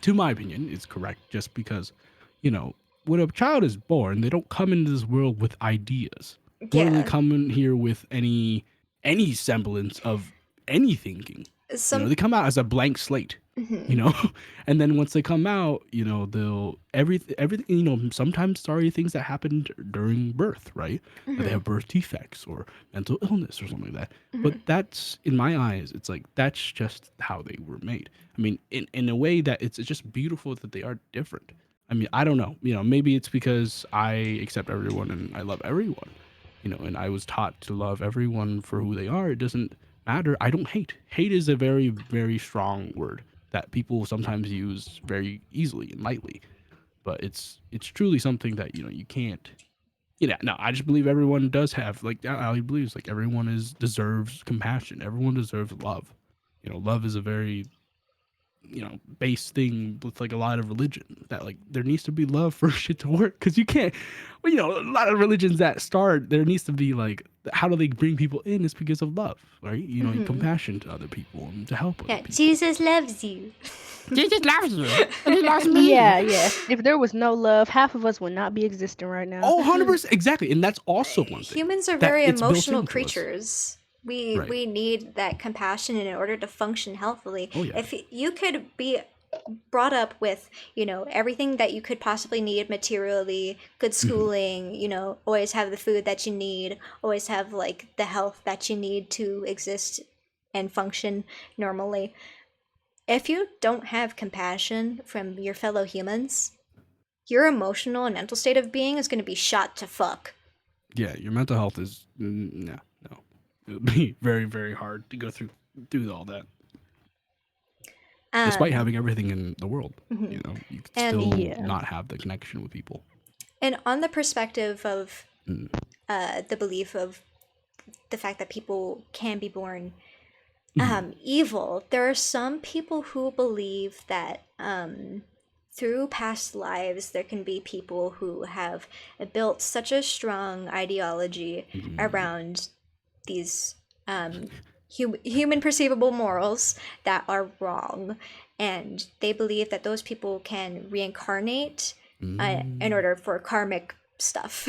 to my opinion, is correct, just because, when a child is born, they don't come into this world with ideas. Nor do they Yeah. come in here with any semblance of any thinking. Some They come out as a blank slate. And then once they come out, they'll everything, sometimes sorry things that happened during birth, right? That they have birth defects or mental illness or something like that. But that's, in my eyes, it's like, that's just how they were made. I mean, in a way that it's just beautiful that they are different. I mean, I don't know, maybe it's because I accept everyone and I love everyone, and I was taught to love everyone for who they are. It doesn't matter. I don't hate. Hate is a very, very strong word that people sometimes use very easily and lightly, but it's truly something that you can't. No, I just believe everyone does have, like Ali believes, like everyone deserves compassion. Everyone deserves love. Love is a very base thing with like a lot of religion, that like there needs to be love for shit to work, because you can't. Well, a lot of religions that start, there needs to be like, how do they bring people in? It's because of love, right? Compassion to other people and to help other yeah, people. Jesus loves you. Jesus loves you, and he loves me. Yeah. If there was no love, half of us would not be existing right now. Oh, 100%, exactly. And that's also one thing. Humans are that very it's built emotional into us. creatures. We Right. we need that compassion in order to function healthily. Oh, yeah. If you could be brought up with, everything that you could possibly need materially, good schooling, always have the food that you need, always have like the health that you need to exist and function normally. If you don't have compassion from your fellow humans, your emotional and mental state of being is going to be shot to fuck. Yeah, your mental health is no. It would be very, very hard to go through all that, despite having everything in the world. You could And- still Yeah. not have the connection with people. And on the perspective of the belief of the fact that people can be born evil, there are some people who believe that through past lives there can be people who have built such a strong ideology around these human perceivable morals that are wrong, and they believe that those people can reincarnate in order for karmic stuff.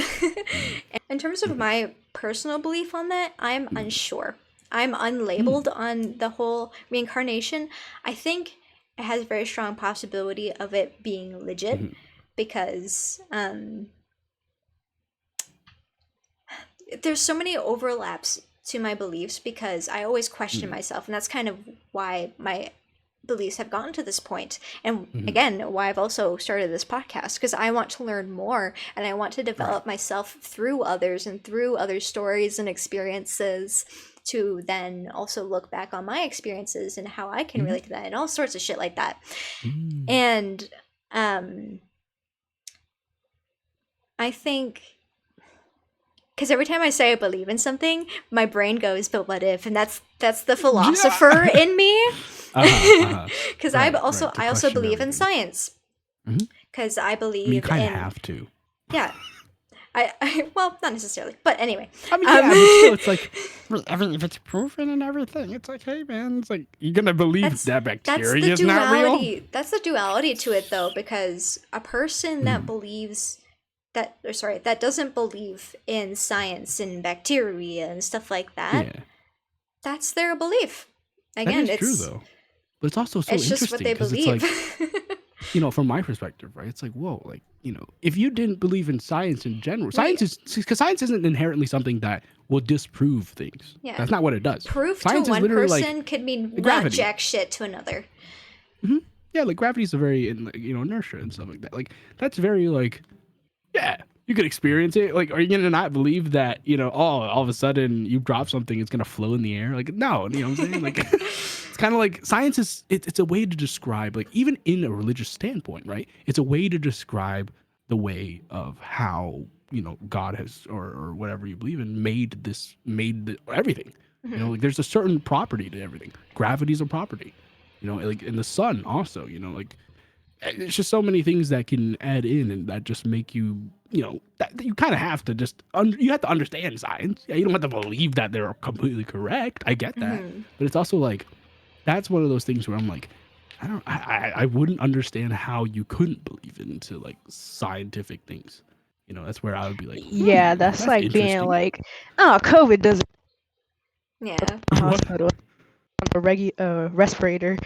In terms of my personal belief on that, I'm unsure. I'm unlabeled on the whole reincarnation. I think it has a very strong possibility of it being legit because there's so many overlaps to my beliefs because I always question myself, and that's kind of why my beliefs have gotten to this point, and again, why I've also started this podcast, because I want to learn more, and I want to develop myself through others and through other stories and experiences, to then also look back on my experiences and how I can relate to that and all sorts of shit like that. And I think, because every time I say I believe in something, my brain goes, but what if? And that's the philosopher in me. Because I also believe in science. Because I believe you kind of have to. Yeah. I well, not necessarily, but anyway. I mean, yeah, but still, it's like, I mean, if it's proven and everything, it's like, hey, man, it's like, you're gonna believe that bacteria that's is not real? That's the duality to it, though, because a person that believes that doesn't believe in science and bacteria and stuff like that, that's their belief. Again, that is true, though. But it's also so it's interesting just what they because believe. it's like, from my perspective, right? It's like, whoa, like, if you didn't believe in science in general, science isn't inherently something that will disprove things. Yeah. That's not what it does. Proof science to one person like could mean not gravity. jack shit to another. Yeah, like gravity is a very, inertia and stuff like that. Like, that's very, like, yeah, you could experience it. Like, are you going to not believe that, all of a sudden you drop something, it's going to flow in the air? Like, no, you know what I'm saying? Like, it's kind of like science is, it's a way to describe, like, even in a religious standpoint, right? It's a way to describe the way of how, God has, or whatever you believe in, made everything. Like, there's a certain property to everything. Gravity's a property, like, in the sun also, like, it's just so many things that can add in and that just make you, that you kind of have to just, you have to understand science. Yeah, you don't have to believe that they're completely correct. I get that. But it's also like, that's one of those things where I'm like, I wouldn't understand how you couldn't believe into like scientific things. That's where I would be like, yeah, that's like being like, oh, COVID doesn't. Yeah. Hospital. A respirator.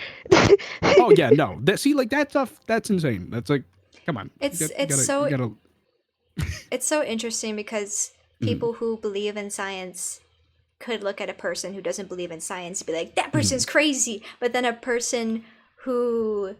Oh yeah, no. See, like that stuff, that's insane. That's like, come on. It's so interesting because people who believe in science could look at a person who doesn't believe in science and be like, that person's crazy. But then a person who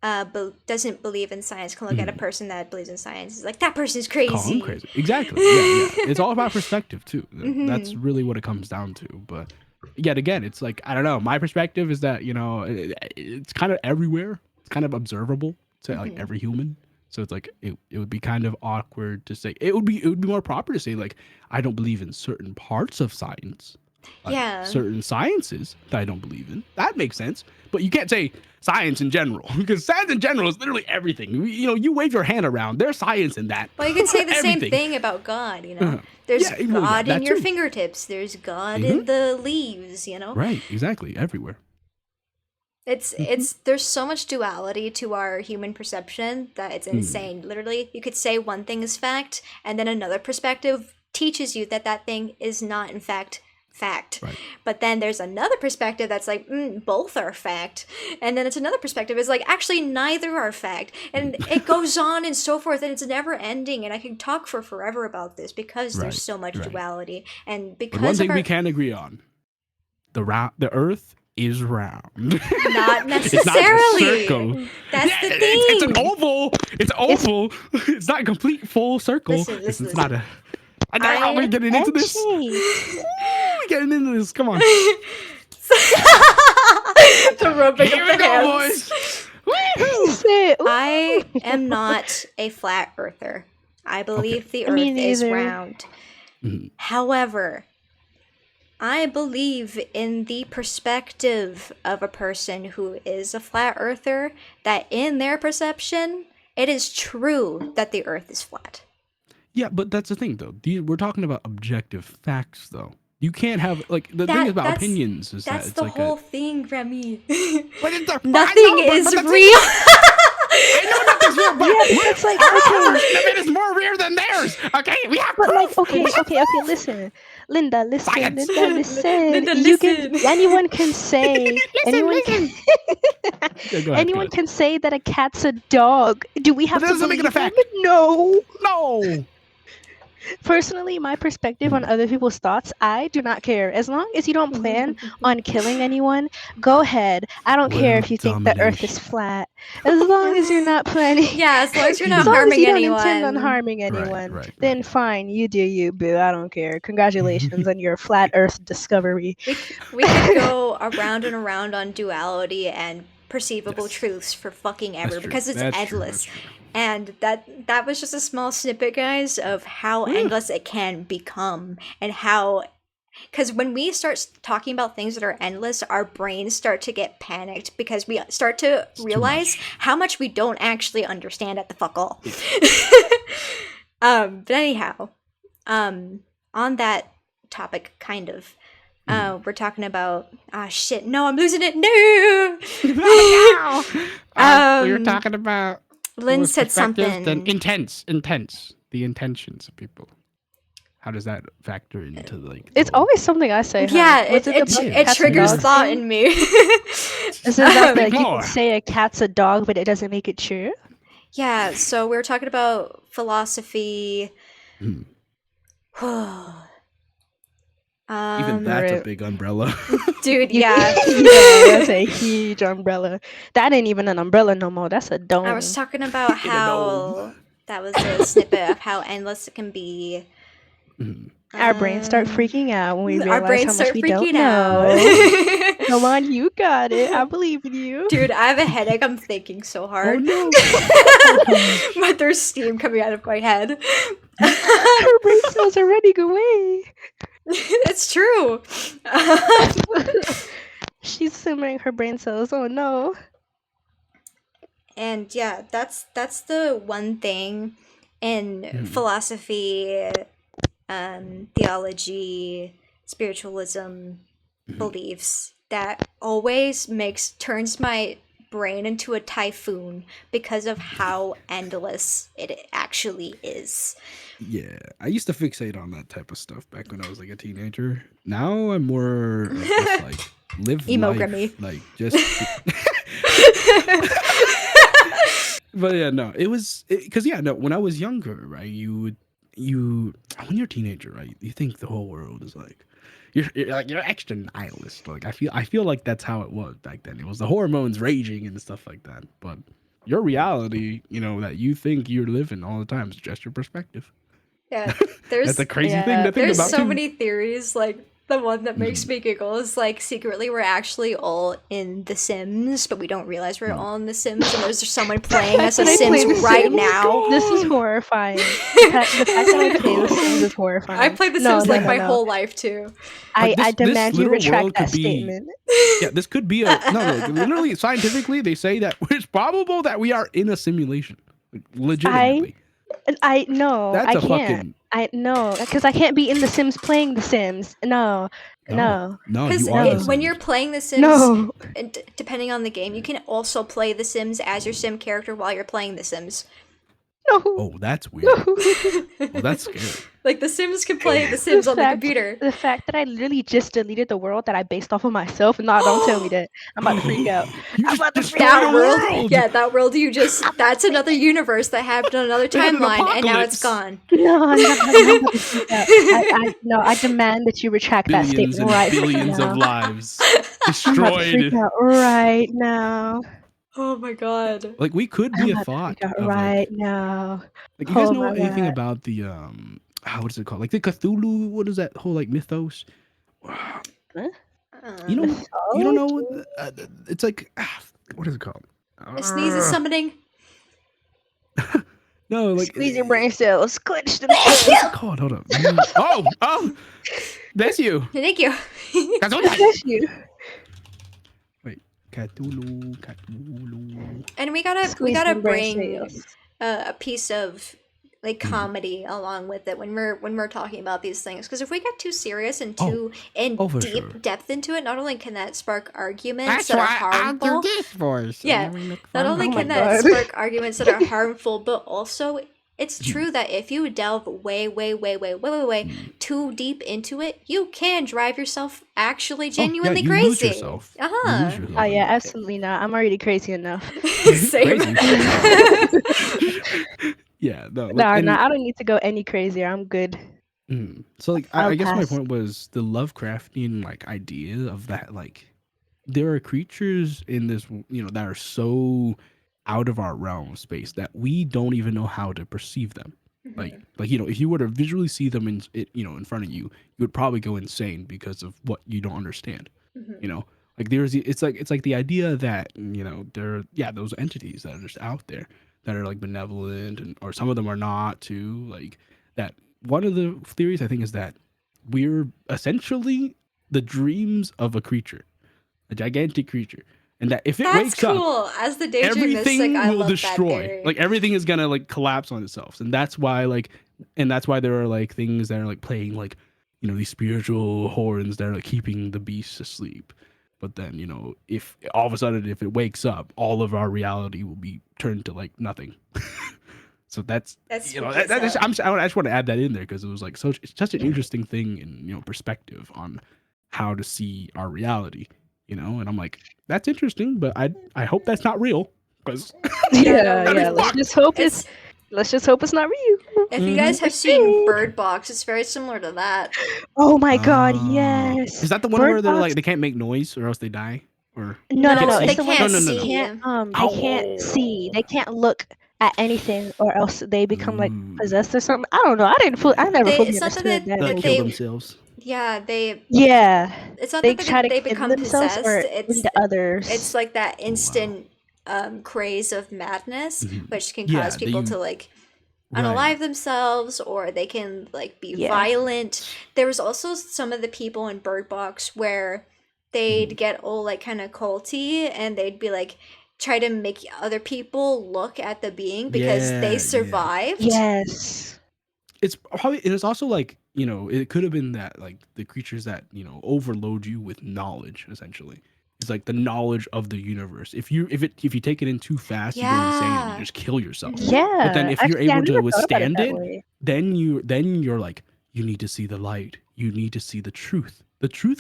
doesn't believe in science can look at a person that believes in science is like, that person's crazy. Call them crazy. Exactly. Yeah. It's all about perspective too. That's really what it comes down to. But yet again, it's like, I don't know. My perspective is that, it's kind of everywhere. It's kind of observable to like every human. So it's like, it would be kind of awkward to say, it would be more proper to say like, I don't believe in certain parts of science. Like certain sciences that I don't believe in. That makes sense. But you can't say science in general, because science in general is literally everything. You wave your hand around, there's science in that. Well, you can say the same thing about God, There's God in your fingertips. There's God in the leaves, Right, exactly, everywhere. It's there's so much duality to our human perception that it's insane. Literally, you could say one thing is fact, and then another perspective teaches you that thing is not in fact. Right. But then there's another perspective that's like, both are fact. And then it's another perspective is like, actually neither are fact. And it goes on and so forth, and it's never ending. And I can talk for forever about this because there's so much duality. And because one thing we can agree on, the earth is round. Not necessarily. It's not a circle. That's the thing. It's an oval. It's oval. It's not a complete full circle. Listen. It's not a... I know how we're getting into this. We're getting into this. Come on. The rubbing Here of we the go, hands. boys. I am not a flat earther. I believe the earth is round. However, I believe in the perspective of a person who is a flat earther, that in their perception, it is true that the earth is flat. Yeah, but that's the thing, though. We're talking about objective facts, though. You can't have, like, the thing about opinions is that it's the like whole thing, Gremmy. Nothing is real. I know nothing's real, but it's like, our version of it is more real than theirs. Okay, we have but proof. like, okay, listen. Linda, listen. Science. Linda, listen. Anyone can say. Listen. Anyone can say that a cat's a dog. Do we have But that to doesn't make believe it a fact. them? No. Personally, my perspective on other people's thoughts, I do not care. As long as you don't plan on killing anyone, go ahead. I don't care if World you think the earth is domination. flat. As long as you're not planning. Yeah, as long as you're As not long as harming you don't intend on anyone. harming Right, anyone, right, then right. fine, you do you, boo. I don't care. Congratulations on your flat earth discovery. We could go around and around on duality and perceivable Yes. truths for fucking ever That's true. because it's That's true. endless. That's true. And that was just a small snippet, guys, of how endless it can become and how because when we start talking about things that are endless, our brains start to get panicked because we start to It's too realize much. how much we don't actually understand at the fuck all. But anyhow, on that topic, kind of, we're talking about shit. No, I'm losing it. No. We were talking about Lynn those said perspectives, then something. intense, the intentions of people. How does that factor into like? It's the whole- always something I say. Huh? Yeah, Was it the Yeah, it cats and triggers dogs thought thing? in me. Is it that Speak you more. can say a cat's a dog, but it doesn't make it true? Yeah, so we were talking about philosophy. Hmm. Even that's a Rip. big umbrella. Dude, Yeah, yeah. that's a huge umbrella. That ain't even an umbrella no more. That's a dome. I was talking about In a how that was a snippet of how endless it can be. Mhm. Our brains start Um, freaking out when we our realize brains how much start we don't freaking know. out. Come on, you got it. I believe in you. Dude, I have a headache. I'm thinking so Oh hard. no! But there's steam coming out of my head. Her brain cells are running away. It's true. She's simmering her brain cells. Oh no. And yeah, that's the one thing in Mhm. philosophy, theology, spiritualism, beliefs that always turns my brain into a typhoon because of how endless it actually is. Yeah, I used to fixate on that type of stuff back when I was like a teenager. Now I'm more of just like live Emo life, Gremmy. like just. But yeah, no, it was because yeah, no, when I was younger, right, when you're a teenager, right, you think the whole world is like you're extra nihilist. Like I feel like that's how it was back then. It was the hormones raging and stuff like that. But your reality, that you think you're living all the time is just your perspective. Yeah, That's a crazy thing to think there's about so too. many theories. Like the one that makes me giggle is like secretly we're actually all in The Sims, but we don't realize we're all in The Sims, and there's just someone playing as a That I play Sims The right Sims? now. This is horrifying. The fact that I play The Sims is horrifying. I played The Sims like my whole life too. Like, I this demand you literal retract world that could be- statement. Yeah, this could be a no. Literally, scientifically, they say that it's probable that we are in a simulation. Like, legitimately, I no, that's I a can't. fucking I no, because I can't be in The Sims playing The Sims. No, no, no. Because You are the no. when Sims. you're playing The Sims, no. depending on the game, you can also play The Sims as your sim character while you're playing The Sims. No. Oh, that's weird. Well, that's scary. Like The Sims can play The Sims on the computer. The fact that I literally just deleted the world that I based off of myself. No, don't tell me that. I'm about to freak out. You I'm just about to destroyed freak That out. a world, yeah, that world that's another universe that happened on another We had an timeline, and now it's apocalypse. gone. No, I'm about to freak out. I demand that you retract that Billions statement and right billions now. of lives I'm about to freak destroyed. out right now. Oh my god. Like we could I'm be a about to thought freak out of right like now. you guys Oh know my anything God. about the what is it called? Like the Cthulhu? What is that whole like mythos? You know, you don't know. It's like what is it called? A sneeze is summoning. No, like Squeeze your brain cells, clench them. What's it called? Hold up. Oh, that's you. Thank you. Bless you. Wait, Cthulhu. And we gotta Squeeze them brain bring cells. a piece of like comedy along with it when we're talking about these things, because if we get too serious and too for deep sure. depth into it, not only can that spark arguments That's that are why I'll harmful. do this voice. Yeah, and then we make not fun only of my can it. that God. spark arguments that are harmful, but also it's true that if you delve way too deep into it, you can drive yourself actually genuinely you crazy. lose yourself. You lose Uh-huh. yourself Oh in yeah, it. absolutely not. I'm already crazy enough. Same. Crazy. Yeah, no, like, No, and I don't need to go any crazier. I'm good. so like I'll I guess my pass. point was the Lovecraftian like idea of that, like there are creatures in this, that are so out of our realm of space that we don't even know how to perceive them. Like if you were to visually see them in front of you, you would probably go insane because of what you don't understand. You know, like it's like the idea that there those entities that are just out there that are like benevolent, and or some of them are not too. Like that, one of the theories I think is that we're essentially the dreams of a creature, a gigantic creature, and that if it That's wakes up, cool. As the daydream mystic, everything I will love that destroy. theory. Like everything is gonna like collapse on itself, and that's why there are like things that are like playing like these spiritual horns that are like keeping the beasts asleep. But then if all of a sudden if it wakes up, all of our reality will be turned to like nothing. So that's spooky as hell. I just want to add that in there because it was like it's such an interesting thing in perspective on how to see our reality, and I'm like, that's interesting, but I hope that's not real because Yeah, that'd be yeah. fucked. Let's just hope it's not real. If you guys have seen Bird Box, it's very similar to that. Oh my god, Is yes. that the one Bird where they're Box- like they can't make noise or else they die? Or No, No, It's they the one can't that No, no, they no. see. can't see. They can't look at anything, or else they become like Ooh. possessed or something. I don't know. I never fully It's not that understood that They like movie. kill themselves. Yeah, Yeah, it's not they that try to they kill become themselves or possessed. into others. It's like that wow. instant craze of madness, which can Yeah, cause people to like Right. unalive themselves, or they can like be Yeah. violent. There was also some of the people in Bird Box where they'd get all like kind of culty, and they'd be like try to make other people look at the being because Yeah, they yeah. survived. Yes. It's probably, and it's also like it could have been that like the creatures that overload you with knowledge. Essentially, it's like the knowledge of the universe. If you take it in too fast, you go insane and you Yeah. just kill yourself. Yeah. But then if you're Actually, I able to never thought about it withstand that it, way. then you're like, you need to see the light. You need to see the truth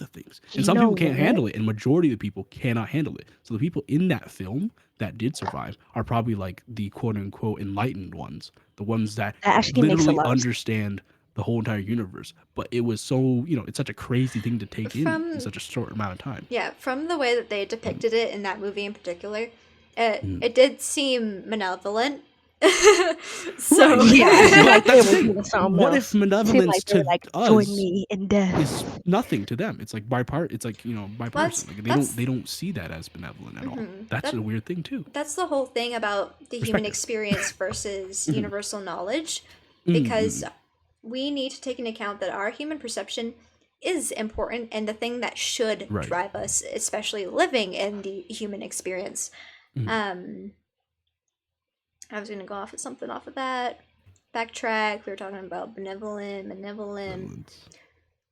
of things. And You some know people can't what? handle it, and majority of the people cannot handle it. So the people in that film that did survive are probably like the quote unquote enlightened ones, the ones that That actually makes a literally lot of sense. understand the whole entire universe. But it was so, it's such a crazy thing to take in such a short amount of time. Yeah, from the way that they depicted it in that movie in particular, it did seem malevolent. So Right. Yeah, I feel like they That's the were thing. doing something What else. if malevolence like they're to like, us join me in death. is nothing to them? It's like it's like bipartisan. Like they don't see that as benevolent at all. That's a weird thing too. that's the whole thing about the human Perspective. experience versus universal knowledge, because we need to take into account that our human perception is important and the thing that should Right. drive us, especially living in the human experience. I was gonna go off of something off of that. Backtrack. We were talking about benevolent. Benevolence.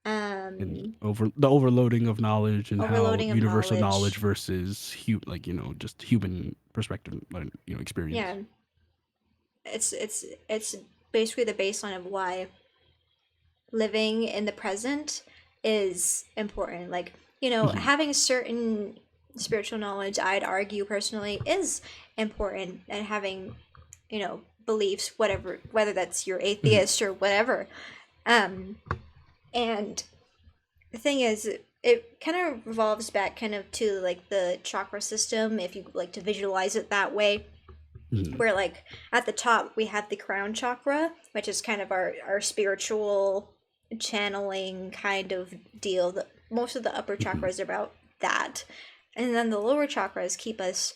Um, And the overloading of knowledge and Overloading how of universal knowledge. knowledge versus just human perspective, experience. yeah, it's basically the baseline of why living in the present is important. Like, having certain spiritual knowledge, I'd argue personally, is important, and having beliefs, whether that's your atheist or whatever. And the thing is, it kind of revolves back kind of to like the chakra system, if you like to visualize it that way, where like at the top we have the crown chakra, which is kind of our spiritual channeling kind of deal. Most of the upper chakras are about that, and then the lower chakras keep us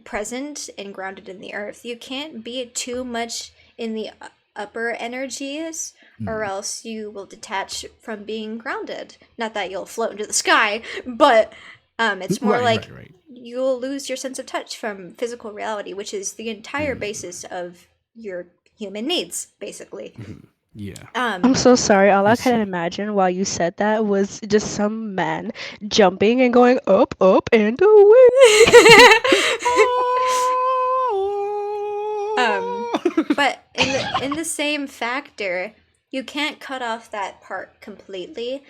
present and grounded in the earth. You can't be too much in the upper energies, or else you will detach from being grounded. Not that you'll float into the sky, but it's more Right. you'll lose your sense of touch from physical reality, which is the entire basis of your human needs, basically. Yeah. I'm so sorry. All I I could see. imagine while you said that was just some man jumping and going up, up, and away. But in the same factor, you can't cut off that part completely,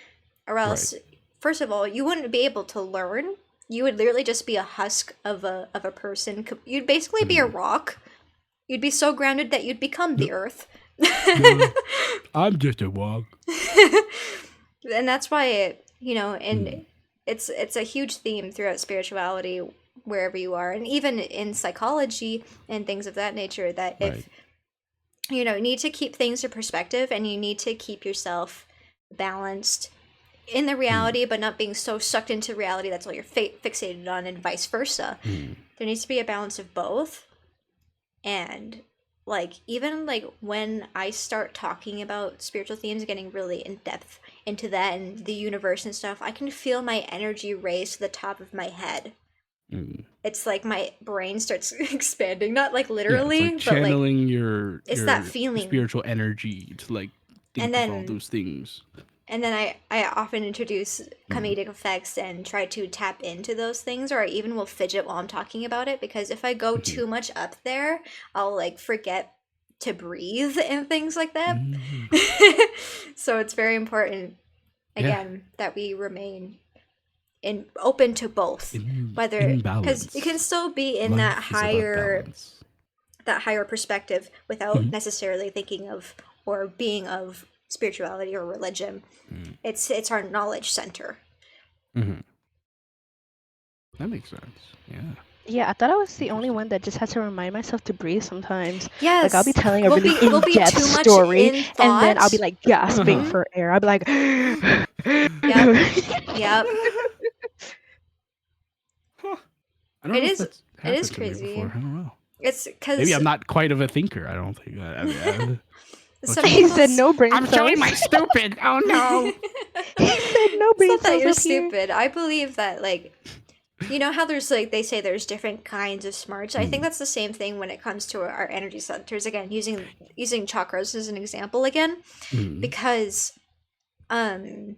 or else, first of all, you wouldn't be able to learn. You would literally just be a husk of a person. You'd basically be a rock, You'd be so grounded that you'd become the earth. No, I'm just a walk. And that's why it's a huge theme throughout spirituality wherever you are, and even in psychology and things of that nature, that if you need to keep things in perspective, and you need to keep yourself balanced in the reality, but not being so sucked into reality that's all you're fixated on, and vice versa. There needs to be a balance of both. And even when I start talking about spiritual themes, getting really in depth into that and the universe and stuff, I can feel my energy raise to the top of my head. It's like my brain starts expanding, not literally, it's like but channeling your that feeling, spiritual energy to think and of all those things. And then I often introduce comedic effects and try to tap into those things, or I even will fidget while I'm talking about it, because if I go too much up there, I'll forget to breathe and things like that. So it's very important, again, that we remain open to both, because it can still be in that higher perspective without necessarily thinking of or being of spirituality or religion. It's our knowledge center. That makes sense. Yeah, I thought I was the only one that just had to remind myself to breathe sometimes. Yes, I'll be telling a we'll really be in-depth too much story, in and then I'll be thought. gasping for air. I'll be like, Yep. I don't know if that's It is happened to me crazy. before. I don't know. It's because Maybe I'm not quite of a thinker. I don't think. He said no brain I'm cells. showing my stupid. Oh no. He said no It's brain not that cells you're up here. stupid. I believe that how there's they say there's different kinds of smarts. I think that's the same thing when it comes to our energy centers. Again, using chakras as an example again, because some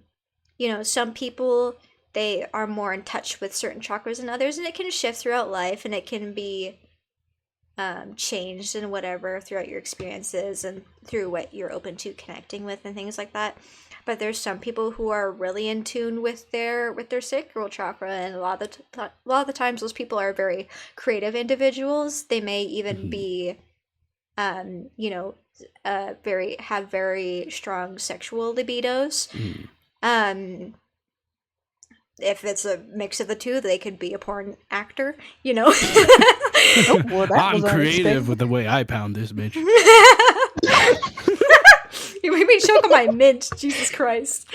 people, they are more in touch with certain chakras than others, and it can shift throughout life, and it can be changed and whatever throughout your experiences and through what you're open to connecting with and things like that. But there's some people who are really in tune with their sacral chakra, and a lot of the times those people are very creative individuals. They may even be very strong sexual libidos. If it's a mix of the two, they could be a porn actor, Oh, well, that I'm was creative with the way I pound this bitch. You made me choke on my mint. Jesus Christ.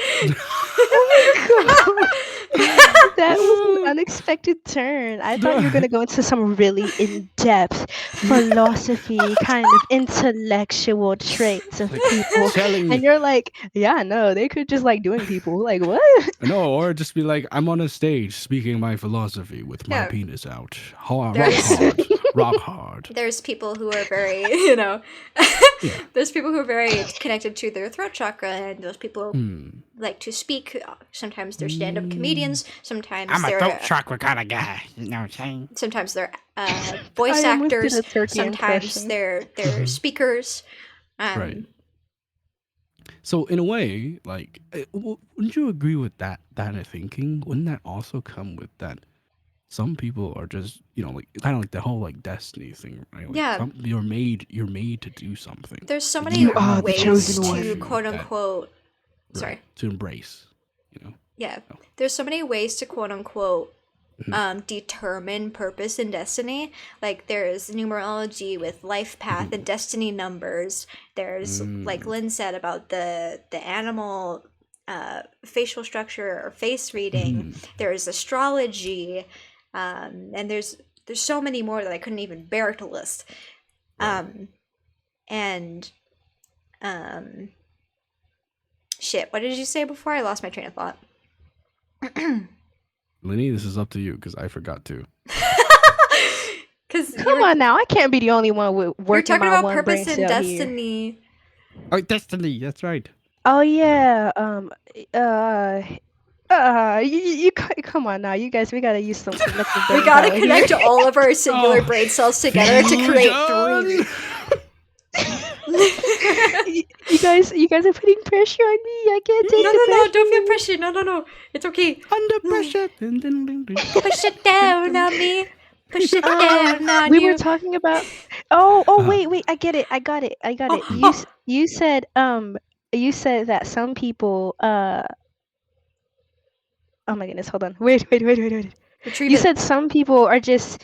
That was an unexpected turn. I thought you were going to go into some really in-depth philosophy, kind of intellectual traits of people. And you're like, yeah, no, they could just doing people. Like, what? No, or just be like, I'm on a stage speaking my philosophy with my penis out. Rock hard. There's people who are very, there's people who are very connected to their throat chakra, and those people like to speak. Sometimes they're stand-up comedians. Sometimes I'm a they're throat chakra kind of guy. You know what I'm saying? sometimes they're voice I almost did actors. a turkey Sometimes impression. they're speakers. Right. So in a way, wouldn't you agree with that thinking? Wouldn't that also come with that? Some people are just, kind of like the whole destiny thing, right? You're made to do something. There's so many ways to one. quote unquote. Sorry. To embrace, Yeah. There's so many ways to quote unquote determine purpose and destiny. There's numerology with life path and destiny numbers. There's like Lynn said about the animal facial structure or face reading. There's astrology, and there's so many more that I couldn't even bear to list. Shit, what did you say before? I lost my train of thought. Lynnie, this is up to you because I forgot to. Come on now, I can't be the only one with working You're talking my about one purpose brain and cell destiny. Here. Oh, destiny. That's right. Oh yeah. You come on now, you guys. We gotta use some collective brain We gotta power connect here. all of our singular brain cells together to create three. You guys are putting pressure on me. I can't take No, the pressure. don't feel pressure. No. It's okay. Under pressure. Push it down on me. Push it down on We you. were talking about Oh, Uh, wait, I get it. I got it. Oh, You said you said that some people oh my goodness, hold on. Wait. retrieve You it. said some people are just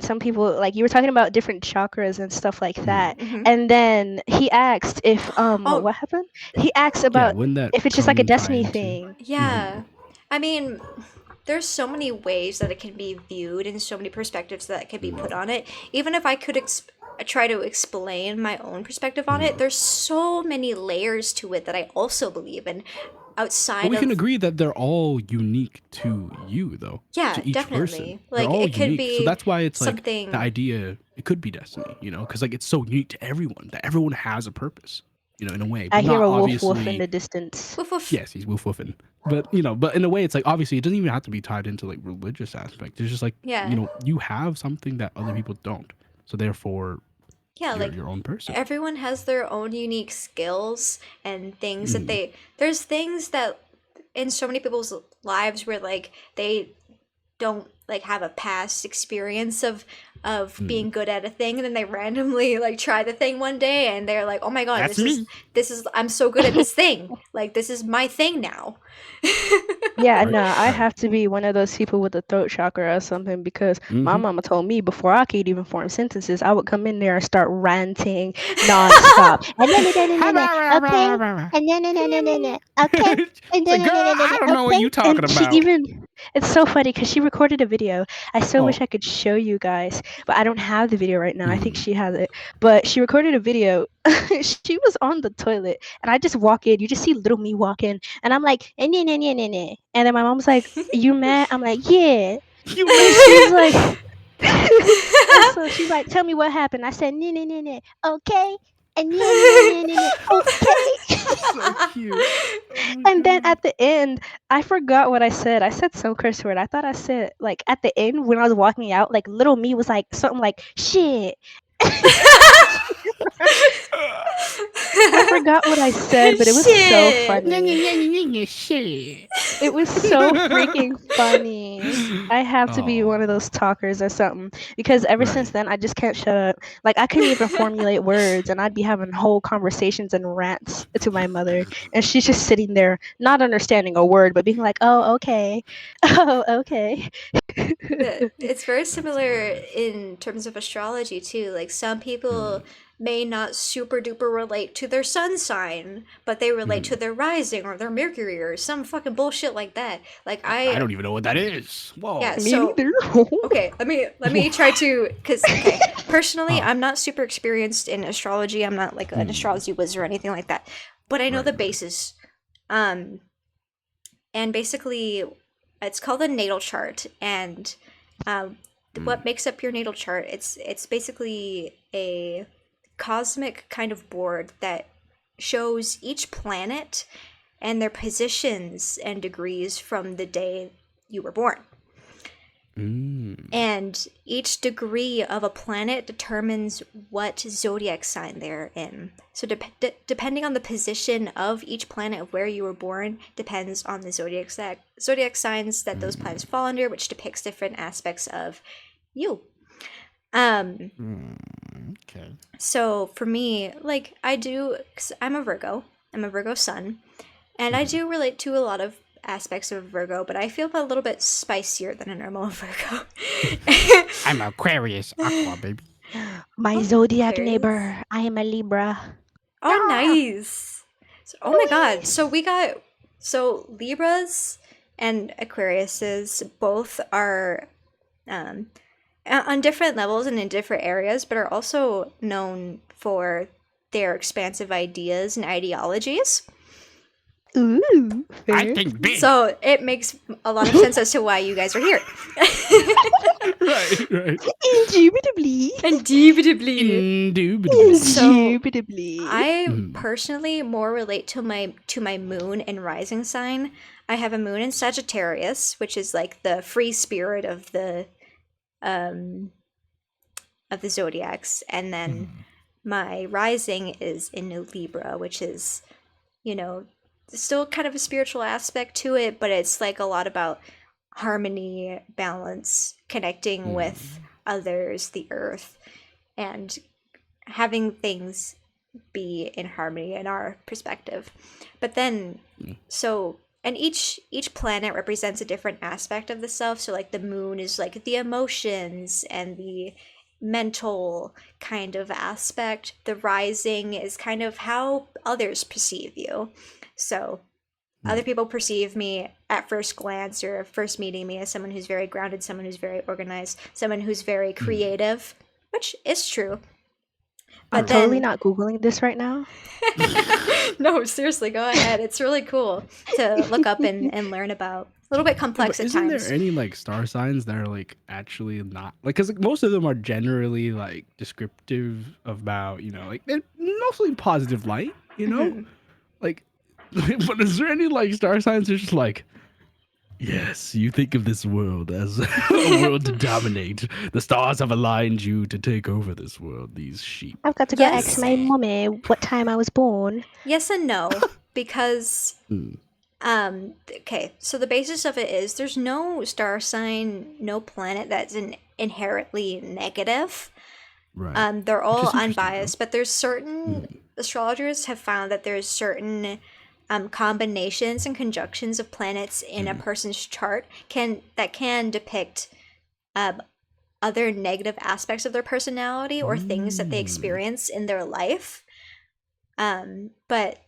some people, like, you were talking about different chakras and stuff like mm, that. Hmm. And then he asked if Oh, what happened? He asked yeah, about wouldn't that if it's just like a tie destiny into? thing. Mhm. yeah. I mean, there's so many ways that it can be viewed and so many perspectives that can be put on it. Even if I could try to explain my own perspective on it, there's so many layers to it that I also believe in But outside we can of. agree that they're all unique to you, though, Yeah, to each person. definitely. They're Like all it could unique. So be that's why it's like the something. idea, it could be destiny, because like it's so unique to everyone that everyone has a purpose, in a way, I but hear not a woof in obviously. the distance. Woof woof. Yes, he's woof woofing. But in a way, it's like obviously it doesn't even have to be tied into like religious aspect. It's just like, Yeah. you have something that other people don't. So therefore, Yeah, you're like your own person. everyone has their own unique skills and things that Mm, there's things that in so many people's lives where like they don't like have a past experience of mm. being good at a thing, and then they randomly like try the thing one day and they're like, oh my god, That's me. this is I'm so good at this thing, like this is my thing now. Yeah, Right, no, I right. have to be one of those people with the throat chakra or something, because my Mm-hmm. mama told me before I could even form sentences, I would come in there and start ranting nonstop. And then, okay, and then, okay, and It's like, girl, I don't know what okay. you talking And she about. even, it's so funny because she recorded a video. I so wish Oh. I could show you guys, but I don't have the video right now. I think Mm. she has it. But she recorded a video. She was on the toilet, and I just walk in. You just see little me walk in, and I'm like, eh, nah, nah, nah, nah, nah. And then my mom's like, "You mad?" I'm like, "Yeah." You And man. she's like, and so she's like, "Tell me what happened." I said, "Nah, nah, nah, nah. Okay." And yeah, nah, nah, nah, nah. Okay. That's so cute. Oh my And then god. at the end, I forgot what I said. I said some curse word. I thought I said, like, at the end when I was walking out, like, little me was like something like shit. I forgot what I said, but it was so Shit. funny. Shit. It was so freaking funny. I have to be one of Oh, those talkers or something, because ever since right. then I just can't shut up. Like, I couldn't even formulate words, and I'd be having whole conversations and rants to my mother, and she's just sitting there not understanding a word but being like, "Oh, okay. Oh, okay." It's very That's similar hilarious. in terms of astrology too. Like some Mm, people may not super duper relate to their sun sign, but they relate to mm. their rising or their Mercury or some fucking bullshit like that. Like I I don't even know what that is. yeah, Whoa. Me so neither. okay, let me try Whoa. to cuz okay, personally Oh, I'm not super experienced in astrology. I'm not like an mm, astrology wizard or anything like that. But I know the right, right. basis. Um and basically it's called a natal chart, and um, what Mm, makes up your natal chart, it's basically a cosmic kind of board that shows each planet and their positions and degrees from the day you were born. mm, And each degree of a planet determines what zodiac sign they're in. So, depending on the position of each planet of where you were born, depends on the zodiac signs that those planets mm, fall under, which depicts different aspects of you. Um, Okay. so for me, like I do, cause I'm a Virgo. I'm a Virgo sun, and I mm. do relate to a lot of aspects of Virgo, but I feel a little bit spicier than a normal Virgo. I'm Aquarius Aqua, baby. My Oh, zodiac Aquarius. neighbor. I am a Libra. Oh, Yeah. nice. So, oh my god. So we got Libras and Aquariuses both are um on different levels and in different areas, but are also known for their expansive ideas and ideologies. Ooh, I fair. think big. So it makes a lot of sense as to why you guys are here. Right, right. Indubitably. Indubitably. Indubitably. So Indubitably. I Mm, personally more relate to my moon and rising sign. I have a moon in Sagittarius, which is like the free spirit um of the zodiacs, and then mm, my rising is in Libra, which is, you know, still kind of a spiritual aspect to it, but it's like a lot about harmony, balance, connecting with mm, others, the earth. and having things be in harmony in our perspective. But then and each planet represents a different aspect of the self. So like the moon is like the emotions and the mental kind of aspect. The rising is kind of how others perceive you. So other people perceive me at first glance or first meeting me as someone who's very grounded, someone who's very organized, someone who's very creative, which is true. I'm But totally then not Googling this right now. no, seriously, go ahead. It's really cool to look up and learn about. A little bit complex But at isn't times. there any like star signs that are like actually not like, because like, most of them are generally like descriptive about, you know, like they're mostly positive light, you know, Mhm. like. But is there any like star signs that's just like, yes, you think of this world as a world to dominate. The stars have aligned you to take over this world. These sheep. I've got to go Yes. ask my mommy what time I was born. Yes and no, because Hmm. okay, so the basis of it is there's no star sign, no planet that's inherently negative. Right. They're Which all is interesting, unbiased, but there's certain astrologers have found that there's certain combinations and conjunctions of planets in a person's chart that can depict other negative aspects of their personality or things that they experience in their life. But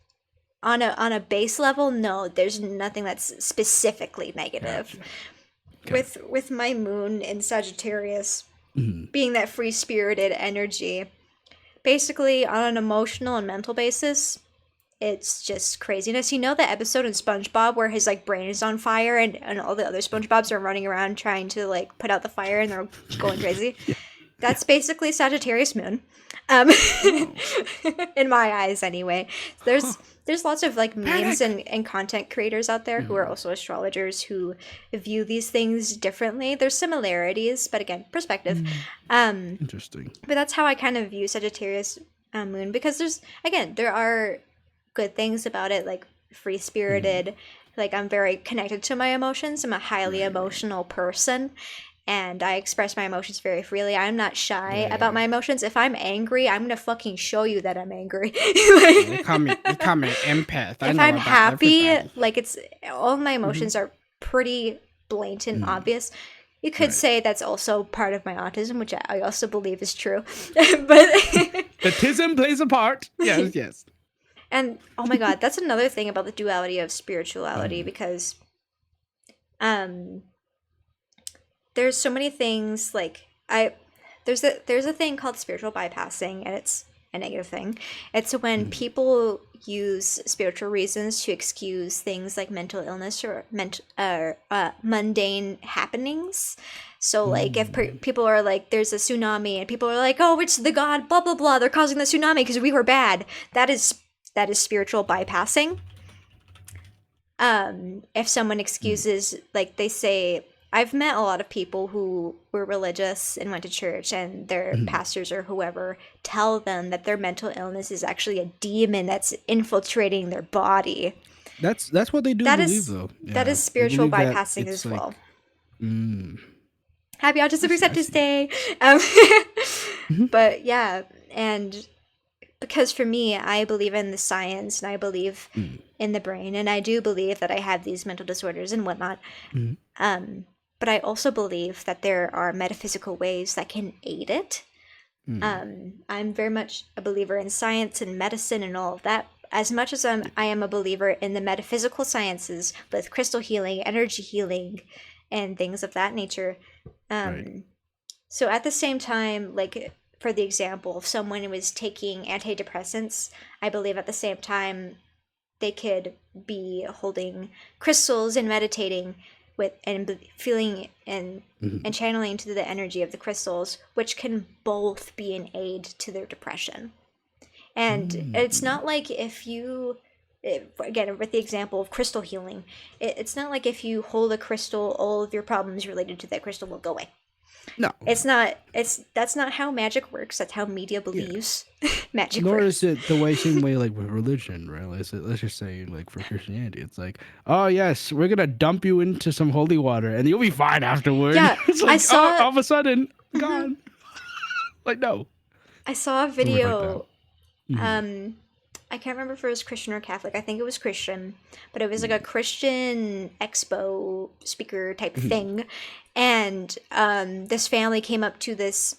on a base level, no, there's nothing that's specifically negative. Gotcha. With my moon in Sagittarius being that free spirited energy, basically on an emotional and mental basis, it's just craziness. You know the episode in SpongeBob where his like brain is on fire and all the other SpongeBobs are running around trying to like put out the fire and they're going crazy? That's basically Sagittarius moon. In my eyes anyway. There's lots of like memes and content creators out there who are also astrologers who view these things differently. There's similarities, but again, perspective. Interesting. But that's how I kind of view Sagittarius moon, because there are good things about it, like free spirited. Like I'm very connected to my emotions. I'm a highly emotional person, and I express my emotions very freely. I'm not shy about my emotions. If I'm angry, I'm gonna fucking show you that I'm angry. They call me empath. I If know I'm about happy, everybody. like it's all of my emotions are pretty blatant, obvious. You could say that's also part of my autism, which I also believe is true. But Autism plays a part. Yes, yes. and oh my god, that's another thing about the duality of spirituality, because there's so many things like there's a thing called spiritual bypassing, and it's a negative thing. It's when people use spiritual reasons to excuse things like mental illness or mundane happenings. So like if people are like there's a tsunami and people are like, oh, it's the god blah blah blah, they're causing the tsunami because we were bad. That is spiritual bypassing. If someone excuses, like they say, I've met a lot of people who were religious and went to church, and their pastors or whoever tell them that their mental illness is actually a demon that's infiltrating their body. That's what they do That believe, is though. that Yeah. is They spiritual believe that bypassing it's as like- well. I Happy Autism Acceptance see. Day. But yeah, and because for me, I believe in the science and I believe in the brain, and I do believe that I have these mental disorders and whatnot. But I also believe that there are metaphysical ways that can aid it. I'm very much a believer in science and medicine and all of that. As much as I am a believer in the metaphysical sciences with crystal healing, energy healing, and things of that nature. Right. So at the same time, like for the example, if someone was taking antidepressants, I believe at the same time they could be holding crystals and meditating with and feeling and channeling to the energy of the crystals, which can both be an aid to their depression. And it's not like if you again with the example of crystal healing, it's not like if you hold a crystal, all of your problems related to that crystal will go away. No. That's not how magic works. That's how media believes magic Nor works. is it the same way like with religion, right? Let's just say like for Christianity, it's like, oh yes, we're gonna dump you into some holy water and you'll be fine afterward. Yeah, It's like, I saw- all of a sudden gone. Like no. I saw a Let me write video. Mhm. I can't remember if it was Christian or Catholic. I think it was Christian, but it was like a Christian expo speaker type Mhm. thing, and this family came up to this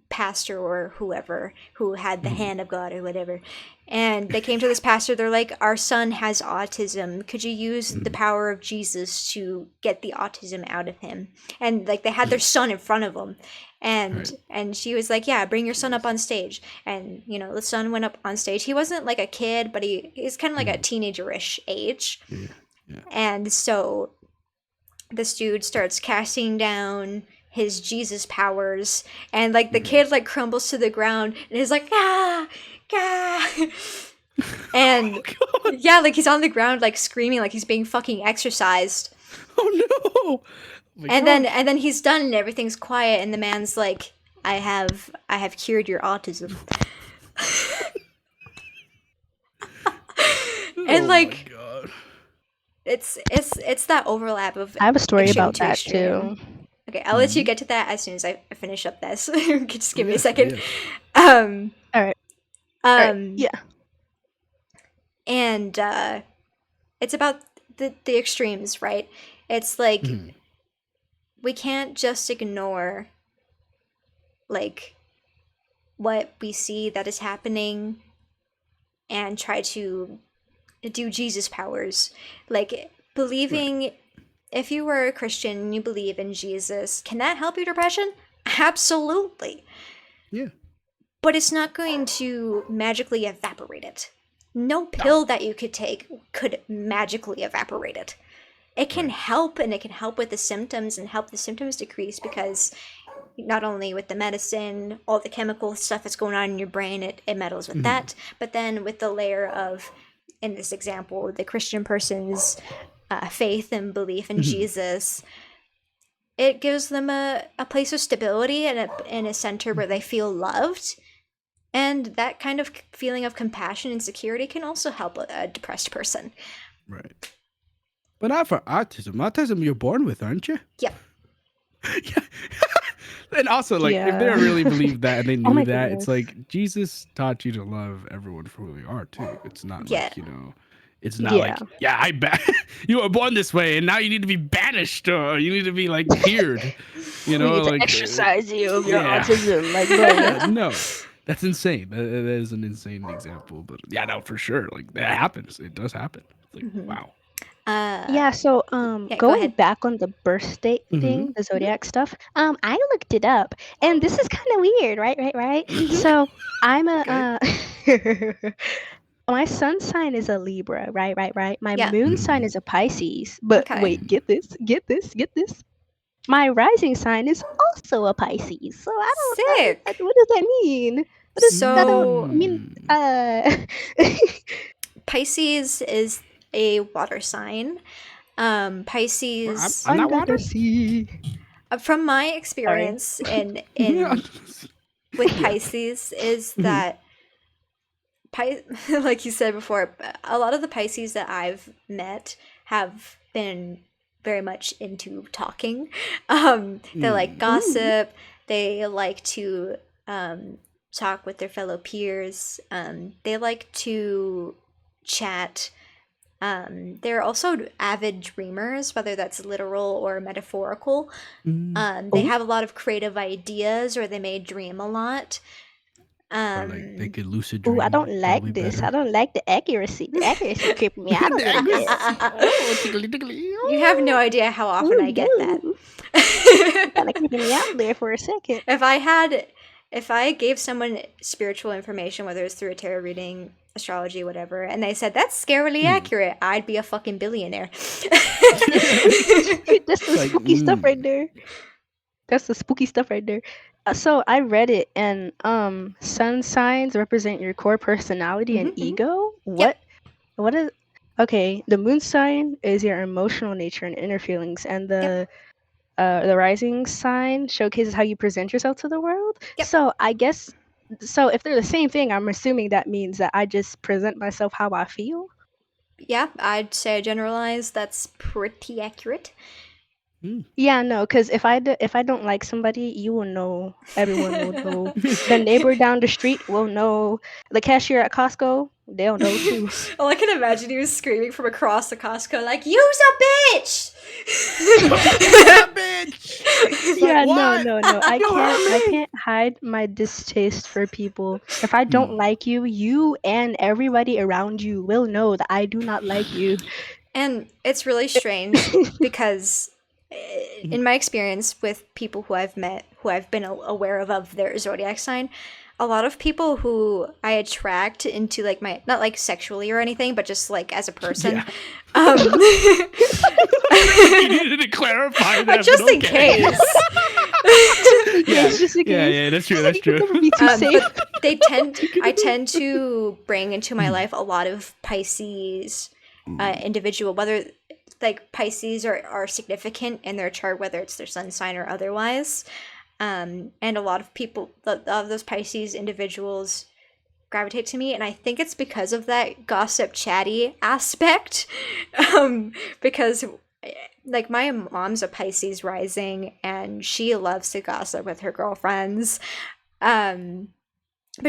pastor or whoever who had the Mhm. hand of God or whatever. And they came to this pastor. They're like, "Our son has autism. Could you use the Mhm. power of Jesus to get the autism out of him?" And like they had their son in front of them. Right. And she was like, "Yeah, bring your son up on stage." And the son went up on stage. He wasn't like a kid, but he's kind of like a Mhm. teenager-ish age. Yeah. Yeah. And so this dude starts casting down his Jesus powers, and like the Mhm. kid like crumbles to the ground and is like, ah, ah. And Oh god. yeah, like he's on the ground like screaming like he's being fucking exorcised. Oh no. Oh my And gosh. then he's done and everything's quiet, and the man's like, I have cured your autism. And Oh like my god. it's that overlap of I have a story extreme about to that extreme. too. Okay, I'll let you Mhm. get to that as soon as I finish up this. Just give me a Yes. second. Yes. Um, All right. All right. um, Yeah. and it's about the extremes, right? It's like Mhm. we can't just ignore like what we see that is happening and try to do Jesus powers. Like Right. believing, if you were a Christian and you believe in Jesus, can that help your depression? Absolutely. Yeah. But it's not going to magically evaporate it. No pill that you could take could magically evaporate it. It can Right. help, and it can help with the symptoms and help the symptoms decrease, because not only with the medicine, all the chemical stuff that's going on in your brain, it meddles with Mhm. that, but then with the layer of, in this example, the Christian person's faith and belief in Mhm. Jesus, it gives them a place of stability and a center where they feel loved. And that kind of feeling of compassion and security can also help a depressed person. Right. But not for autism. Autism you're born with, aren't you? Yep. Yeah. And also, like, if they Yeah. really believed that and they Oh knew my that, it's goodness. like Jesus taught you to love everyone for who they are too. It's not Yeah. like, it's not Yeah. like, yeah, you were born this way and now you need to be banished or you need to be like cured. We need to Like exercise you of your yeah. autism. Like, Yeah, bro. no. That's insane. That is an insane example. But yeah, no, for sure. Like that happens. It does happen. It's like, wow. Yeah, so Yeah, go going ahead. back on the birth date Mhm. thing, the zodiac stuff, I looked it up, and this is kind of weird, right? So I'm a my sun sign is a Libra, right. My Yeah. moon sign Mhm. is a Pisces, but Okay. wait, get this. My rising sign is also a Pisces. So I don't Sick. what does that mean? What does that don't So mean? Pisces is a water sign. Well, Pisces, I'm not Under water. the sea. from my Sorry. experience in Yeah. with Yeah. Pisces, is Mhm. that like you said before, a lot of the Pisces that I've met have been very much into talking. They like Mm. gossip. They like to talk with their fellow peers. They like to chat. They're also avid dreamers, whether that's literal or metaphorical. Mm. They Oh. have a lot of creative ideas, or they may dream a lot. Or like they could lucid Ooh, I dream don't like probably this. better. I don't like the accuracy. The accuracy creeping me. I don't like this. Oh, tickly tickly. You have no idea how often Ooh, I get that. no. Kind of creeping me out there for a second. If I gave someone spiritual information, whether it's through a tarot reading, astrology, whatever, and they said that's scarily accurate, I'd be a fucking billionaire. That's the Like, spooky stuff right there. That's the spooky stuff right there. So I read it, and sun signs represent your core personality and Mhm, mhm. ego. Yep. What is okay? The moon sign is your emotional nature and inner feelings, and the rising sign showcases how you present yourself to the world. Yep. So I guess if they're the same thing, I'm assuming that means that I just present myself how I feel. Yeah, I'd say generalized. That's pretty accurate. Yeah, no, because if I don't like somebody, you will know. Everyone will know. The neighbor down the street will know. The cashier at Costco, they'll know too. All I can imagine you screaming from across the Costco, like, "You's a bitch!" Bitch. Yeah, what? no. I You heard can't. I me? can't hide my distaste for people. If I don't Hmm. like you, you and everybody around you will know that I do not like you. And it's really strange because, in my experience with people who I've met, who I've been aware of their zodiac sign, a lot of people who I attract into like my, not like sexually or anything, but just like as a person. Yeah. Um, You needed to clarify that. just but in okay. case. Just in case. Yeah, that's true. That's true. Never be too safe. But I tend to bring into my life a lot of Pisces individual, whether like Pisces are significant in their chart, whether it's their sun sign or otherwise. And a lot of people, a lot of those Pisces individuals gravitate to me, and I think it's because of that gossip chatty aspect. Because like my mom's a Pisces rising and she loves to gossip with her girlfriends. But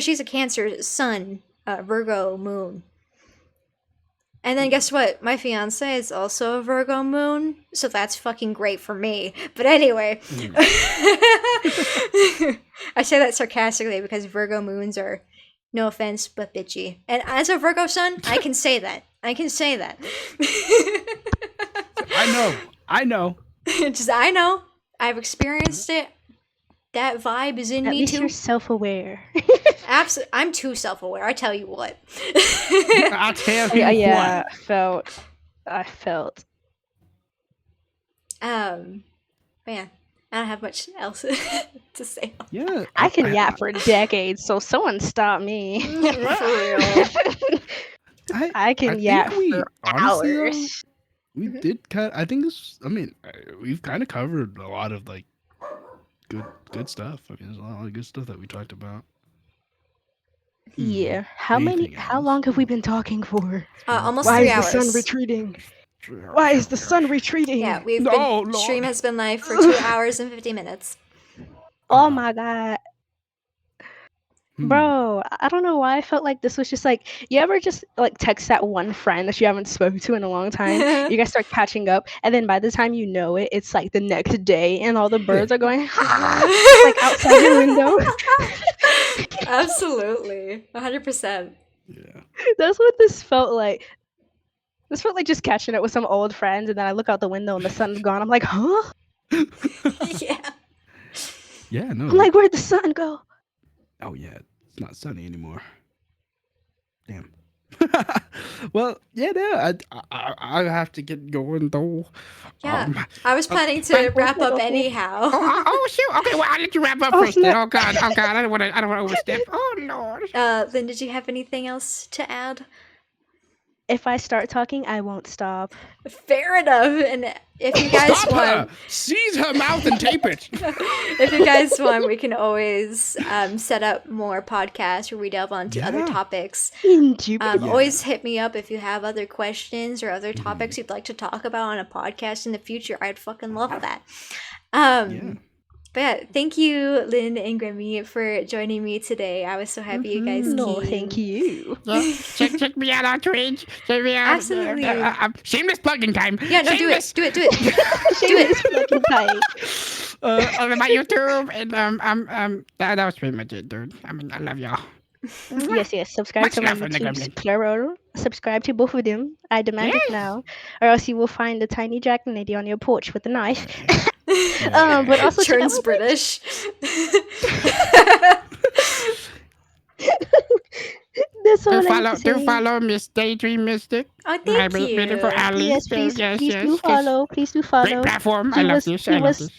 she's a Cancer sun, Virgo moon. And then guess what? My fiance is also a Virgo moon, so that's fucking great for me. But anyway, I say that sarcastically because Virgo moons are, no offense, but bitchy. And as a Virgo sun, I can say that. I can say that. I know. Just I know. I've experienced it. That vibe is in At me least too. you're self-aware. I'm too self-aware. I tell you what. I'll tell you Yeah, what. I felt. But yeah, I don't have much else to say. Yeah. I can yap for decades, so someone stop me. For real. I can yap for honestly, though, hours. we did kind. I think this. I mean, we've kind of covered a lot of like good stuff. I mean, there's a lot of good stuff that we talked about. Yeah. Anything How else? long have we been talking for? Almost Why 3 is hours. the sun retreating? Why is the sun retreating? Yeah, stream has been live for 2 hours and 50 minutes. Oh my god. Hmm. Bro, I don't know why I felt like this was just like, you ever just like text that one friend that you haven't spoken to in a long time? You guys start catching up, and then by the time you know it, it's like the next day, and all the birds are going like outside your window. Absolutely. 100%. Yeah. That's what this felt like. This felt like just catching up with some old friends, and then I look out the window and the sun's gone. I'm like, huh? Yeah. Yeah. No. I'm like, where'd the sun go? Oh yeah, it's not sunny anymore. Damn. Well, yeah, no, I have to get going though. Yeah. I was planning to wrap up anyhow. Oh shoot! Okay, well I'll let you wrap up Oh, first. Then. snap. Oh god! I don't want to overstep. Oh lord! Lynn, did you have anything else to add? If I start talking, I won't stop. Fair enough. And if you guys Stop her! want, Seize her mouth and tape it. if you guys want, we can always set up more podcasts where we delve onto other Yeah. topics. Indubitably. Always hit me up if you have other questions or other topics you'd like to talk about on a podcast in the future. I'd fucking love that. Yeah. But yeah, thank you, Lynn and Gremmy, for joining me today. I was so happy you guys No, came. thank you. Yeah, check me out on Twitch. Check me out. Absolutely. Shameless plugging time. Yeah, no, Shameless. do it. Do it. Shameless fucking tight. On my YouTube and that was pretty much it, dude. I mean, I love y'all. Yes. Subscribe Much to my love from the YouTube's Gremlin. plural. Subscribe to both of them. I demand it Yes. now, or else you will find the tiny dragon lady on your porch with a knife. But also check out Turns my British. That's all I have to Do say. follow Miss Daydream Mystic. Oh, My thank beautiful you. Ali. Yes, please do follow. Please do Great follow. platform. She I love was- this. she I love was- this.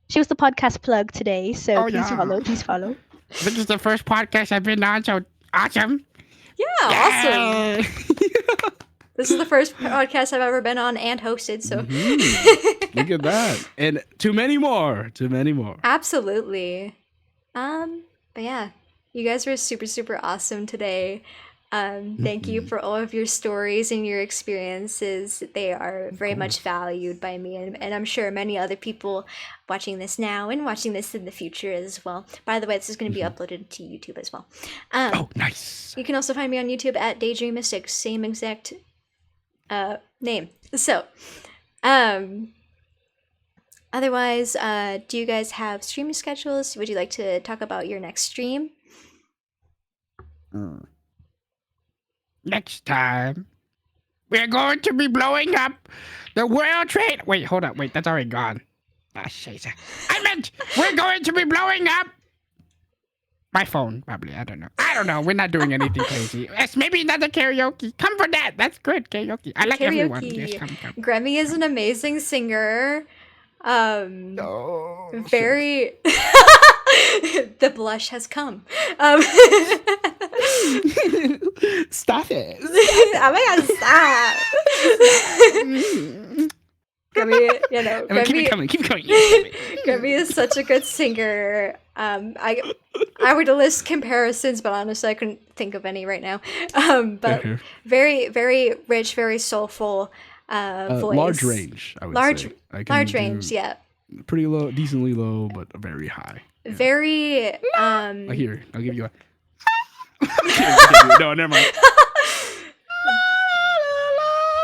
She was the podcast plug today, so Oh, please yeah. follow. Please follow. This is the first podcast I've been on, so awesome. Yeah, awesome. Yay. This is the first podcast I've ever been on and hosted, so Look at that, and too many more. absolutely. But yeah, you guys were super, super awesome today. Thank you Mhm. for all of your stories and your experiences. They are Of very much course. valued by me, and I'm sure many other people watching this now and watching this in the future as well. By the way, this is going to be Mhm. uploaded to YouTube as well. Oh, nice. You can also find me on YouTube at Daydream Mystics, same exact name. So, otherwise, do you guys have streaming schedules? Would you like to talk about your next stream? Next time, we're going to be blowing up the World Trade. Wait, hold up. Wait, that's already gone. Ah, shit. I meant we're going to be blowing up my phone, probably. I don't know. We're not doing anything crazy. Yes, maybe another karaoke. Come for that. That's good. Karaoke. I like everyone. Yes, Karaoke. come. Gremmy is an amazing singer. Oh, shit. Very. The blush has come. Stop it. Oh my god, stop! Gremmy, you know, I mean, keep it Gremmy, coming. Keep it coming. Yes, Gremmy is such a good singer. I would list comparisons, but honestly, I couldn't think of any right now. But Okay. very, very rich, very soulful voice. Large range, I would say. I can Large do range, yeah. pretty low, decently low, but very high. Yeah. Very Here, I'll give you a. No, never mind.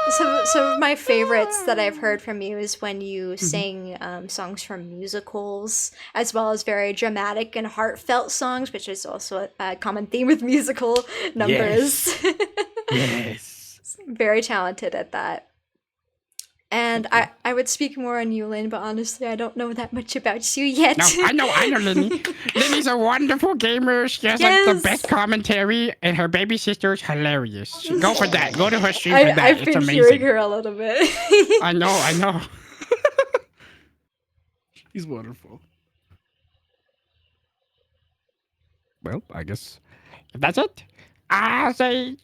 Some of my favorites that I've heard from you is when you sing songs from musicals, as well as very dramatic and heartfelt songs, which is also a common theme with musical numbers. Yes. Very talented at that. And I would speak more on you, Lynn, but honestly, I don't know that much about you yet. No, I know, Lynnie. Lynnie's a wonderful gamer. She has like the Yes. best commentary, and her baby sister's hilarious. Go for that. Go to her stream for that. I've It's been amazing. hearing her a little bit. I know. He's wonderful. Well, I guess. If that's it, I'll say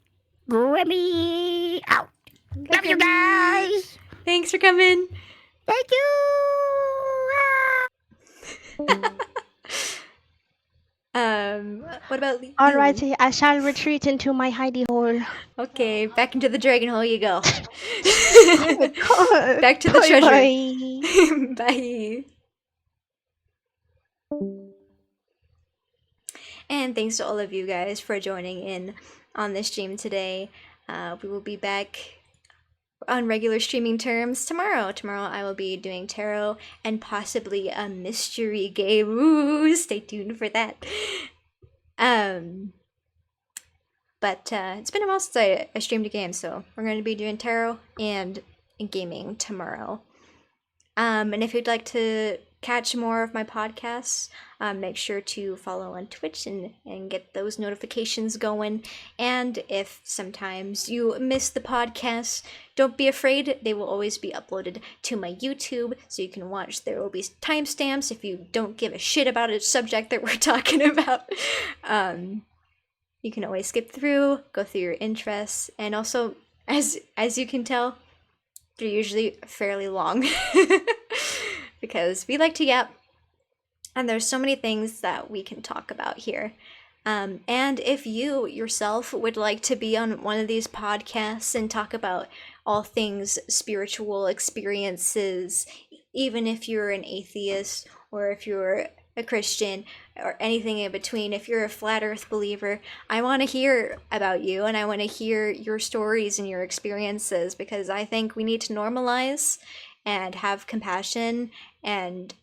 Gremmy out. Love you guys. Thanks for coming. Thank you. What about you? Alrighty, I shall retreat into my hidey hole. Okay, back into the dragon hole you go. Oh my god. Back to the Bye treasure. bye. Bye. And thanks to all of you guys for joining in on this stream today. We will be back on regular streaming terms tomorrow. Tomorrow I will be doing tarot and possibly a mystery game. Ooh, stay tuned for that. But it's been a while since I streamed a game, so we're going to be doing tarot and gaming tomorrow. And if you'd like to catch more of my podcasts, make sure to follow on Twitch and get those notifications going. And if sometimes you miss the podcasts, don't be afraid. They will always be uploaded to my YouTube, so you can watch. There will be timestamps if you don't give a shit about a subject that we're talking about. You can always skip through, go through your interests, and also, as you can tell, they're usually fairly long because we like to yap, and there's so many things that we can talk about here. And if you yourself would like to be on one of these podcasts and talk about all things spiritual experiences, even if you're an atheist or if you're a Christian or anything in between, if you're a flat earth believer, I want to hear about you and I want to hear your stories and your experiences, because I think we need to normalize and have compassion and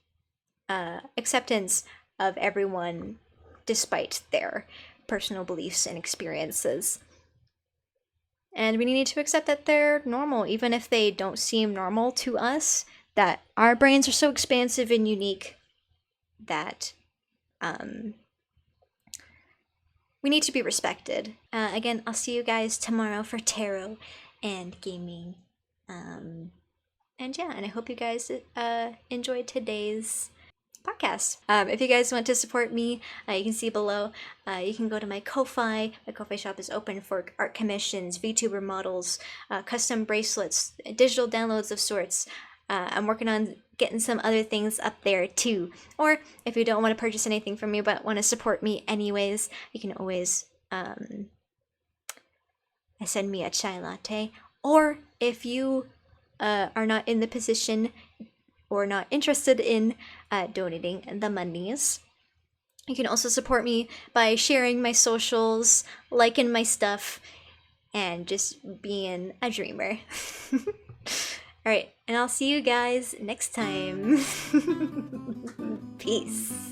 acceptance of everyone despite their personal beliefs and experiences. And we need to accept that they're normal, even if they don't seem normal to us, that our brains are so expansive and unique that we need to be respected. Again, I'll see you guys tomorrow for tarot and gaming. And I hope you guys enjoyed today's podcast. If you guys want to support me, you can see below. You can go to my Ko-Fi. My Ko-Fi shop is open for art commissions, VTuber models, custom bracelets, digital downloads of sorts. I'm working on getting some other things up there too. Or if you don't want to purchase anything from me but want to support me anyways, you can always send me a chai latte. Or if you are not in the position or not interested in donating the monies, you can also support me by sharing my socials, liking my stuff, and just being a dreamer. Alright, and I'll see you guys next time. Peace.